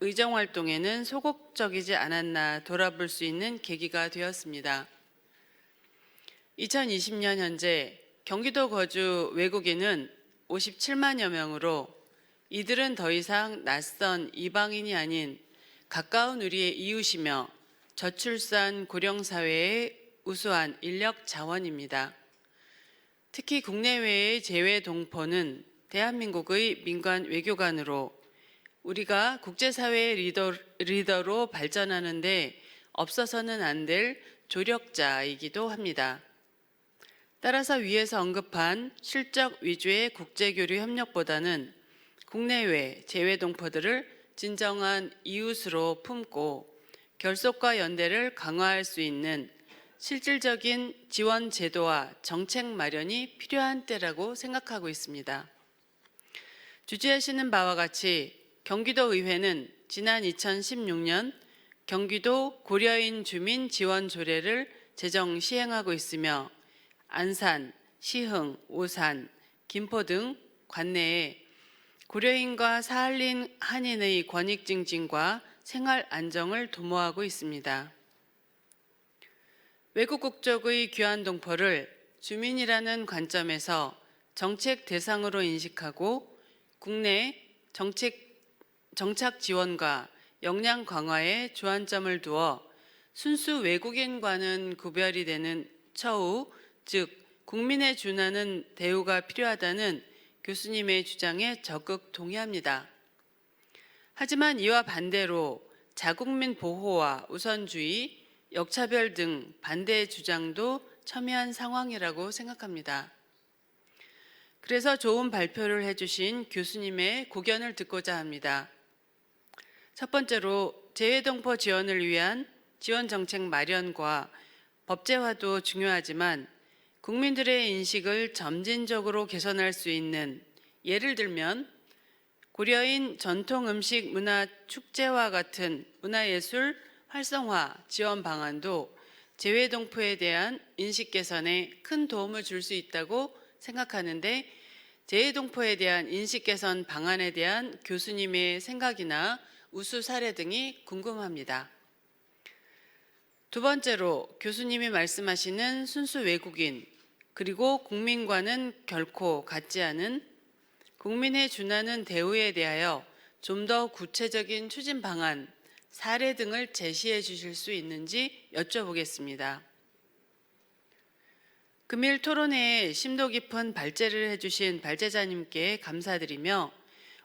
[SPEAKER 7] 의정활동에는 소극적이지 않았나 돌아볼 수 있는 계기가 되었습니다. 2020년 현재 경기도 거주 외국인은 57만여 명으로 이들은 더 이상 낯선 이방인이 아닌 가까운 우리의 이웃이며 저출산 고령사회의 우수한 인력 자원입니다. 특히 국내외의 재외동포는 대한민국의 민관 외교관으로 우리가 국제사회의 리더로 발전하는 데 없어서는 안 될 조력자이기도 합니다. 따라서 위에서 언급한 실적 위주의 국제교류 협력보다는 국내외 재외동포들을 진정한 이웃으로 품고 결속과 연대를 강화할 수 있는 실질적인 지원 제도와 정책 마련이 필요한 때라고 생각하고 있습니다. 주지하시는 바와 같이 경기도 의회는 지난 2016년 경기도 고려인 주민 지원 조례를 제정 시행하고 있으며 안산, 시흥, 오산, 김포 등 관내에 고려인과 사할린 한인의 권익 증진과 생활 안정을 도모하고 있습니다. 외국 국적의 귀환동포를 주민이라는 관점에서 정책 대상으로 인식하고 국내 정착 지원과 역량 강화에 주안점을 두어 순수 외국인과는 구별이 되는 처우, 즉 국민에 준하는 대우가 필요하다는 교수님의 주장에 적극 동의합니다. 하지만 이와 반대로 자국민 보호와 우선주의, 역차별 등 반대 주장도 첨예한 상황이라고 생각합니다. 그래서 좋은 발표를 해주신 교수님의 고견을 듣고자 합니다. 첫 번째로 재외동포 지원을 위한 지원 정책 마련과 법제화도 중요하지만 국민들의 인식을 점진적으로 개선할 수 있는, 예를 들면 고려인 전통 음식 문화 축제와 같은 문화예술 활성화 지원 방안도 재외동포에 대한 인식 개선에 큰 도움을 줄 수 있다고 생각하는데 재외동포에 대한 인식 개선 방안에 대한 교수님의 생각이나 우수 사례 등이 궁금합니다. 두 번째로 교수님이 말씀하시는 순수 외국인 그리고 국민과는 결코 같지 않은 국민에 준하는 대우에 대하여 좀 더 구체적인 추진 방안, 사례 등을 제시해 주실 수 있는지 여쭤보겠습니다. 금일 토론회에 심도 깊은 발제를 해주신 발제자님께 감사드리며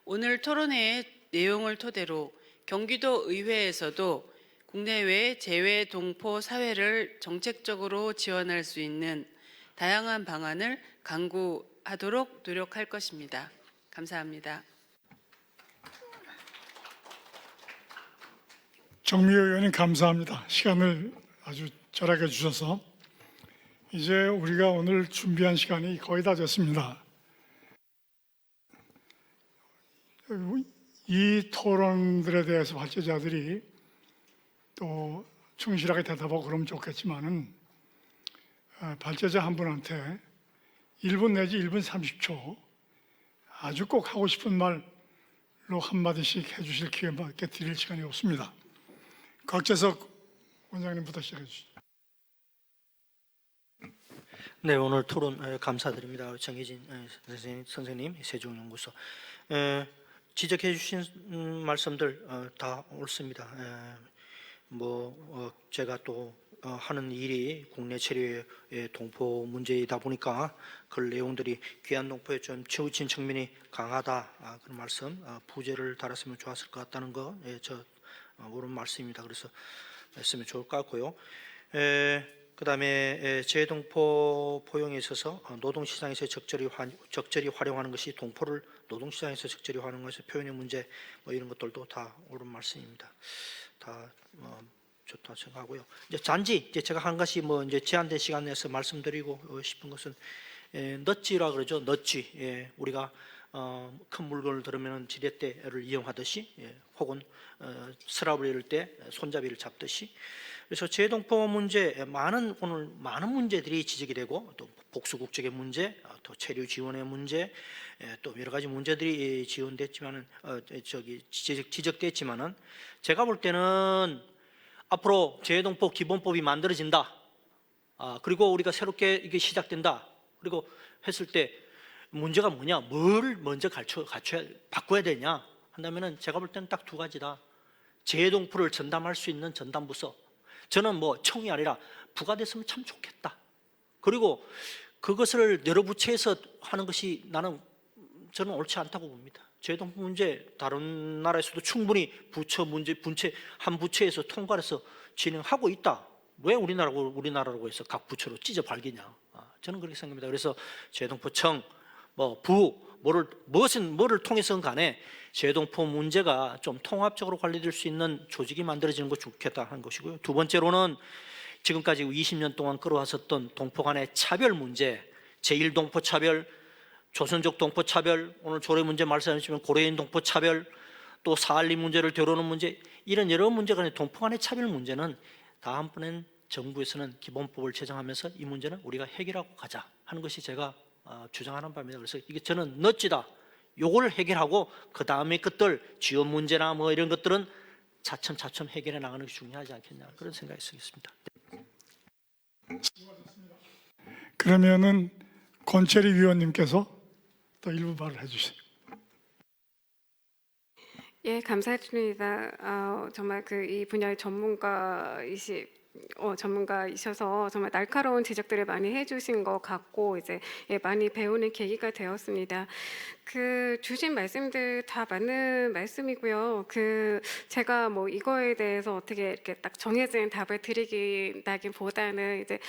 [SPEAKER 7] 오늘 토론회의 내용을 토대로 경기도 의회에서도 국내외 재외 동포 사회를 정책적으로 지원할 수 있는 다양한 방안을 강구하도록 노력할 것입니다. 감사합니다.
[SPEAKER 1] 정미애 의원님 감사합니다. 시간을 아주 절약해 주셔서 이제 우리가 오늘 준비한 시간이 거의 다 됐습니다. 이 토론들에 대해서 발제자들이 또 충실하게 대답하고 그러면 좋겠지만은 발제자 한 분한테 1분 내지 1분 30초 아주 꼭 하고 싶은 말로 한마디씩 해주실 기회밖에 드릴 시간이 없습니다. 곽재석 원장님부터 시작해 주시죠.
[SPEAKER 2] 네, 오늘 토론 감사드립니다. 정혜진 선생님, 세종연구소. 지적해 주신 말씀들 다 옳습니다. 제가 또 하는 일이 국내 체류의 동포 문제이다 보니까 그 내용들이 귀한 동포에 좀 치우친 측면이 강하다, 그런 말씀 부제를 달았으면 좋았을 것 같다는 거 저 모르는 말씀입니다. 그래서 했으면 좋을 것 같고요. 그다음에 재동포 포용에 있어서 노동시장에서 적절히 활용하는 것이 동포를 노동시장에서 적절히 활용하는 것이 표현의 문제 이런 것들도 다 옳은 말씀입니다. 다 좋다 생각하고요. 이제 단지 제가 한 가지 이제 제한된 시간 내에서 말씀드리고 싶은 것은 넛지라 그러죠. 넛지. 우리가 큰 물건을 들으면 지렛대를 이용하듯이 혹은 서랍을 열을 때 손잡이를 잡듯이 그래서 재동포 문제 오늘 많은 문제들이 지적이 되고 또 복수 국적의 문제, 또 체류 지원의 문제, 또 여러 가지 문제들이 지원됐지만은 지적됐지만은 제가 볼 때는 앞으로 재동포 기본법이 만들어진다. 그리고 우리가 새롭게 이게 시작된다. 그리고 했을 때 문제가 뭐냐? 뭘 먼저 바꿔야 되냐? 한다면은 제가 볼 때는 딱 두 가지다. 재동포를 전담할 수 있는 전담부서. 저는 청이 아니라 부가 됐으면 참 좋겠다. 그리고 그것을 여러 부처에서 하는 것이 저는 옳지 않다고 봅니다. 재동포 문제 다른 나라에서도 충분히 한 부처에서 통과해서 진행하고 있다. 왜 우리나라라고 해서 각 부처로 찢어 발기냐? 저는 그렇게 생각합니다. 그래서 재동포청, 뭐를 통해서는 간에 재동포 문제가 좀 통합적으로 관리될 수 있는 조직이 만들어지는 것 좋겠다 하는 것이고요. 두 번째로는 지금까지 20년 동안 끌어왔었던 동포 간의 차별 문제, 제1동포 차별, 조선족 동포 차별, 오늘 조례 문제 말씀하시면 고려인 동포 차별, 또 사할리 문제를 다루는 문제, 이런 여러 문제 간의 동포 간의 차별 문제는 다음번엔 정부에서는 기본법을 제정하면서 이 문제는 우리가 해결하고 가자 하는 것이 제가 주장하는 바입니다. 그래서 이게 저는 넛지다. 요걸 해결하고 그 다음에 것들 지원 문제나 이런 것들은 차츰 해결해 나가는 게 중요하지 않겠냐 그런 생각이 있습니다.
[SPEAKER 1] 그러면은 권채리 위원님께서 또 일부 말을 해주세요.
[SPEAKER 3] 예, 감사드립니다. 정말 이 분야의 전문가이셔서 정말 날카로운 지적들을 많이 해주신 것 같고 이제 많이 배우는 계기가 되었습니다. 주신 말씀들 다 맞는 말씀이고요. 제가 이거에 대해서 어떻게 이렇게 딱 정해진 답을 드리기보다는 이제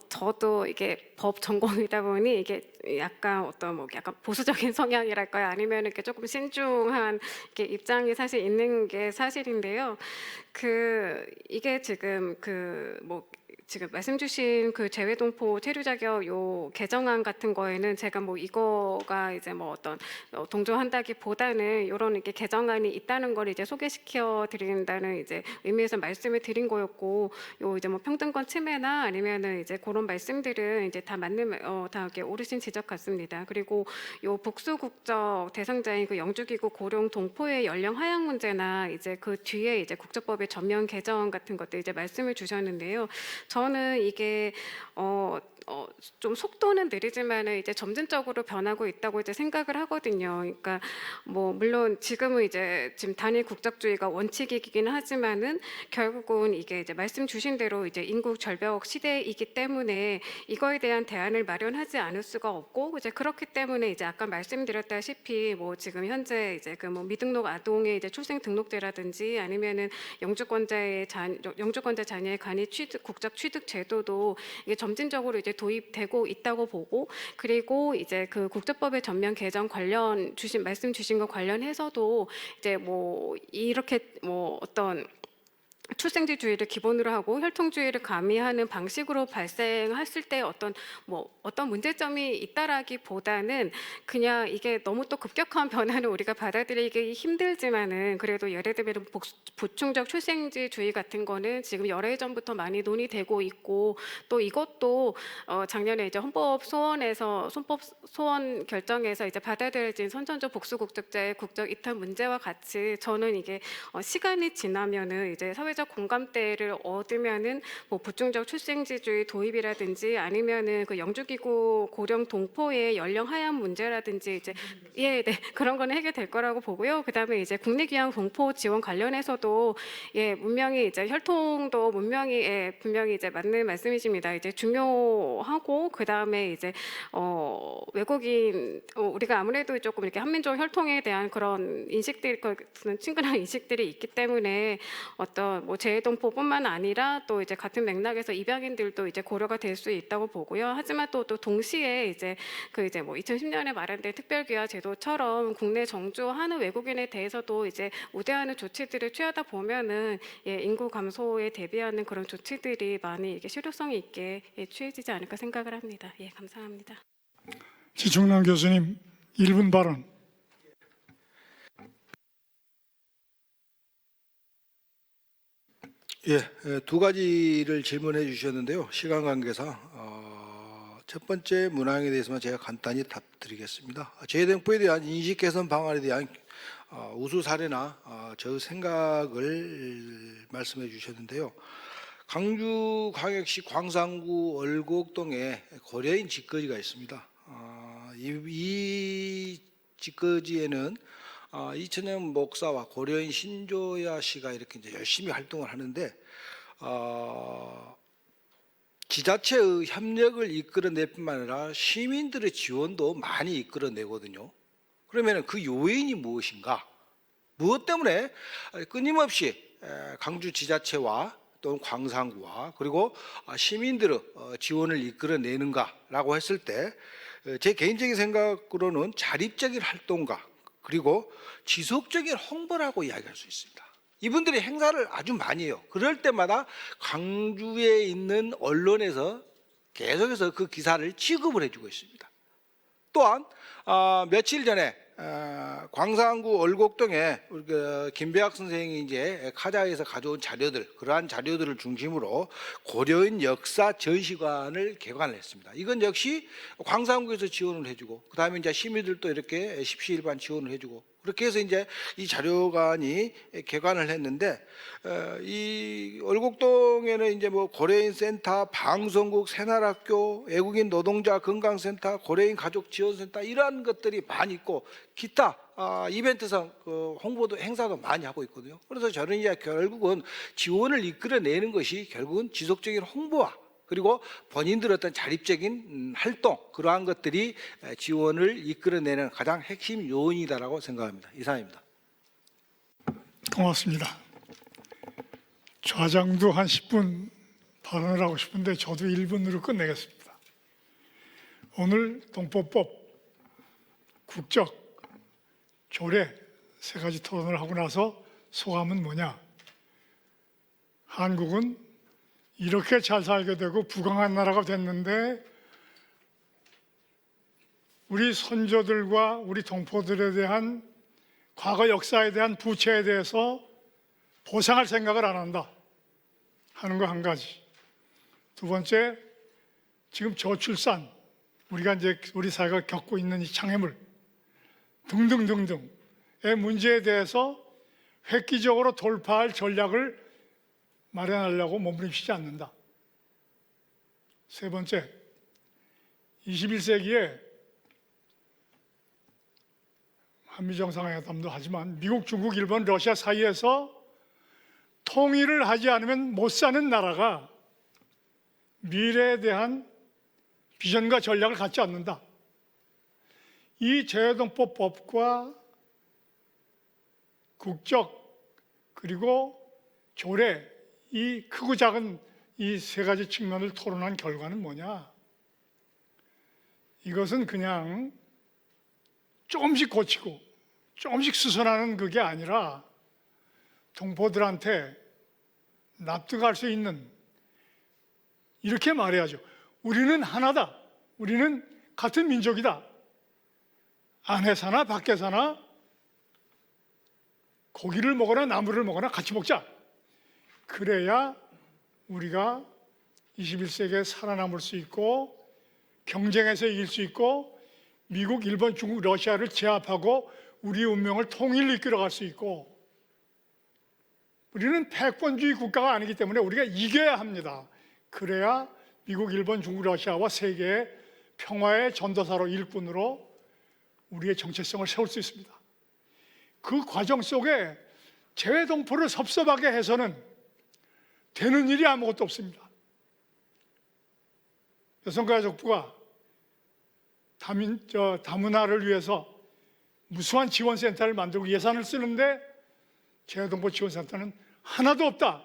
[SPEAKER 3] 저도 이게 법 전공이다 보니 이게 약간 약간 보수적인 성향이랄까요? 아니면 이렇게 조금 신중한 이렇게 입장이 사실 있는 게 사실인데요. 이게 지금 지금 말씀 주신 재외동포 체류 자격 요 개정안 같은 거에는 제가 이거가 이제 어떤 동조한다기보다는 이런 이렇게 개정안이 있다는 걸 이제 소개시켜 드린다는 이제 의미에서 말씀을 드린 거였고 요 이제 평등권 침해나 아니면은 이제 그런 말씀들은 이제 다 맞는 다 이렇게 옳으신 지적 같습니다. 그리고 요 복수 국적 대상자인 영주기구 고령 동포의 연령 하향 문제나 이제 뒤에 이제 국적법의 전면 개정 같은 것들 이제 말씀을 주셨는데요. 저는 이게 좀 속도는 느리지만은 이제 점진적으로 변하고 있다고 이제 생각을 하거든요. 그러니까 뭐 물론 지금은 이제 지금 단일 국적주의가 원칙이긴 하지만은 결국은 이게 이제 말씀 주신 대로 이제 인구 절벽 시대이기 때문에 이거에 대한 대안을 마련하지 않을 수가 없고 이제 그렇기 때문에 이제 아까 말씀드렸다시피 뭐 지금 현재 이제 그 뭐 미등록 아동의 이제 출생 등록제라든지 아니면은 영주권자 자녀의 간이 국적 취득 제도도 이게 점진적으로 이제 도입되고 있다고 보고 그리고 이제 그 국제법의 전면 개정 관련 말씀 주신 거 관련해서도 이제 뭐 이렇게 뭐 어떤 출생지주의를 기본으로 하고 혈통주의를 가미하는 방식으로 발생했을 때 어떤 문제점이 있다라기보다는 그냥 이게 너무 또 급격한 변화를 우리가 받아들이기 힘들지만은 그래도 예를 들면 보충적 출생지주의 같은 거는 지금 여러 해 전부터 많이 논의되고 있고 또 이것도 작년에 이제 헌법 소원 결정에서 이제 받아들여진 선천적 복수국적자의 국적 이탈 문제와 같이 저는 이게 시간이 지나면은 이제 사회적 공감대를 얻으면은 뭐 보충적 출생지주의 도입이라든지 아니면은 그 영주기구 고령 동포의 연령 하향 문제라든지 이제 네 그런 거는 해결될 거라고 보고요. 그다음에 이제 국내귀향 동포 지원 관련해서도 분명히 이제 혈통도 분명히 이제 맞는 말씀이십니다. 이제 중요하고 그다음에 이제 외국인 우리가 아무래도 조금 이렇게 한민족 혈통에 대한 그런 인식들이 그런 친근한 인식들이 있기 때문에 어떤 뭐 재해동포뿐만 아니라 또 이제 같은 맥락에서 입양인들도 이제 고려가 될 수 있다고 보고요. 하지만 또 동시에 이제 그 이제 뭐 2010년에 마련된 특별귀화 제도처럼 국내 정주하는 외국인에 대해서도 이제 우대하는 조치들을 취하다 보면은 인구 감소에 대비하는 그런 조치들이 많이 이게 실효성이 있게 취해지지 않을까 생각을 합니다. 감사합니다.
[SPEAKER 1] 지충남 교수님 1분 발언.
[SPEAKER 4] 두 가지를 질문해 주셨는데요. 시간 관계상 첫 번째 문항에 대해서만 제가 간단히 답드리겠습니다. 재해동포에 대한 인식 개선 방안에 대한 우수 사례나 저 생각을 말씀해 주셨는데요. 광주광역시 광산구 얼곡동에 고려인 집거지가 있습니다. 이 집거지에는 이천영 목사와 고려인 신조야 씨가 이렇게 이제 열심히 활동을 하는데 지자체의 협력을 이끌어낼 뿐만 아니라 시민들의 지원도 많이 이끌어내거든요. 그러면 그 요인이 무엇인가? 무엇 때문에 끊임없이 광주 지자체와 또는 광산구와 그리고 시민들의 지원을 이끌어내는가라고 했을 때 제 개인적인 생각으로는 자립적인 활동가 그리고 지속적인 홍보라고 이야기할 수 있습니다. 이분들이 행사를 아주 많이 해요. 그럴 때마다 광주에 있는 언론에서 계속해서 그 기사를 취급을 해주고 있습니다. 또한 며칠 전에 광산구 얼곡동에 김배학 선생이 이제 카자에서 가져온 자료들, 그러한 자료들을 중심으로 고려인 역사 전시관을 개관을 했습니다. 이건 역시 광산구에서 지원을 해주고, 그 다음에 이제 시민들도 이렇게 십시일반 지원을 해주고, 그렇게 해서 이제 이 자료관이 개관을 했는데, 이 얼곡동에는 이제 뭐 고려인 센터, 방송국, 새날학교, 외국인 노동자 건강센터, 고려인 가족 지원센터 이러한 것들이 많이 있고, 기타 이벤트상 홍보도 행사도 많이 하고 있거든요. 그래서 저는 이제 결국은 지원을 이끌어내는 것이 결국은 지속적인 홍보와 그리고 본인들 어떤 자립적인 활동 그러한 것들이 지원을 이끌어내는 가장 핵심 요인이다라고 생각합니다. 이상입니다.
[SPEAKER 1] 고맙습니다. 좌장도 한 10분 발언을 하고 싶은데 저도 1분으로 끝내겠습니다. 오늘 동포법, 국적, 조례 세 가지 토론을 하고 나서 소감은 뭐냐? 한국은 이렇게 잘 살게 되고 부강한 나라가 됐는데 우리 선조들과 우리 동포들에 대한 과거 역사에 대한 부채에 대해서 보상할 생각을 안 한다 하는 거 한 가지. 두 번째, 지금 저출산, 우리가 이제 우리 사회가 겪고 있는 이 장애물 등등등등의 문제에 대해서 획기적으로 돌파할 전략을 마련하려고 몸부림치지 않는다. 세 번째, 21세기에 한미 정상회담도 하지만 미국, 중국, 일본, 러시아 사이에서 통일을 하지 않으면 못 사는 나라가 미래에 대한 비전과 전략을 갖지 않는다. 이 재외동포법과 국적 그리고 조례, 이 크고 작은 이 세 가지 측면을 토론한 결과는 뭐냐? 이것은 그냥 조금씩 고치고 조금씩 수선하는 그게 아니라 동포들한테 납득할 수 있는, 이렇게 말해야죠. 우리는 하나다. 우리는 같은 민족이다. 안에 사나 밖에 사나 고기를 먹거나 나물을 먹거나 같이 먹자. 그래야 우리가 21세기에 살아남을 수 있고 경쟁에서 이길 수 있고 미국, 일본, 중국, 러시아를 제압하고 우리 운명을 통일로 이끌어갈 수 있고, 우리는 패권주의 국가가 아니기 때문에 우리가 이겨야 합니다. 그래야 미국, 일본, 중국, 러시아와 세계의 평화의 전도사로 일꾼으로 우리의 정체성을 세울 수 있습니다. 그 과정 속에 재외동포를 섭섭하게 해서는 되는 일이 아무것도 없습니다. 여성가족부가 다문화를 위해서 무수한 지원센터를 만들고 예산을 쓰는데 재외동포 지원센터는 하나도 없다.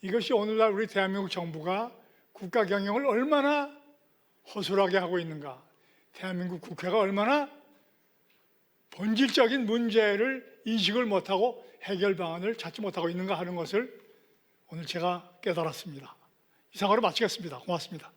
[SPEAKER 1] 이것이 오늘날 우리 대한민국 정부가 국가 경영을 얼마나 허술하게 하고 있는가, 대한민국 국회가 얼마나 본질적인 문제를 인식을 못하고 해결 방안을 찾지 못하고 있는가 하는 것을 오늘 제가 깨달았습니다. 이상으로 마치겠습니다. 고맙습니다.